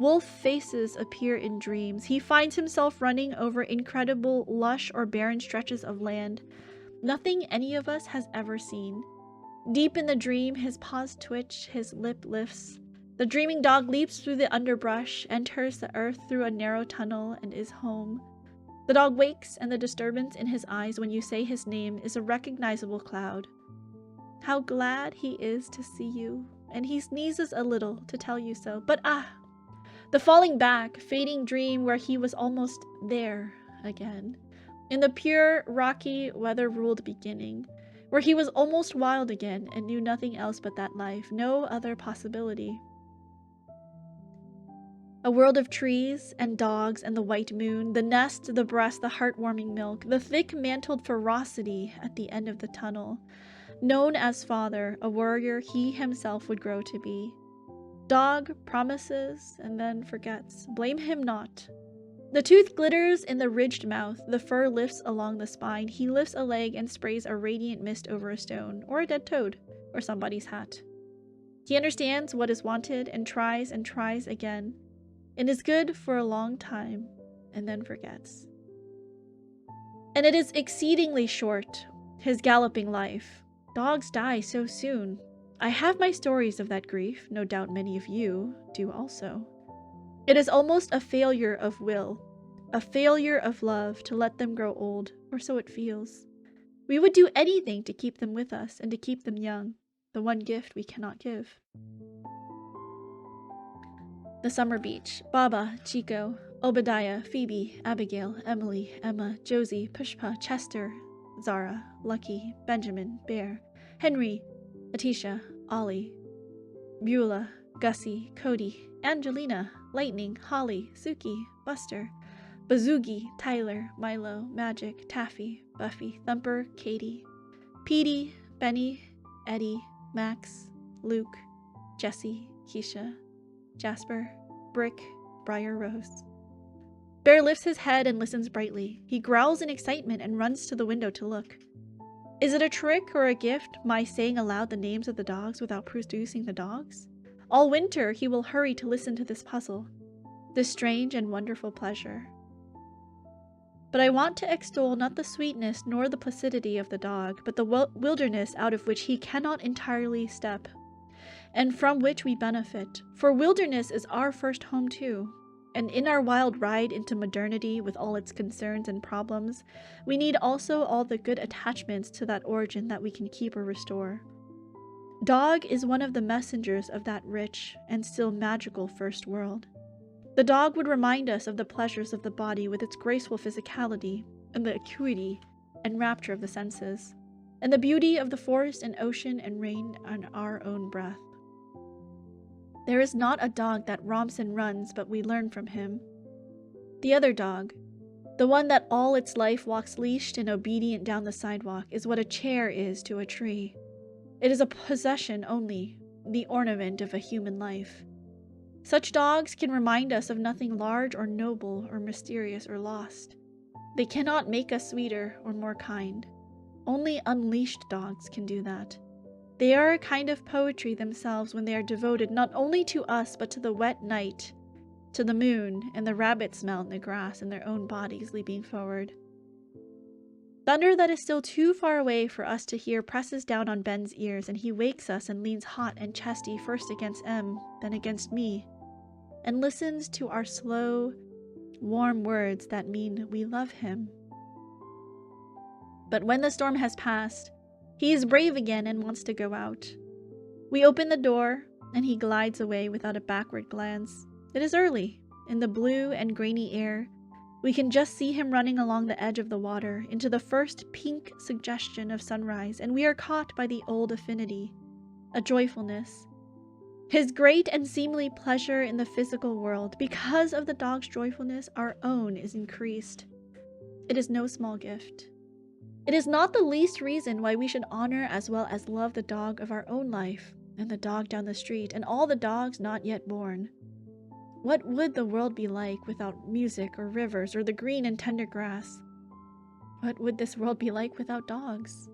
Wolf faces appear in dreams. He finds himself running over incredible, lush or barren stretches of land, nothing any of us has ever seen. Deep in the dream, his paws twitch, his lip lifts. The dreaming dog leaps through the underbrush, enters the earth through a narrow tunnel, and is home. The dog wakes, and the disturbance in his eyes when you say his name is a recognizable cloud. How glad he is to see you, and he sneezes a little to tell you so. But the falling back, fading dream where he was almost there again. In the pure, rocky, weather-ruled beginning, where he was almost wild again and knew nothing else but that life, no other possibility. A world of trees and dogs and the white moon, the nest, the breast, the heartwarming milk, the thick-mantled ferocity at the end of the tunnel. Known as father, a warrior he himself would grow to be. Dog promises and then forgets. Blame him not. The tooth glitters in the ridged mouth, the fur lifts along the spine. He lifts a leg and sprays a radiant mist over a stone, or a dead toad, or somebody's hat. He understands what is wanted and tries again. It is good for a long time, and then forgets. And it is exceedingly short, his galloping life. Dogs die so soon. I have my stories of that grief, no doubt many of you do also. It is almost a failure of will, a failure of love to let them grow old, or so it feels. We would do anything to keep them with us and to keep them young, the one gift we cannot give. The summer beach. Baba, Chico, Obadiah, Phoebe, Abigail, Emily, Emma, Josie, Pushpa, Chester, Zara, Lucky, Benjamin, Bear, Henry, Atisha, Ollie, Beulah, Gussie, Cody, Angelina, Lightning, Holly, Suki, Buster, Bazoogie, Tyler, Milo, Magic, Taffy, Buffy, Thumper, Katie, Petey, Benny, Eddie, Max, Luke, Jesse, Keisha, Jasper, Brick, Briar Rose. Bear lifts his head and listens brightly. He growls in excitement and runs to the window to look. Is it a trick or a gift, my saying aloud the names of the dogs without producing the dogs? All winter he will hurry to listen to this puzzle, this strange and wonderful pleasure. But I want to extol not the sweetness nor the placidity of the dog, but the wilderness out of which he cannot entirely step, and from which we benefit. For wilderness is our first home too, and in our wild ride into modernity with all its concerns and problems, we need also all the good attachments to that origin that we can keep or restore. Dog is one of the messengers of that rich and still magical first world. The dog would remind us of the pleasures of the body with its graceful physicality, and the acuity and rapture of the senses, and the beauty of the forest and ocean and rain and our own breath. There is not a dog that romps and runs but we learn from him. The other dog, the one that all its life walks leashed and obedient down the sidewalk, is what a chair is to a tree. It is a possession only, the ornament of a human life. Such dogs can remind us of nothing large or noble or mysterious or lost. They cannot make us sweeter or more kind. Only unleashed dogs can do that. They are a kind of poetry themselves when they are devoted not only to us but to the wet night, to the moon, and the rabbit smell in the grass and their own bodies leaping forward. Thunder that is still too far away for us to hear presses down on Ben's ears, and he wakes us and leans hot and chesty first against M, then against me, and listens to our slow, warm words that mean we love him. But when the storm has passed, he is brave again and wants to go out. We open the door, and he glides away without a backward glance. It is early. In the blue and grainy air, we can just see him running along the edge of the water into the first pink suggestion of sunrise, and we are caught by the old affinity, a joyfulness. His great and seemly pleasure in the physical world, because of the dog's joyfulness, our own is increased. It is no small gift. It is not the least reason why we should honor as well as love the dog of our own life, and the dog down the street, and all the dogs not yet born. What would the world be like without music or rivers or the green and tender grass? What would this world be like without dogs?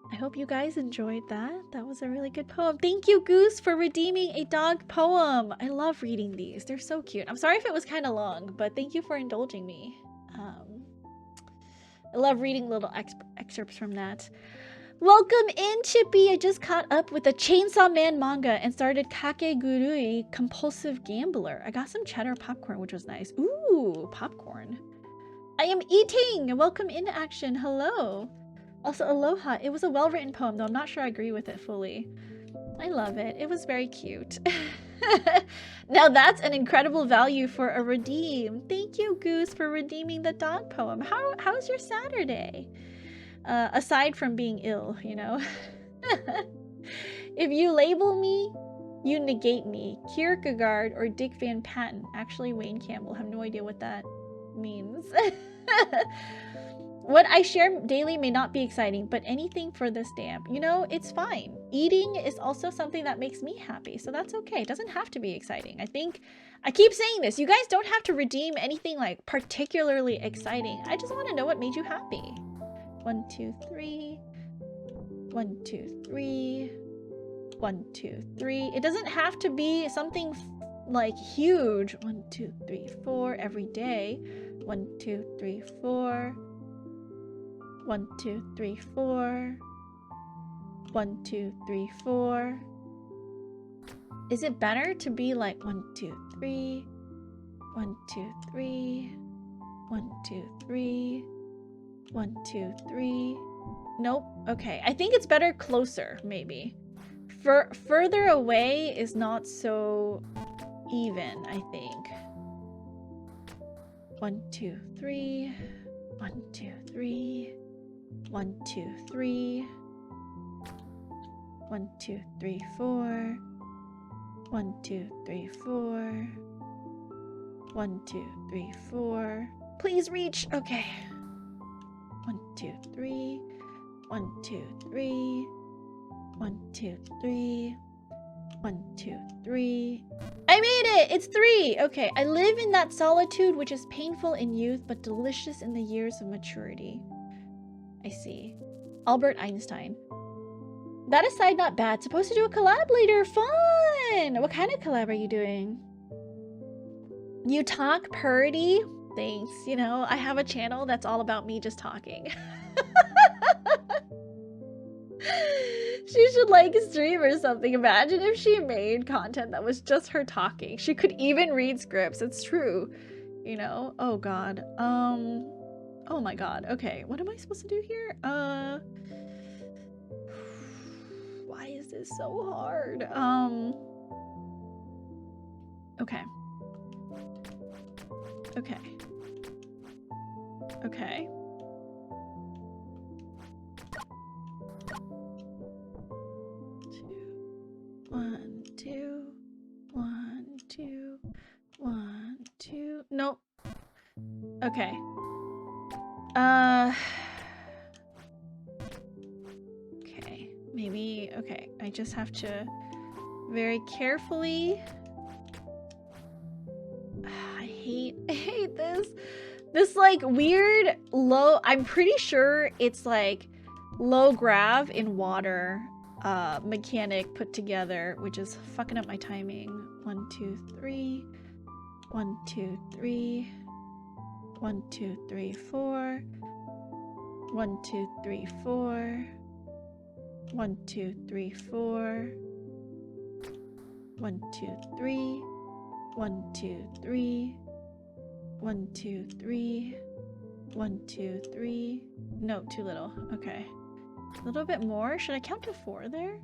I hope you guys enjoyed that. That was a really good poem. Thank you, Goose, for redeeming a dog poem. I love reading these. They're so cute. I'm sorry if it was kind of long, but thank you for indulging me. I love reading little excerpts from that. Welcome in, Chippy. I just caught up with the Chainsaw Man manga and started Kakegurui Compulsive Gambler. I got some cheddar popcorn, which was nice. Ooh, popcorn. I am eating. Welcome into action. Hello. Also, aloha. It was a well-written poem, though I'm not sure I agree with it fully. I love it. It was very cute. Now that's an incredible value for a redeem. Thank you, Goose, for redeeming the dog poem. How's your Saturday? Aside from being ill, you know. If you label me, you negate me. Kierkegaard or Dick Van Patten. Actually, Wayne Campbell. I have no idea what that means. What I share daily may not be exciting, but anything for this stamp. You know, it's fine. Eating is also something that makes me happy, so that's okay. It doesn't have to be exciting. I keep saying this. You guys don't have to redeem anything like particularly exciting. I just want to know what made you happy. 1, 2, 3. 1, 2, 3. 1, 2, 3. It doesn't have to be something like huge. 1, 2, 3, 4 every day. 1, 2, 3, 4. 1, 2, 3, 4. 1, 2, 3, 4. Is it better to be like 1, 2, 3? 1, 2, 3. 1, 2, 3. 1, 2, 3. Nope. Okay. I think it's better closer, maybe. Further away is not so even, I think. 1, 2, 3. 1, 2, 3. 1, 2, 3. 1, 2, 3, 4. 1, 2, 3, 4. 1, 2, 3, 4. Please reach. Okay. 1, 2, 3. 1, 2, 3. 1, 2, 3. 1, 2, 3. I made it! It's 3! Okay, I live in that solitude which is painful in youth but delicious in the years of maturity. I see. Albert Einstein. That aside, not bad. Supposed to do a collab later. Fun! What kind of collab are you doing? You talk purdy? Thanks. You know, I have a channel that's all about me just talking. She should like stream or something. Imagine if she made content that was just her talking. She could even read scripts. It's true. You know? Oh god. Oh my god. Okay, what am I supposed to do here? Why is this so hard? Okay. Okay. Okay. One, two, one, two, one, two. Nope. Okay. Okay. Maybe, okay. I just have to very carefully. I hate this. This like weird low, I'm pretty sure it's like low grav in water mechanic put together, which is fucking up my timing. 1, 2, 3. 1, 2, 3. 1, 2, 3, 4. 1, 2, 3, 4. 1, 2, 3, 4. 1, 2, 3. 1, 2, 3. 1, 2, 3. 1, 2, 3. No, too little. Okay. A little bit more. Should I count to 4 there?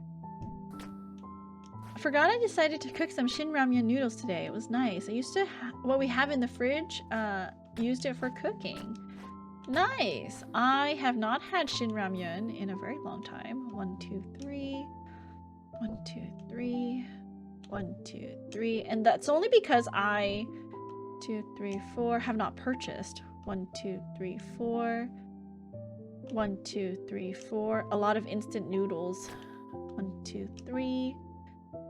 I forgot I decided to cook some shin ramyun noodles today. It was nice. I used to what we have in the fridge, used it for cooking. Nice. I have not had shin ramyun in a very long time. 1, 2, 3. 1, 2, 3. 1, 2, 3. And that's only because I 2, 3, 4 have not purchased. 1, 2, 3, 4. 1, 2, 3, 4. A lot of instant noodles. 1, 2, 3.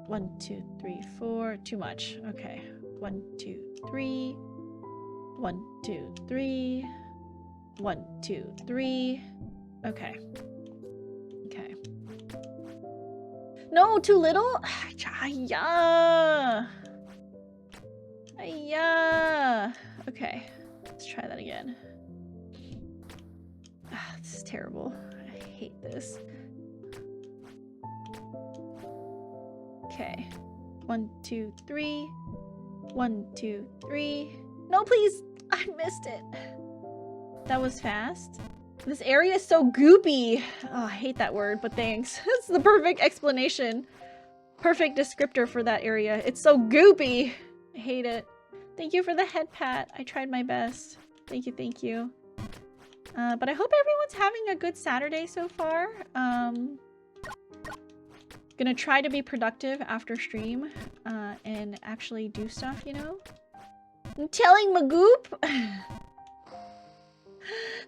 1, 2, 3, 4. Too much. Okay. 1, 2, 3. 1, 2, 3. 1, 2, 3. Okay. Okay. No, too little? Yeah. Yeah. Okay. Let's try that again. This is terrible. I hate this. Okay. 1, 2, 3. 1, 2, 3. No, please. I missed it. That was fast. This area is so goopy. Oh, I hate that word, but thanks. That's the perfect explanation. Perfect descriptor for that area. It's so goopy. I hate it. Thank you for the head pat. I tried my best. Thank you, thank you. But I hope everyone's having a good Saturday so far. Gonna try to be productive after stream and actually do stuff, you know? I'm telling Magoop.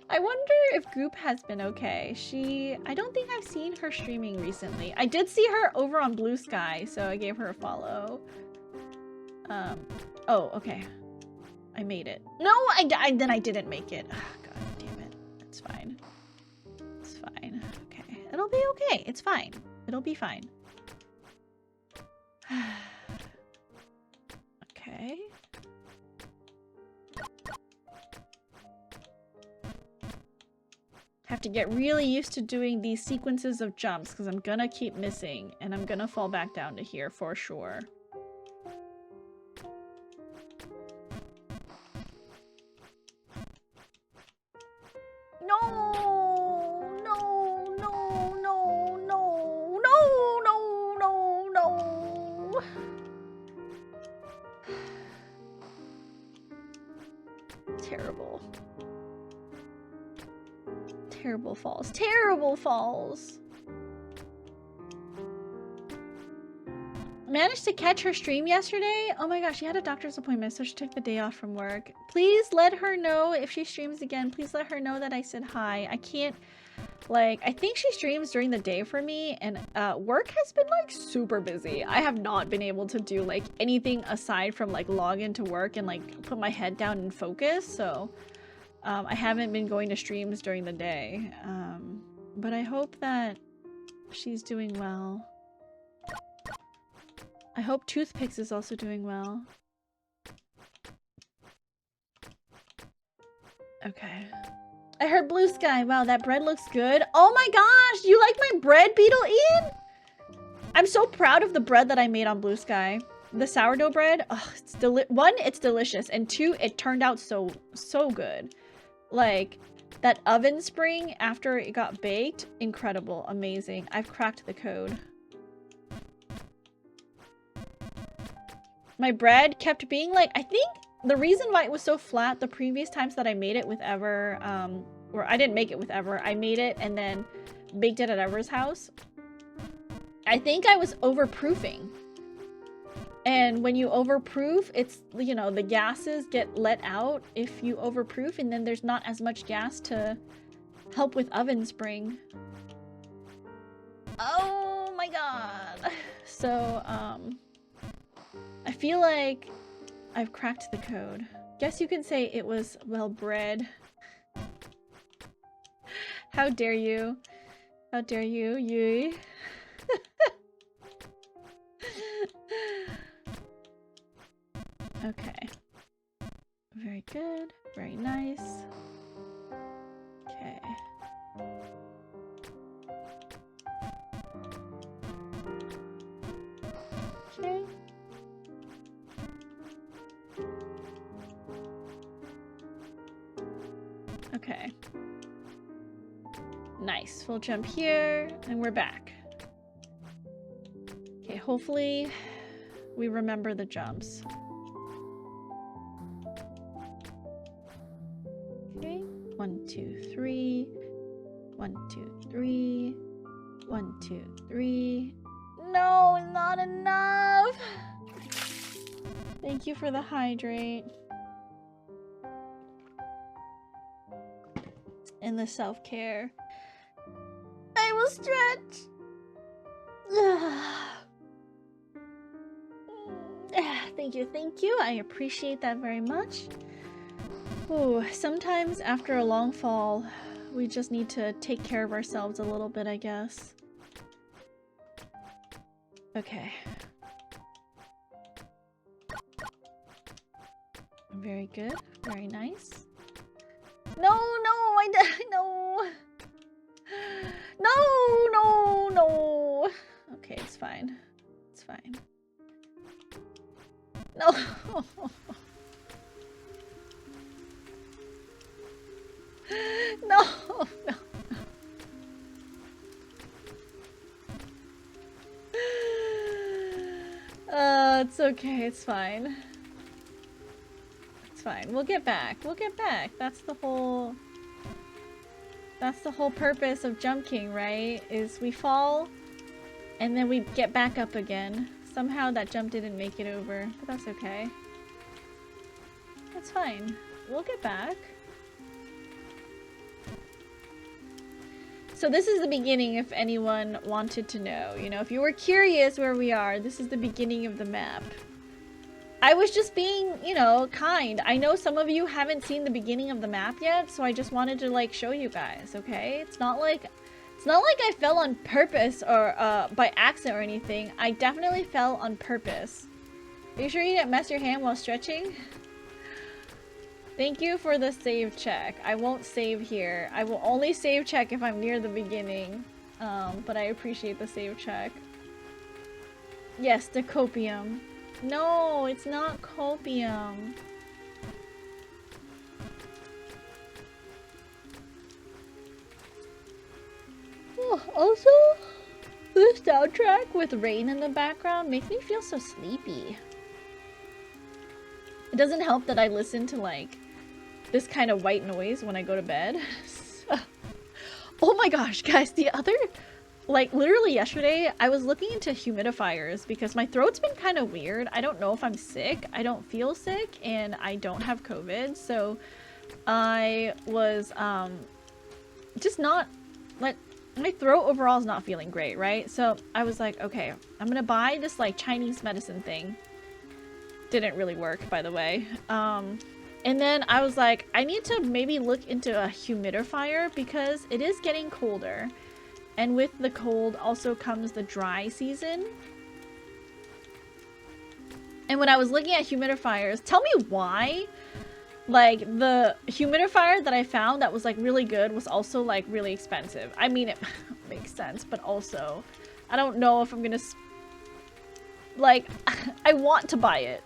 I wonder if Goop has been okay. I don't think I've seen her streaming recently. I did see her over on Blue Sky, so I gave her a follow. Oh, okay. I made it. No, then I didn't make it. Oh, God damn it. It's fine. It's fine. Okay. It'll be okay. It's fine. It'll be fine. Okay. Have to get really used to doing these sequences of jumps because I'm gonna keep missing and I'm gonna fall back down to here for sure. No, no, no, no, no, no, no, no, no. Terrible. Terrible falls. Terrible falls. Managed to catch her stream yesterday. Oh my gosh, she had a doctor's appointment, so she took the day off from work. Please let her know if she streams again. Please let her know that I said hi. I can't, like, I think she streams during the day for me, and work has been like super busy. I have not been able to do like anything aside from like log into work and like put my head down and focus. So I haven't been going to streams during the day, but I hope that she's doing well. I hope Toothpicks is also doing well. Okay. I heard Blue Sky. Wow, that bread looks good. Oh my gosh, you like my bread, Beetle Ian? I'm so proud of the bread that I made on Blue Sky. The sourdough bread, oh, one, it's delicious, and two, it turned out so good. Like, that oven spring after it got baked, incredible, amazing. I've cracked the code. My bread kept being like, I think the reason why it was so flat the previous times that I made it with Ever, or I didn't make it with Ever, I made it and then baked it at Ever's house. I think I was overproofing. And when you overproof, it's, you know, the gases get let out if you overproof, and then there's not as much gas to help with oven spring. Oh my god. So, I feel like I've cracked the code. Guess you can say it was well bred. How dare you? How dare you, Yui? Okay. Very good. Very nice. Okay. Okay. Okay. Nice. We'll jump here, and we're back. Okay, hopefully we remember the jumps. Okay. 1, 2, 3. 1, 2, 3. 1, 2, 3. No, not enough! Thank you for the hydrate. And the self-care. I will stretch! Thank you. I appreciate that very much. Ooh, sometimes after a long fall, we just need to take care of ourselves a little bit, I guess. Okay. Very good. Very nice. No! No! Okay, it's fine. It's fine. No! No! It's okay. It's fine. It's fine. We'll get back. We'll get back. That's the whole purpose of Jump King, right? Is we fall and then we get back up again. Somehow that jump didn't make it over, but that's okay. That's fine. We'll get back. So this is the beginning, if anyone wanted to know. You know, if you were curious where we are, this is the beginning of the map. I was just being, you know, kind. I know some of you haven't seen the beginning of the map yet, so I just wanted to, like, show you guys, okay? It's not like I fell on purpose or by accident or anything. I definitely fell on purpose. Are you sure you didn't mess your hand while stretching? Thank you for the save check. I won't save here. I will only save check if I'm near the beginning. But I appreciate the save check. Yes, the copium. No, it's not copium. Oh, also, this soundtrack with rain in the background makes me feel so sleepy. It doesn't help that I listen to, like, this kind of white noise when I go to bed. Oh my gosh, guys, like, literally yesterday, I was looking into humidifiers because my throat's been kind of weird. I don't know if I'm sick. I don't feel sick, and I don't have COVID, so I was, just not, like, my throat overall is not feeling great, right? So I was like, okay, I'm gonna buy this, like, Chinese medicine thing. Didn't really work, by the way. And then I was like, I need to maybe look into a humidifier because it is getting colder. And with the cold also comes the dry season. And when I was looking at humidifiers, tell me why, like, the humidifier that I found that was, like, really good was also, like, really expensive. I mean, it makes sense, but also, I don't know if I'm gonna, like, I want to buy it.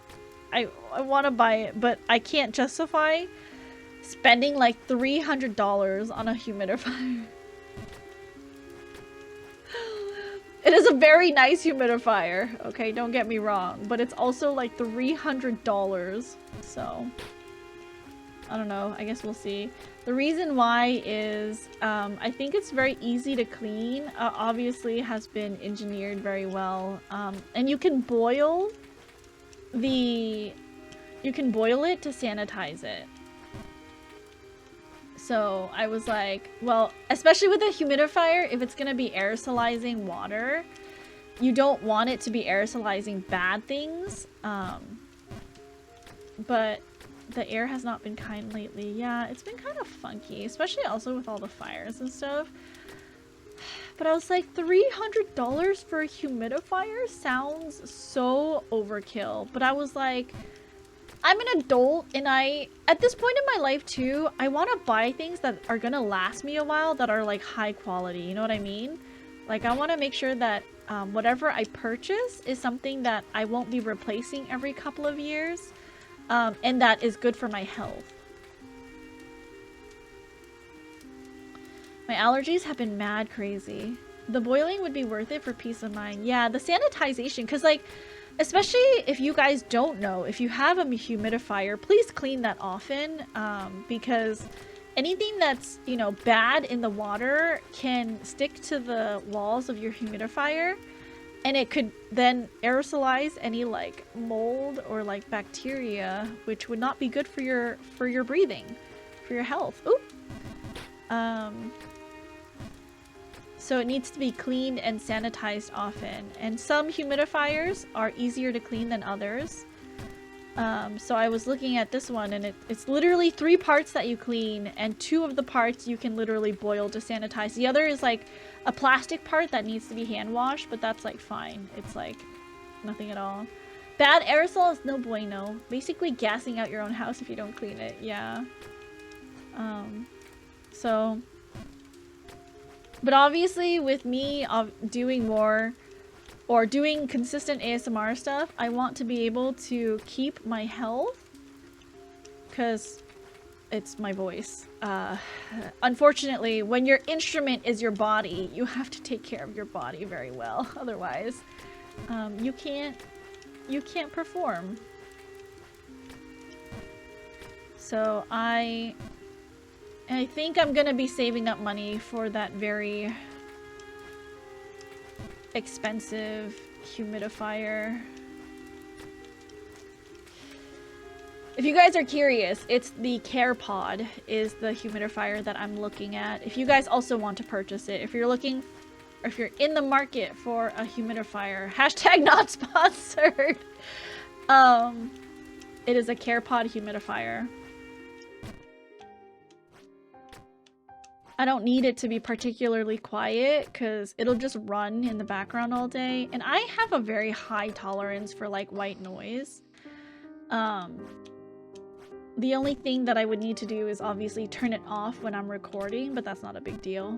I want to buy it, but I can't justify spending, like, $300 on a humidifier. It is a very nice humidifier, okay? Don't get me wrong, but it's also, like, $300, so... I don't know. I guess we'll see. The reason why is I think it's very easy to clean. Obviously has been engineered very well. And you can boil it to sanitize it. So I was like, well, especially with a humidifier, if it's going to be aerosolizing water, you don't want it to be aerosolizing bad things. But the air has not been kind lately. Yeah, it's been kind of funky, especially also with all the fires and stuff. But I was like, $300 for a humidifier sounds so overkill. But I was like, I'm an adult, and at this point in my life too, I want to buy things that are gonna last me a while, that are like high quality, you know what I mean? Like, I want to make sure that whatever I purchase is something that I won't be replacing every couple of years. And that is good for my health. My allergies have been mad crazy. The boiling would be worth it for peace of mind. Yeah, the sanitization, because, like, especially if you guys don't know, if you have a humidifier, please clean that often, because anything that's, you know, bad in the water can stick to the walls of your humidifier. And it could then aerosolize any, like, mold or, like, bacteria, which would not be good for your breathing, for your health. Oop. So it needs to be cleaned and sanitized often. And some humidifiers are easier to clean than others. So I was looking at this one, and it's literally 3 parts that you clean, and 2 of the parts you can literally boil to sanitize. The other is, like, a plastic part that needs to be hand washed, but that's, like, fine. It's, like, nothing at all. Bad aerosol is no bueno. Basically gassing out your own house if you don't clean it. Yeah. So... But obviously, with me doing more... or doing consistent ASMR stuff, I want to be able to keep my health, because it's my voice. Unfortunately, when your instrument is your body, you have to take care of your body very well. Otherwise, you can't perform. So I think I'm gonna be saving up money for that very expensive humidifier. If you guys are curious, it's the CarePod is the humidifier that I'm looking at. If you guys also want to purchase it, if you're in the market for a humidifier, hashtag not sponsored. It is a CarePod humidifier. I don't need it to be particularly quiet because it'll just run in the background all day. And I have a very high tolerance for, like, white noise. The only thing that I would need to do is obviously turn it off when I'm recording, but that's not a big deal.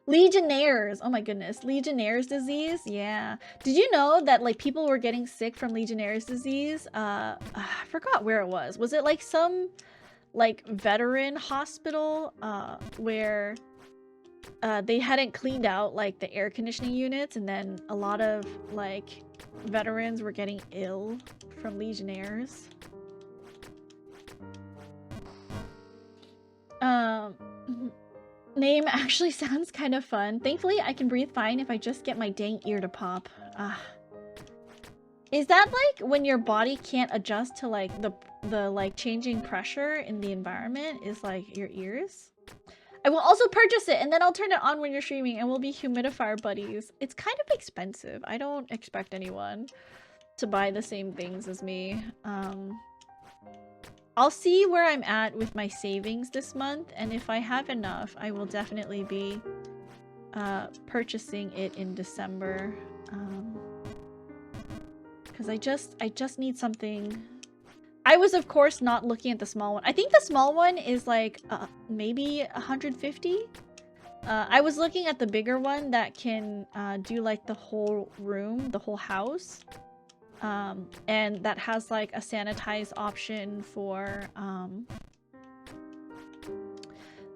Legionnaires. Oh my goodness. Legionnaire's disease? Yeah. Did you know that, like, people were getting sick from Legionnaire's disease? I forgot where it was. Was it, like, some, like, veteran hospital where they hadn't cleaned out, like, the air conditioning units, and then a lot of, like, veterans were getting ill from Legionnaires? Name actually sounds kind of fun. Thankfully, I can breathe fine if I just get my dang ear to pop. Is that, like, when your body can't adjust to, like, the like, changing pressure in the environment is, like, your ears? I will also purchase it, and then I'll turn it on when you're streaming, and we'll be humidifier buddies. It's kind of expensive. I don't expect anyone to buy the same things as me. I'll see where I'm at with my savings this month, and if I have enough, I will definitely be purchasing it in December. Because I just need something. I was, of course, not looking at the small one. I think the small one is like maybe 150. I was looking at the bigger one that can do like the whole room, the whole house. And that has like a sanitize option for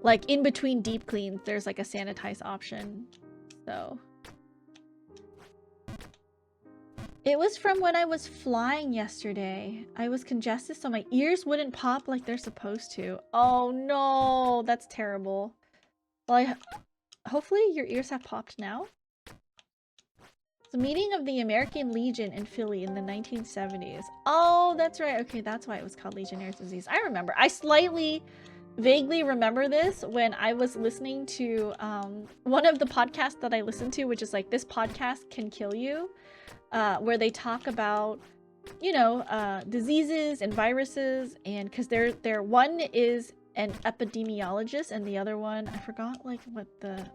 like in between deep cleans, there's like a sanitize option. So it was from when I was flying yesterday. I was congested, so my ears wouldn't pop like they're supposed to. Oh no, that's terrible. Well, hopefully your ears have popped now. The meeting of the American Legion in Philly in the 1970s. Oh, that's right. Okay, that's why it was called Legionnaire's disease. I remember. I vaguely remember this when I was listening to one of the podcasts that I listened to, which is like This Podcast Can Kill You, where they talk about, you know, diseases and viruses, and because they're one is an epidemiologist and the other one, I forgot like what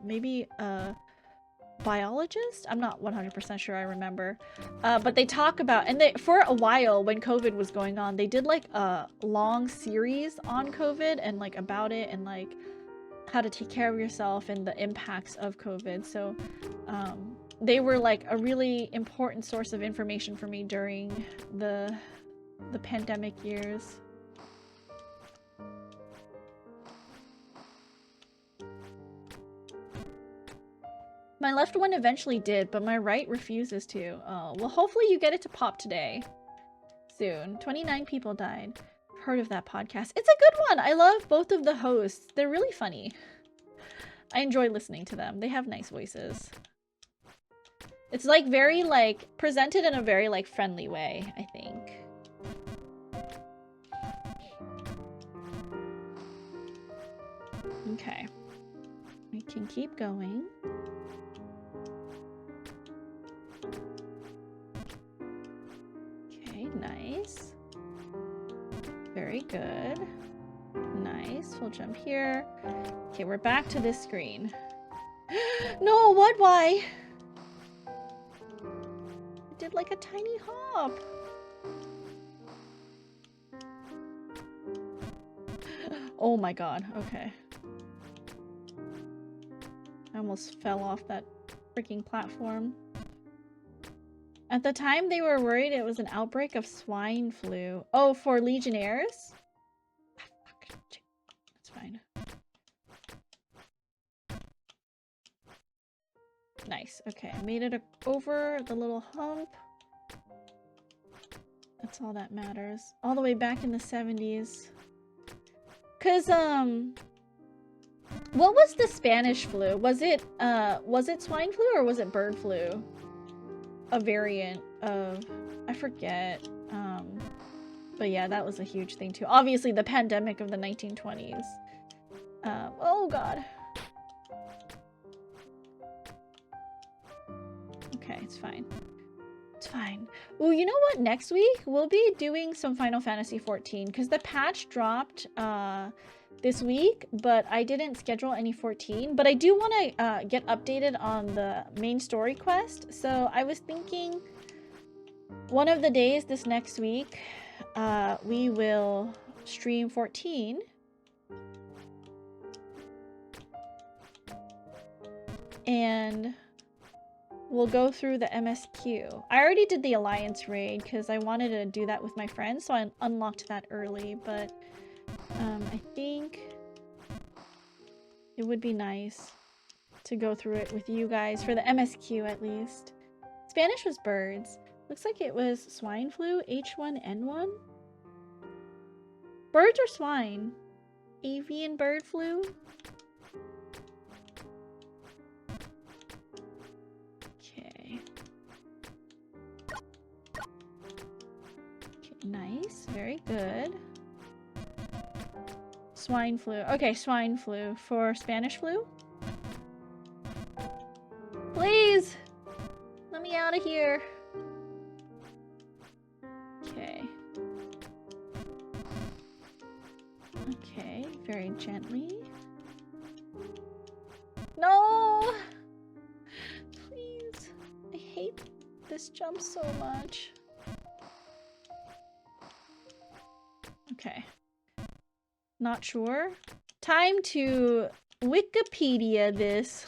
maybe biologist? I'm not 100% sure I remember. But they talk about, and for a while when COVID was going on, they did like a long series on COVID and like about it and like how to take care of yourself and the impacts of COVID. So they were like a really important source of information for me during the pandemic years. My left one eventually did, but my right refuses to. Oh, well, hopefully you get it to pop today. Soon. 29 people died. I've heard of that podcast. It's a good one. I love both of the hosts. They're really funny. I enjoy listening to them. They have nice voices. It's like very like presented in a very like friendly way, I think. Okay. We can keep going. Nice. Very good. Nice. We'll jump here. Okay, we're back to this screen. No, what? Why? I did like a tiny hop. Oh my god. Okay. I almost fell off that freaking platform. At the time, they were worried it was an outbreak of swine flu. Oh, for Legionnaires? That's fine. Nice. Okay, I made it over the little hump. That's all that matters. All the way back in the 70s. Cause, what was the Spanish flu? Was it swine flu or was it bird flu? A variant of, I forget, but yeah, that was a huge thing too. Obviously the pandemic of the 1920s. Oh god. Okay, it's fine. It's fine. Ooh, you know what? Next week we'll be doing some Final Fantasy 14 because the patch dropped this week, but I didn't schedule any 14. But I do want to get updated on the main story quest. So I was thinking one of the days this next week, we will stream 14. And we'll go through the MSQ. I already did the Alliance raid because I wanted to do that with my friends, so I unlocked that early, but I think it would be nice to go through it with you guys for the MSQ at least. Spanish was birds. Looks like it was swine flu, H1N1. Birds or swine? Avian bird flu? Okay. Nice, very good. Swine flu. Okay, swine flu. For Spanish flu? Please! Let me out of here. Okay. Okay, very gently. No! hate this jump so much. Okay. Not sure. Time to Wikipedia this.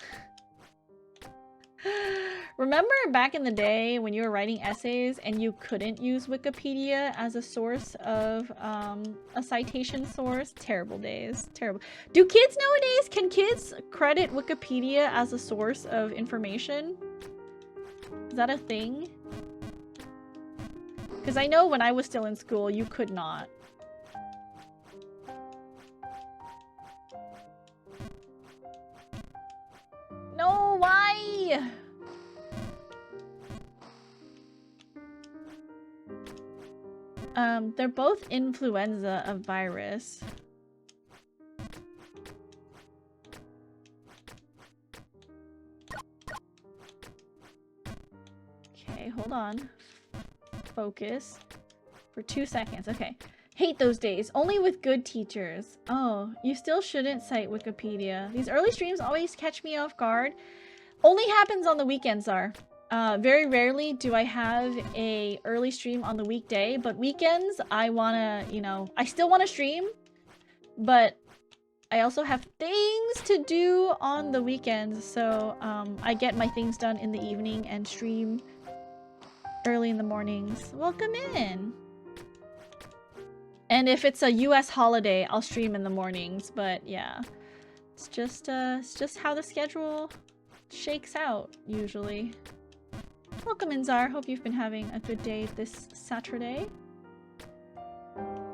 Remember back in the day when you were writing essays and you couldn't use Wikipedia as a source of a citation source? Terrible days. Terrible. Do kids nowadays, can kids credit Wikipedia as a source of information? Is that a thing? Because I know when I was still in school, you could not. No, why? They're both influenza, a virus. Okay, hold on. Focus for 2 seconds. Okay. Hate those days. Only with good teachers. Oh, you still shouldn't cite Wikipedia. These early streams always catch me off guard. Only happens on the weekends, are. Very rarely do I have a early stream on the weekday, but weekends I wanna, you know, I still wanna stream, but I also have things to do on the weekends, so I get my things done in the evening and stream early in the mornings. Welcome in. And if it's a US holiday, I'll stream in the mornings, but yeah. It's just how the schedule shakes out, usually. Welcome in, Zar. Hope you've been having a good day this Saturday.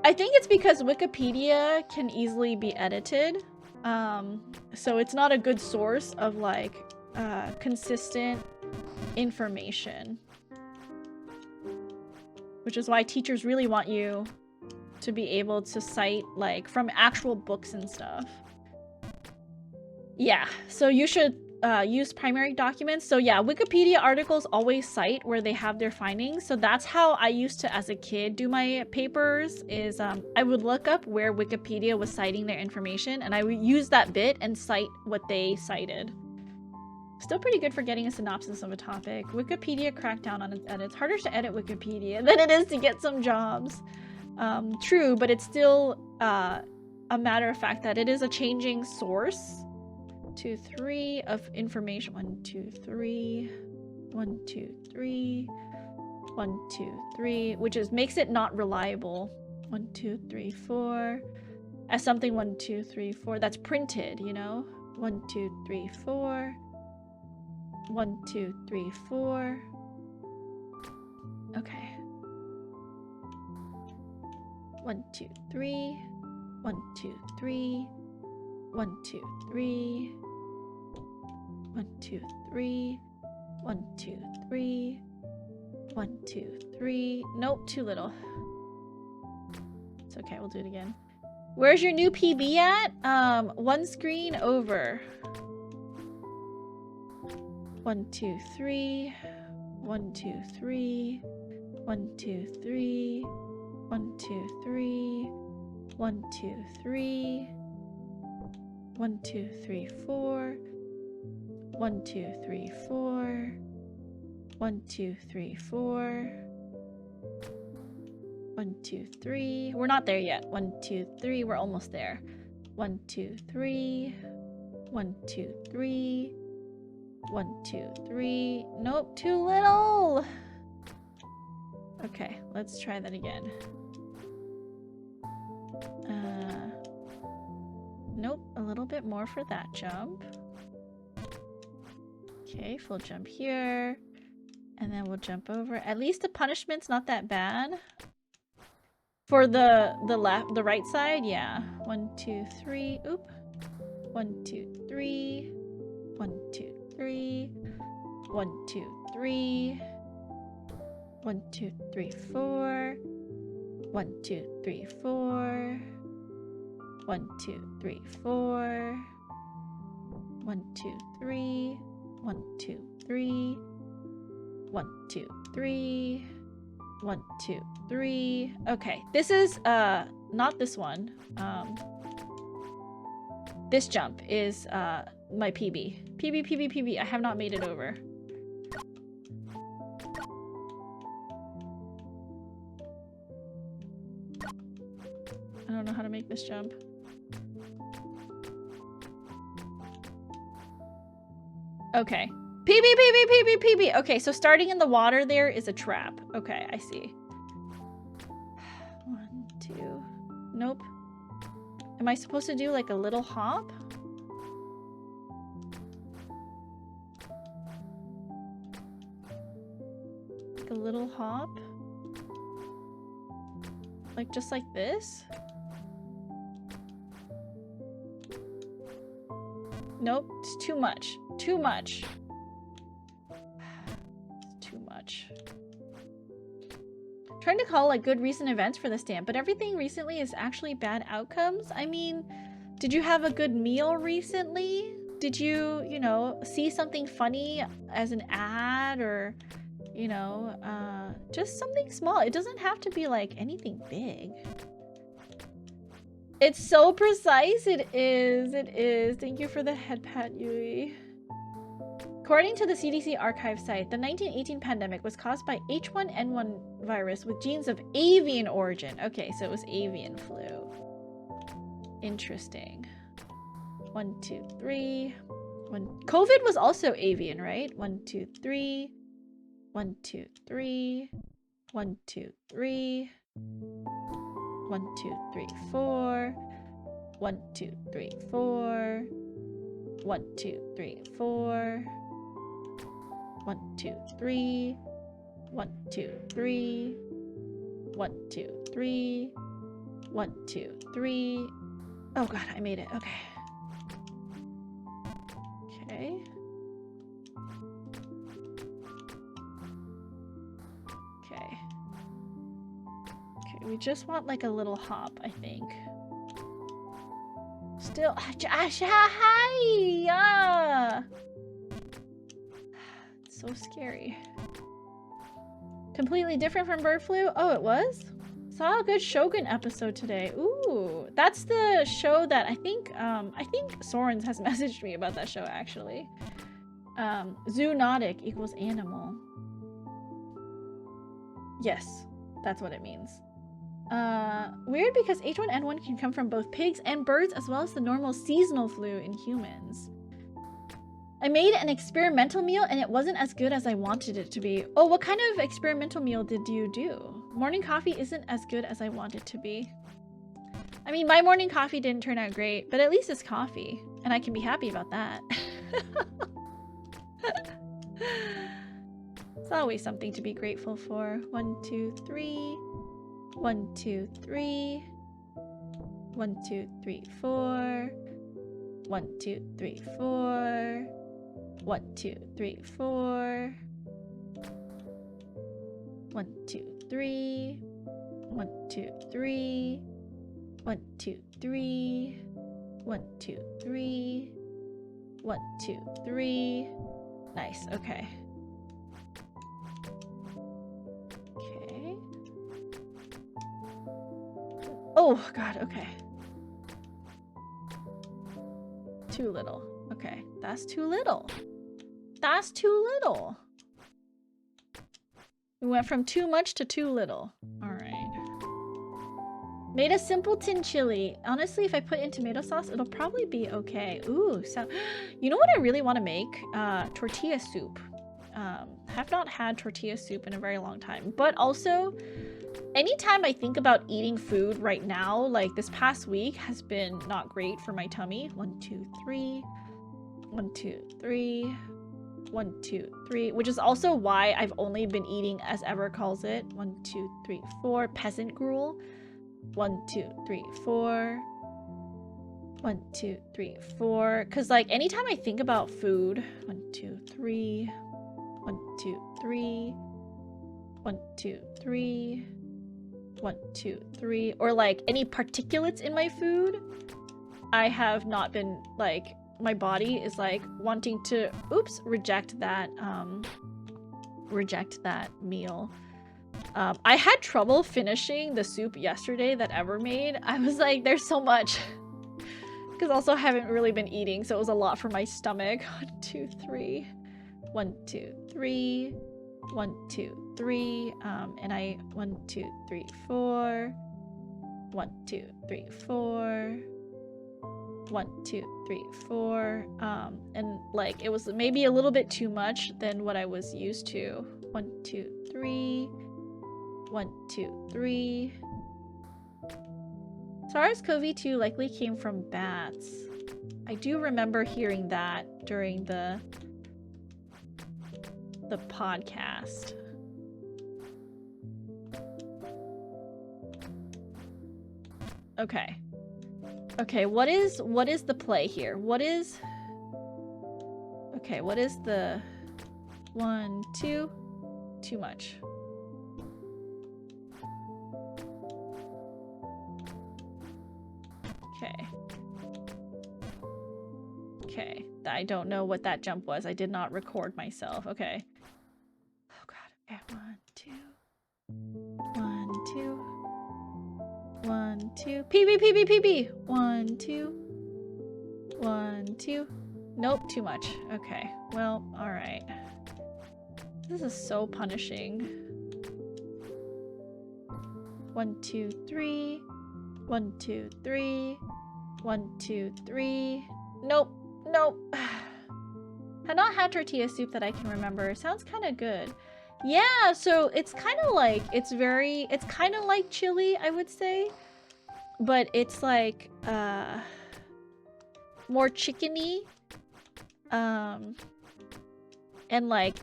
I think it's because Wikipedia can easily be edited. So it's not a good source of, like, consistent information. Which is why teachers really want you to be able to cite, like, from actual books and stuff. Yeah, so you should use primary documents. So yeah, Wikipedia articles always cite where they have their findings. So that's how I used to, as a kid, do my papers, is I would look up where Wikipedia was citing their information, and I would use that bit and cite what they cited. Still pretty good for getting a synopsis of a topic. Wikipedia cracked down on its edits. Harder to edit Wikipedia than it is to get some jobs. True, but it's still a matter of fact that it is a changing source. 2, 3 of information. 1, 2, 3. 1, 2, 3. 1, 2, 3. Which is makes it not reliable. 1, 2, 3, 4. As something 1, 2, 3, 4 that's printed, you know? 1, 2, 3, 4. 1, 2, 3, 4. Okay. 1, 2, 3. 1, 2, 3. 1, 2, 3. 1, 2, 3. 1, 2, 3. 1, 2, 3. Nope, too little. It's okay, we'll do it again. Where's your new PB at? One screen over. 1, 2, 3. 1, 2, 3. 1, 2, 3. 1, 2, 3. 1, 2, 3. 1, 2, 3, 4. 1, 2, 3, 4. 1, 2, 3, 4. 1, 2, 3. We're not there yet. 1, 2, 3. We're almost there. 1, 2, 3. 1, 2, 3. 1, 2, 3. Nope, too little. Okay, let's try that again. Nope, a little bit more for that jump. Okay, full jump here. And then we'll jump over. At least the punishment's not that bad. For the right side, yeah. 1, 2, 3. Oop. 1, 2, 3. 1, 2, 3. 1, 2, 3. 1, 2, 3, 4. 1, 2, 3, 4. 1, 2, 3, 4. 1, 2, 3. 1, 2, 3. 1, 2, 3. 1, 2, 3. Okay, this is not this one. This jump is my PB. PB. I have not made it over. how to make this jump. Okay. PB. Okay, so starting in the water there is a trap. Okay, I see. 1, 2. Nope. Am I supposed to do like a little hop? Like a little hop? Like just like this? Nope, it's too much. Too much. It's too much. I'm trying to call like good recent events for the stamp, but everything recently is actually bad outcomes. I mean, did you have a good meal recently? Did you, you know, see something funny as an ad or, you know, just something small. It doesn't have to be like anything big. It's so precise. It is. It is. Thank you for the head pat, Yui. According to the CDC archive site, the 1918 pandemic was caused by H1N1 virus with genes of avian origin. Okay, so it was avian flu. Interesting. 1, 2, 3. COVID was also avian, right? 1, 2, 3. 1, 2, 3. 1, 2, 3. 1, 2, 3, 4. 1, 2, 3, 4. 1, 2, 3, 4. 1, 2, 3. 1, 2, 3. 1, 2, 3. 1, 2, 3. Oh god, I made it. Okay. Okay. Okay. Okay, we just want like a little hop, I think. Still, hi. It's so scary. Completely different from bird flu. Oh, it was. Saw a good Shogun episode today. Ooh, that's the show that I think Sorens has messaged me about that show actually. Zoonotic equals animal. Yes, that's what it means. Weird because H1N1 can come from both pigs and birds as well as the normal seasonal flu in humans. I made an experimental meal and it wasn't as good as I wanted it to be. Oh, what kind of experimental meal did you do? Morning coffee isn't as good as I want it to be. I mean, my morning coffee didn't turn out great, but at least it's coffee and I can be happy about that. It's always something to be grateful for. 1, 2, 3. 1, 2, 3. 1, 2, 3, 4. 1, 2, 3, 4. 1, 2, 3, 4. 1, 2, 3. 1, 2, 3. 1, 2, 3. 1, 2, 3. 1, 2, 3. Nice, okay. Okay. Oh, God, okay. Too little. Okay, that's too little. That's too little. We went from too much to too little. All right. Made a simpleton chili. Honestly, if I put in tomato sauce, it'll probably be okay. Ooh, so you know what I really want to make? Tortilla soup. Have not had tortilla soup in a very long time, but also anytime I think about eating food right now, like this past week has been not great for my tummy. 1, 2, 3. 1, 2, 3. 1, 2, 3, which is also why I've only been eating, as Ever calls it, 1, 2, 3, 4 peasant gruel. 1, 2, 3, 4. 1, 2, 3, 4. Because like anytime I think about food, 1, 2, 3. 1, 2, 3. 1, 2, 3. 1, 2, 3. Or like any particulates in my food, I have not been like, my body is like wanting to, oops, reject that meal. I had trouble finishing the soup yesterday that Ever made. I was like, there's so much. Because also I haven't really been eating, so it was a lot for my stomach. 1, 2, 3. 1, 2, 3. 1, 2, 3. And I 1, 2, 3, 4. 1, 2, 3, 4. 1, 2, 3, 4. And like it was maybe a little bit too much than what I was used to. 1, 2, 3. 1, 2, 3. SARS-CoV-2 likely came from bats. I do remember hearing that during the podcast. Okay. Okay, what is the play here? Okay, what is the 1, 2? Too much. Okay. Okay, I don't know what that jump was. I did not record myself. Okay. Oh god. Okay, 1, 2. 1, 2. 1, 2. PB. 1, 2. 1, 2. Nope, too much. Okay. Well, alright. This is so punishing. 1, 2, 3. 1, 2, 3. 1, 2, 3. Nope. Had not had tortilla soup that I can remember. Sounds kind of good. Yeah, so it's kind of like, it's kind of like chili, I would say. But it's like, more chickeny. And like,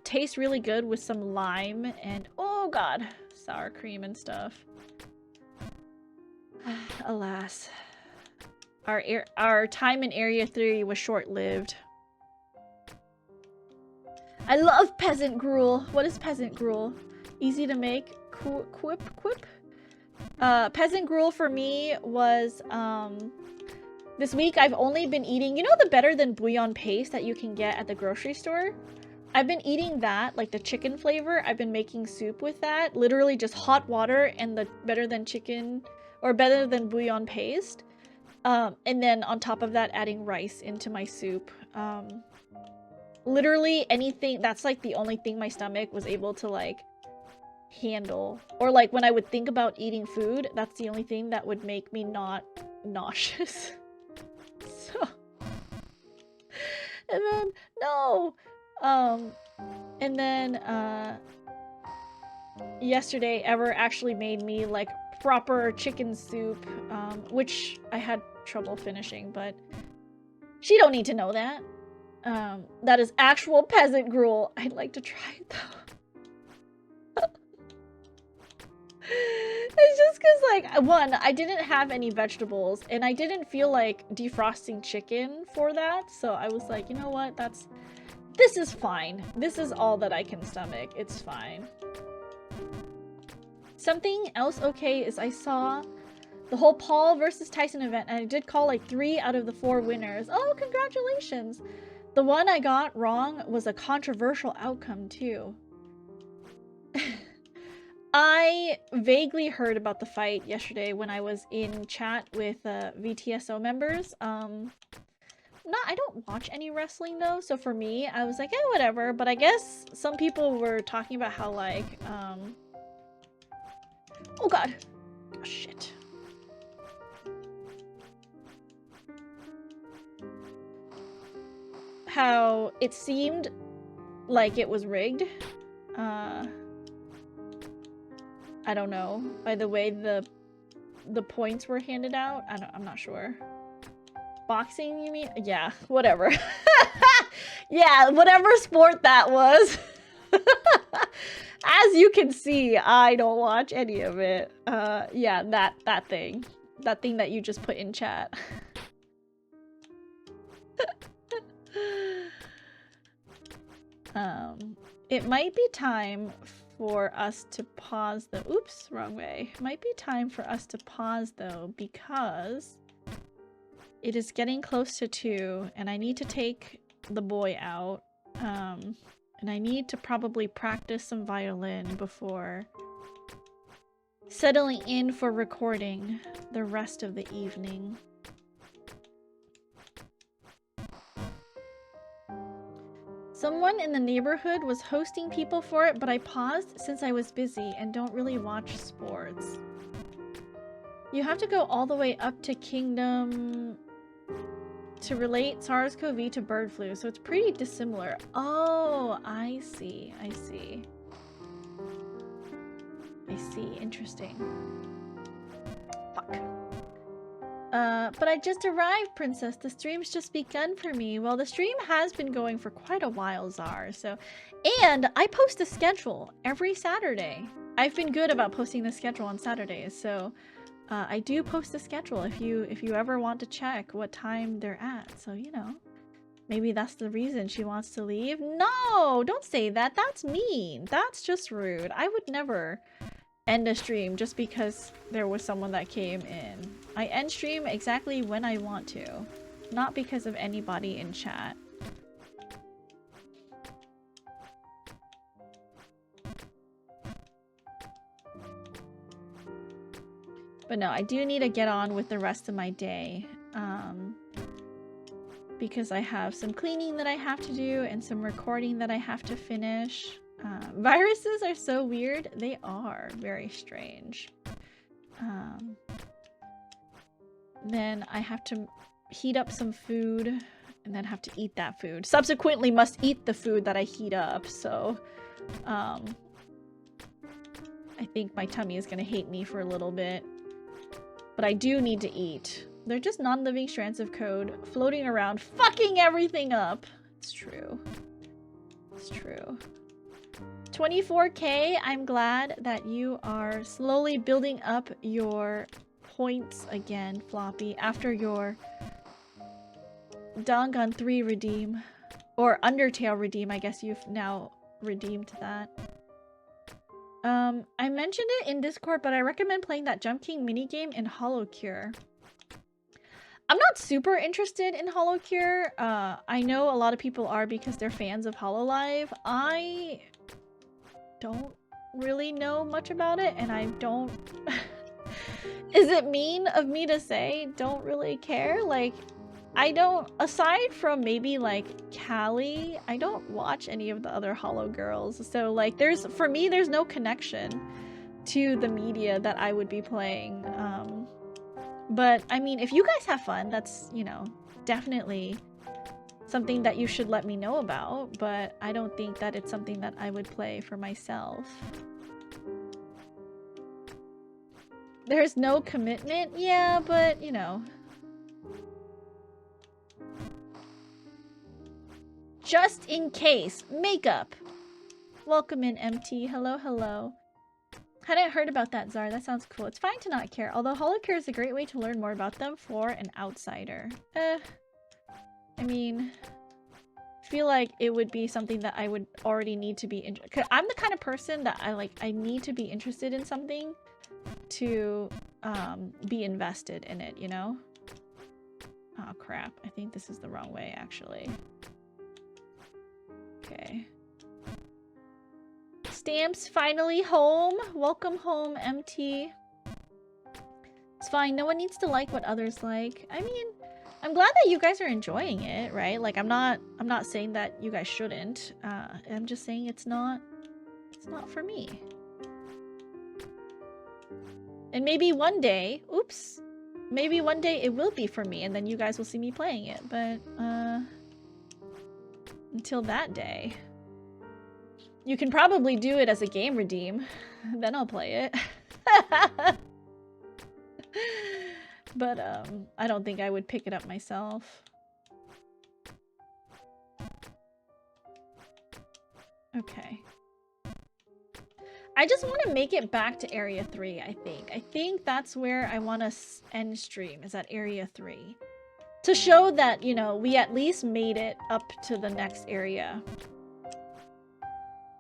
tastes really good with some lime and, oh god, sour cream and stuff. Alas. Our time in Area 3 was short-lived. I love peasant gruel. What is peasant gruel? Easy to make. Quip. Peasant gruel for me was, this week I've only been eating, you know the better than bouillon paste that you can get at the grocery store? I've been eating that, like the chicken flavor. I've been making soup with that. Literally just hot water and the better than chicken, or better than bouillon paste. And then on top of that, adding rice into my soup. Literally anything, that's like the only thing my stomach was able to like handle. Or like when I would think about eating food, that's the only thing that would make me not nauseous. So, and then, no! And then, yesterday, Ever actually made me like proper chicken soup, which I had trouble finishing, but she don't need to know that. That is actual peasant gruel. I'd like to try it though. It's just because, like, one, I didn't have any vegetables, and I didn't feel like defrosting chicken for that, so I was like, you know what, this is fine. This is all that I can stomach. It's fine. Something else okay is I saw the whole Paul versus Tyson event, and I did call like 3 out of the 4 winners. Oh, congratulations! The one I got wrong was a controversial outcome, too. I vaguely heard about the fight yesterday when I was in chat with VTSO members. I don't watch any wrestling though, so for me, I was like, whatever. But I guess some people were talking about how like, oh god, oh shit. How it seemed like it was rigged. I don't know, by the way the points were handed out. I'm not sure. Boxing, you mean? Yeah, whatever. Yeah, whatever sport that was. As you can see, I don't watch any of it. Yeah, that thing. That thing that you just put in chat. It might be time for us to pause though. Oops, wrong way. Might be time for us to pause though, because it is getting close to 2 and I need to take the boy out. And I need to probably practice some violin before settling in for recording the rest of the evening. Someone in the neighborhood was hosting people for it, but I paused since I was busy and don't really watch sports. You have to go all the way up to Kingdom to relate SARS-CoV to bird flu, so it's pretty dissimilar. Oh, I see. I see. I see. Interesting. Fuck. But I just arrived, Princess. The stream's just begun for me. Well, the stream has been going for quite a while, Czar, so... And I post a schedule every Saturday. I've been good about posting the schedule on Saturdays, so... I do post a schedule if you ever want to check what time they're at, so, you know. Maybe that's the reason she wants to leave. No! Don't say that. That's mean. That's just rude. I would never end a stream just because there was someone that came in. I end stream exactly when I want to, not because of anybody in chat. But no, I do need to get on with the rest of my day, because I have some cleaning that I have to do and some recording that I have to finish. Viruses are so weird. They are very strange. Then I have to heat up some food and then have to eat that food. Subsequently must eat the food that I heat up, so I think my tummy is gonna hate me for a little bit. But I do need to eat. They're just non-living strands of code floating around, fucking everything up. It's true. It's true. 24K, I'm glad that you are slowly building up your points again, Floppy, after your Dangan 3 redeem. Or Undertale redeem, I guess you've now redeemed that. I mentioned it in Discord, but I recommend playing that Jump King minigame in HoloCure. I'm not super interested in HoloCure. I know a lot of people are because they're fans of HoloLive. I don't really know much about it, and I don't... Is it mean of me to say don't really care? Like, I don't, aside from maybe like Callie, I don't watch any of the other Holo girls. So like for me, there's no connection to the media that I would be playing. But I mean, if you guys have fun, that's, you know, definitely something that you should let me know about. But I don't think that it's something that I would play for myself. There's no commitment? Yeah, but you know. Just in case. Makeup. Welcome in, MT. Hello, hello. Hadn't heard about that, Czar. That sounds cool. It's fine to not care. Although HoloCare is a great way to learn more about them for an outsider. I mean, I feel like it would be something that I would already need to be interested. I'm the kind of person that I need to be interested in something to be invested in it, you know? Oh crap. I think this is the wrong way, actually. Okay. Stamps finally home. Welcome home, MT. It's fine. No one needs to like what others like. I mean, I'm glad that you guys are enjoying it, right? Like, I'm not saying that you guys shouldn't. I'm just saying it's not for me. And maybe one day, oops, maybe one day it will be for me, and then you guys will see me playing it. But until that day, you can probably do it as a game redeem. Then I'll play it. But I don't think I would pick it up myself. Okay. I just want to make it back to Area 3, I think. I think that's where I want to end stream, is at Area 3. To show that, you know, we at least made it up to the next area.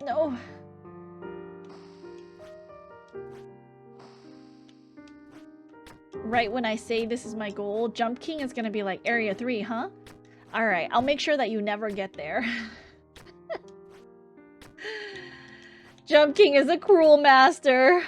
No. Right when I say this is my goal, Jump King is gonna be like, Area 3, huh? Alright, I'll make sure that you never get there. Jump King is a cruel master.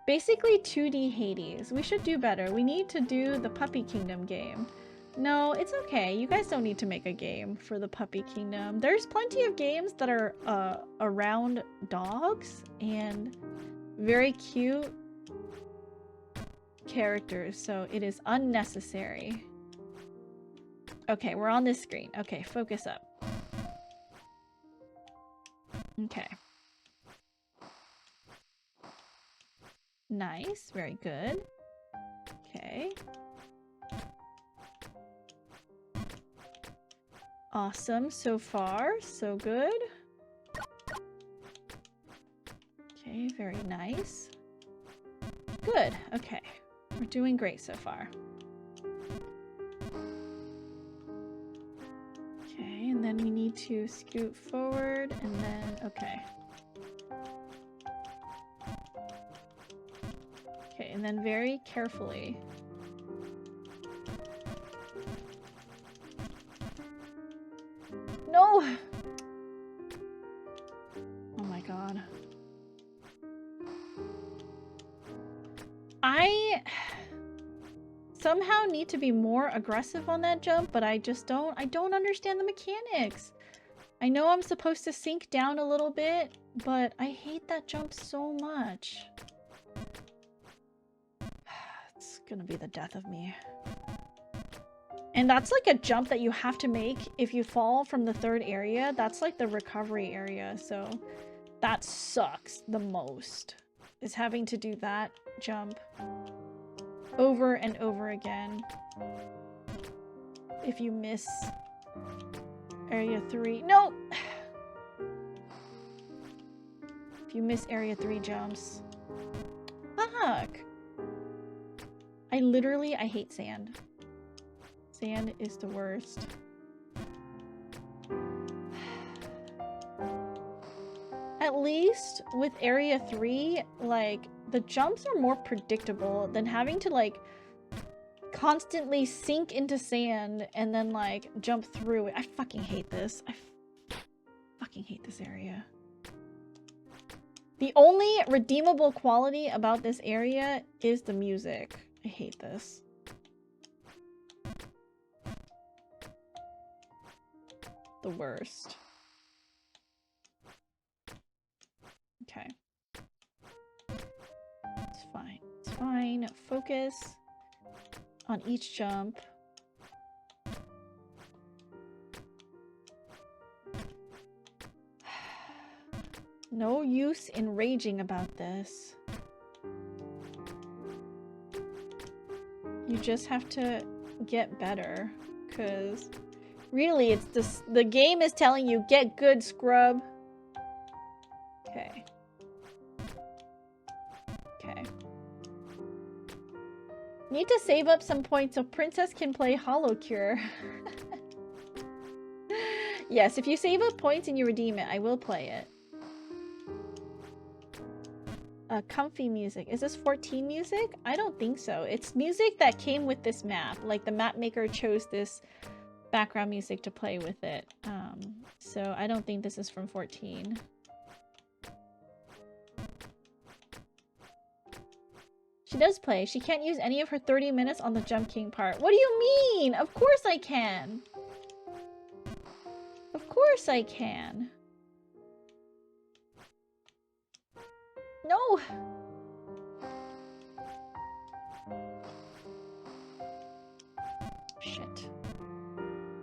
Basically 2D Hades. We should do better. We need to do the Puppy Kingdom game. No, it's okay. You guys don't need to make a game for the Puppy Kingdom. There's plenty of games that are around dogs and very cute characters, so it is unnecessary. Okay, we're on this screen. Okay, focus up. Okay. Nice, very good. Okay. Awesome, so far, so good. Okay, very nice. Good, okay. We're doing great so far. Okay, and then we need to scoot forward, and then, okay. Okay, and then very carefully. No! Oh my god. I somehow need to be more aggressive on that jump, but I don't understand the mechanics. I know I'm supposed to sink down a little bit, but I hate that jump so much. It's gonna be the death of me. And that's like a jump that you have to make if you fall from the third area. That's like the recovery area, so that sucks the most, is having to do that jump over and over again if you miss area 3. No! If you miss area 3 jumps. Fuck! I hate sand. Sand is the worst. At least with area 3, like, the jumps are more predictable than having to, like, constantly sink into sand and then, like, jump through it. I fucking hate this. I fucking hate this area. The only redeemable quality about this area is the music. I hate this. The worst. Okay. It's fine. It's fine. Focus on each jump. No use in raging about this. You just have to get better, because really it's this, the game is telling you get good, scrub. Okay. Okay. Need to save up some points so Princess can play Hollow Cure. Yes, if you save up points and you redeem it, I will play it. Comfy music. Is this 14 music? I don't think so. It's music that came with this map. Like, the map maker chose this background music to play with it. So I don't think this is from 14. She does play. She can't use any of her 30 minutes on the Jump King part. What do you mean? Of course I can. Of course I can. No! Shit.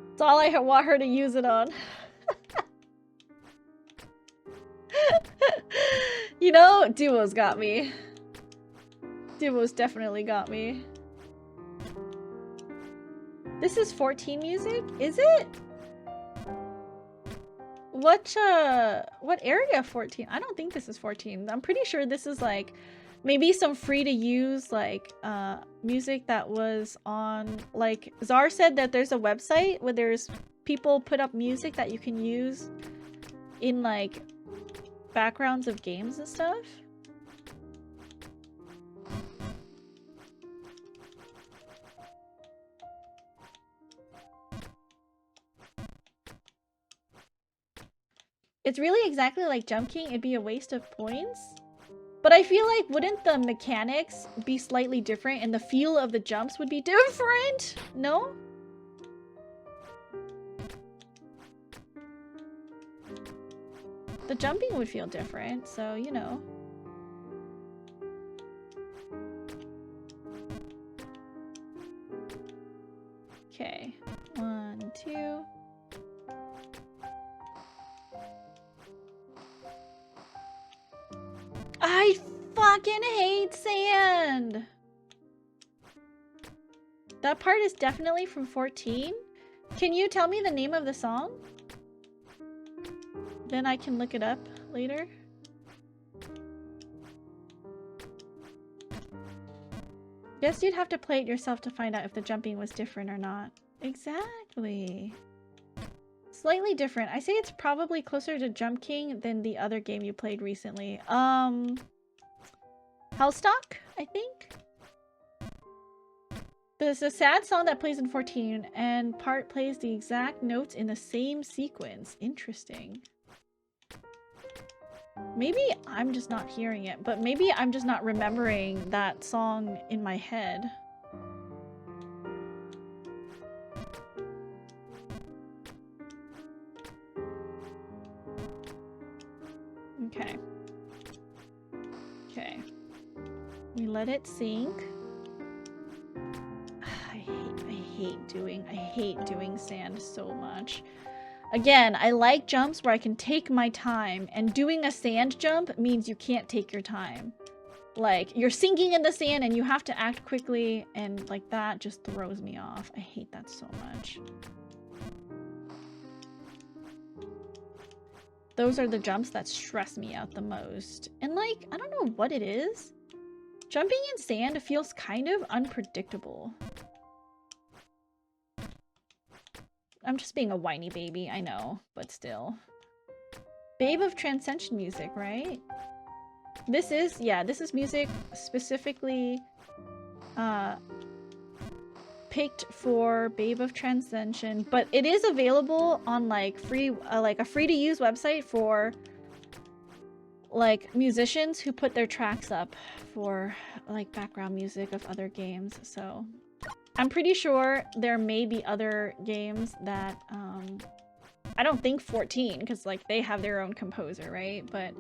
That's all I want her to use it on. You know, Duo's got me. Duo's definitely got me. This is 14 music? Is it? What area 14? I don't think this is 14. I'm pretty sure this is like maybe some free to use like music that was on, like Czar said that there's a website where there's people put up music that you can use in like backgrounds of games and stuff. It's really exactly like Jump King. It'd be a waste of points. But I feel like, wouldn't the mechanics be slightly different and the feel of the jumps would be different? No? The jumping would feel different, so, you know. I fucking hate sand. That part is definitely from 14. Can you tell me the name of the song? Then I can look it up later. Guess you'd have to play it yourself to find out if the jumping was different or not. Exactly. Slightly different. I say it's probably closer to Jump King than the other game you played recently. Hellstock, I think? There's a sad song that plays in 14 and part plays the exact notes in the same sequence. Interesting. Maybe I'm just not hearing it, but maybe I'm just not remembering that song in my head. Okay. Okay. We let it sink. I hate doing sand so much. Again, I like jumps where I can take my time, and doing a sand jump means you can't take your time. Like, you're sinking in the sand and you have to act quickly, and like that just throws me off. I hate that so much. Those are the jumps that stress me out the most. And like, I don't know what it is. Jumping in sand feels kind of unpredictable. I'm just being a whiny baby, I know, but still. Babe of Transcension music, right? This is, yeah, this is music specifically picked for Babe of Transcension, but it is available on like free, like a free-to-use website for like musicians who put their tracks up for like background music of other games, so I'm pretty sure there may be other games that, I don't think 14, because like they have their own composer, right? But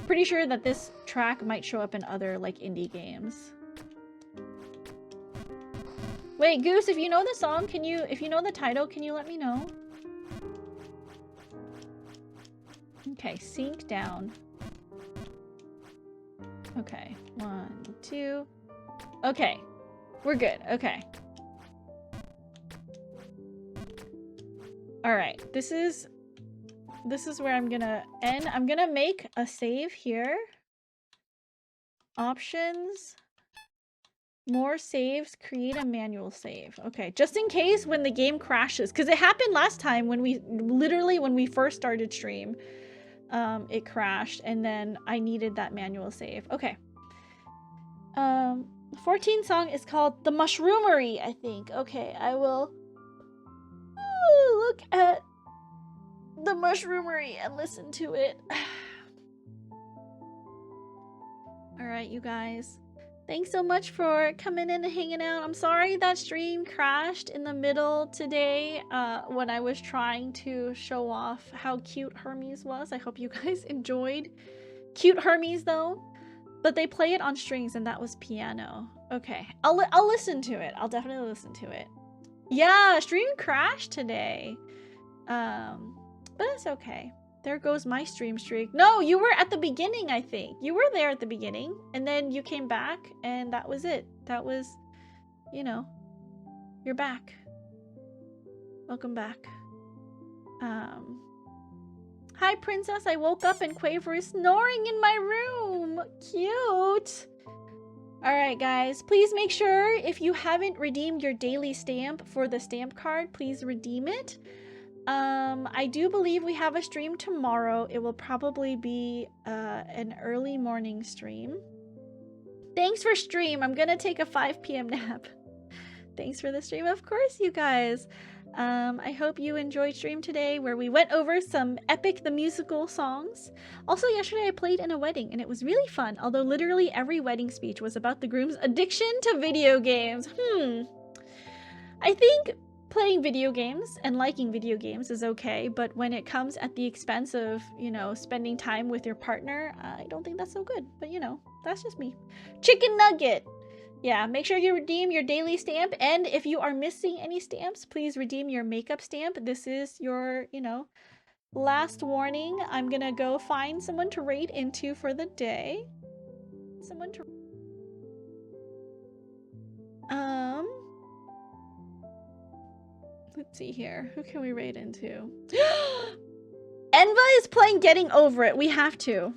pretty sure that this track might show up in other like indie games. Wait, Goose, if you know the song, if you know the title, can you let me know? Okay, sink down. Okay, 1, 2. Okay, we're good, okay. Alright, this is where I'm gonna end. I'm gonna make a save here. Options. More saves. Create a manual save. Okay, just in case when the game crashes. Because it happened last time when we first started stream. It crashed and then I needed that manual save. Okay. 14 song is called The Mushroomery, I think. Okay, I will... look at The Mushroomery and listen to it. Alright, you guys. Thanks so much for coming in and hanging out. I'm sorry that stream crashed in the middle today when I was trying to show off how cute Hermes was. I hope you guys enjoyed Cute Hermes though. But they play it on strings and that was piano. Okay, I'll listen to it. I'll definitely listen to it. Yeah, stream crashed today. But it's okay. There goes my stream streak. No, you were at the beginning, I think. You were there at the beginning, and then you came back, and that was it. That was, you know, you're back. Welcome back. Hi, princess. I woke up and Quaver is snoring in my room. Cute. Alright guys, please make sure if you haven't redeemed your daily stamp for the stamp card, please redeem it. I do believe we have a stream tomorrow. It will probably be an early morning stream. Thanks for stream. I'm gonna take a 5 p.m. nap. Thanks for the stream, of course, you guys. I hope you enjoyed stream today where we went over some Epic the Musical songs. Also, yesterday I played in a wedding and it was really fun, although literally every wedding speech was about the groom's addiction to video games. I think playing video games and liking video games is okay, but when it comes at the expense of, you know, spending time with your partner, I don't think that's so good. But, you know, that's just me. Chicken nugget! Yeah, make sure you redeem your daily stamp, and if you are missing any stamps, please redeem your makeup stamp. This is your, you know, last warning. I'm gonna go find someone to raid into for the day. someone to... Let's see here. Who can we raid into? Enva is playing Getting Over It. We have to.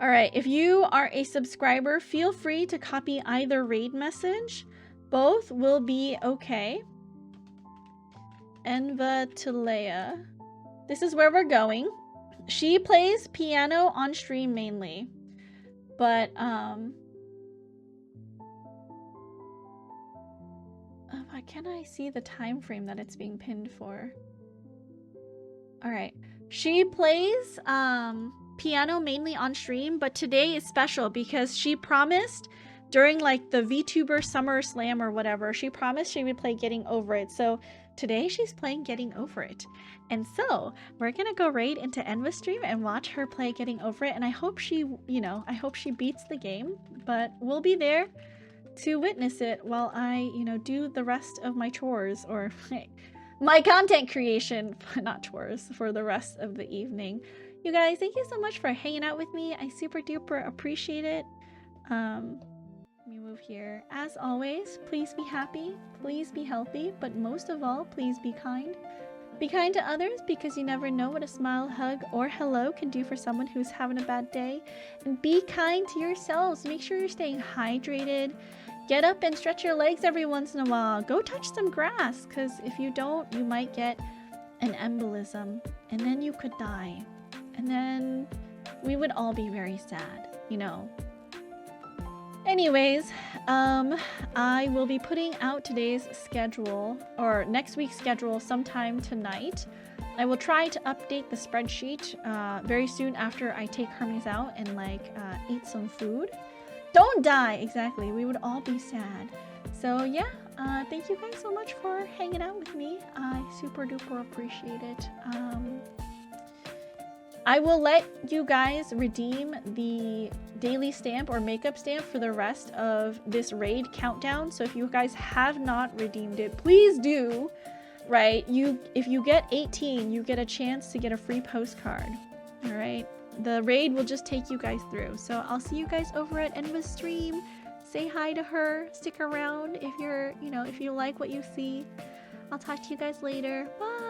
Alright, if you are a subscriber, feel free to copy either raid message. Both will be okay. Enva Talea. This is where we're going. She plays piano on stream mainly. But, why can't I see the time frame that it's being pinned for? Alright. She plays, piano mainly on stream, but today is special because she promised during like the VTuber Summer Slam or whatever, she promised she would play Getting Over It. So today she's playing Getting Over It. And so we're gonna go raid into Enva's stream and watch her play Getting Over It. And I hope she, you know, I hope she beats the game, but we'll be there to witness it while I, you know, do the rest of my chores or my content creation, not chores, for the rest of the evening. You guys, thank you so much for hanging out with me. I super duper appreciate it. Let me move here. As always, please be happy, please be healthy, but most of all, please be kind. Be kind to others because you never know what a smile, hug, or hello can do for someone who's having a bad day. And be kind to yourselves. Make sure you're staying hydrated. Get up and stretch your legs every once in a while. Go touch some grass, because if you don't, you might get an embolism, and then you could die. And then we would all be very sad, you know. Anyways, I will be putting out today's schedule, or next week's schedule, sometime tonight. I will try to update the spreadsheet very soon after I take Hermes out and like eat some food. Don't die! Exactly, we would all be sad. So yeah, thank you guys so much for hanging out with me. I super duper appreciate it. I will let you guys redeem the daily stamp or makeup stamp for the rest of this raid countdown. So if you guys have not redeemed it, please do. Right? If you get 18, you get a chance to get a free postcard. All right? The raid will just take you guys through. So I'll see you guys over at Enva's stream. Say hi to her. Stick around if you're, you know, if you like what you see. I'll talk to you guys later. Bye.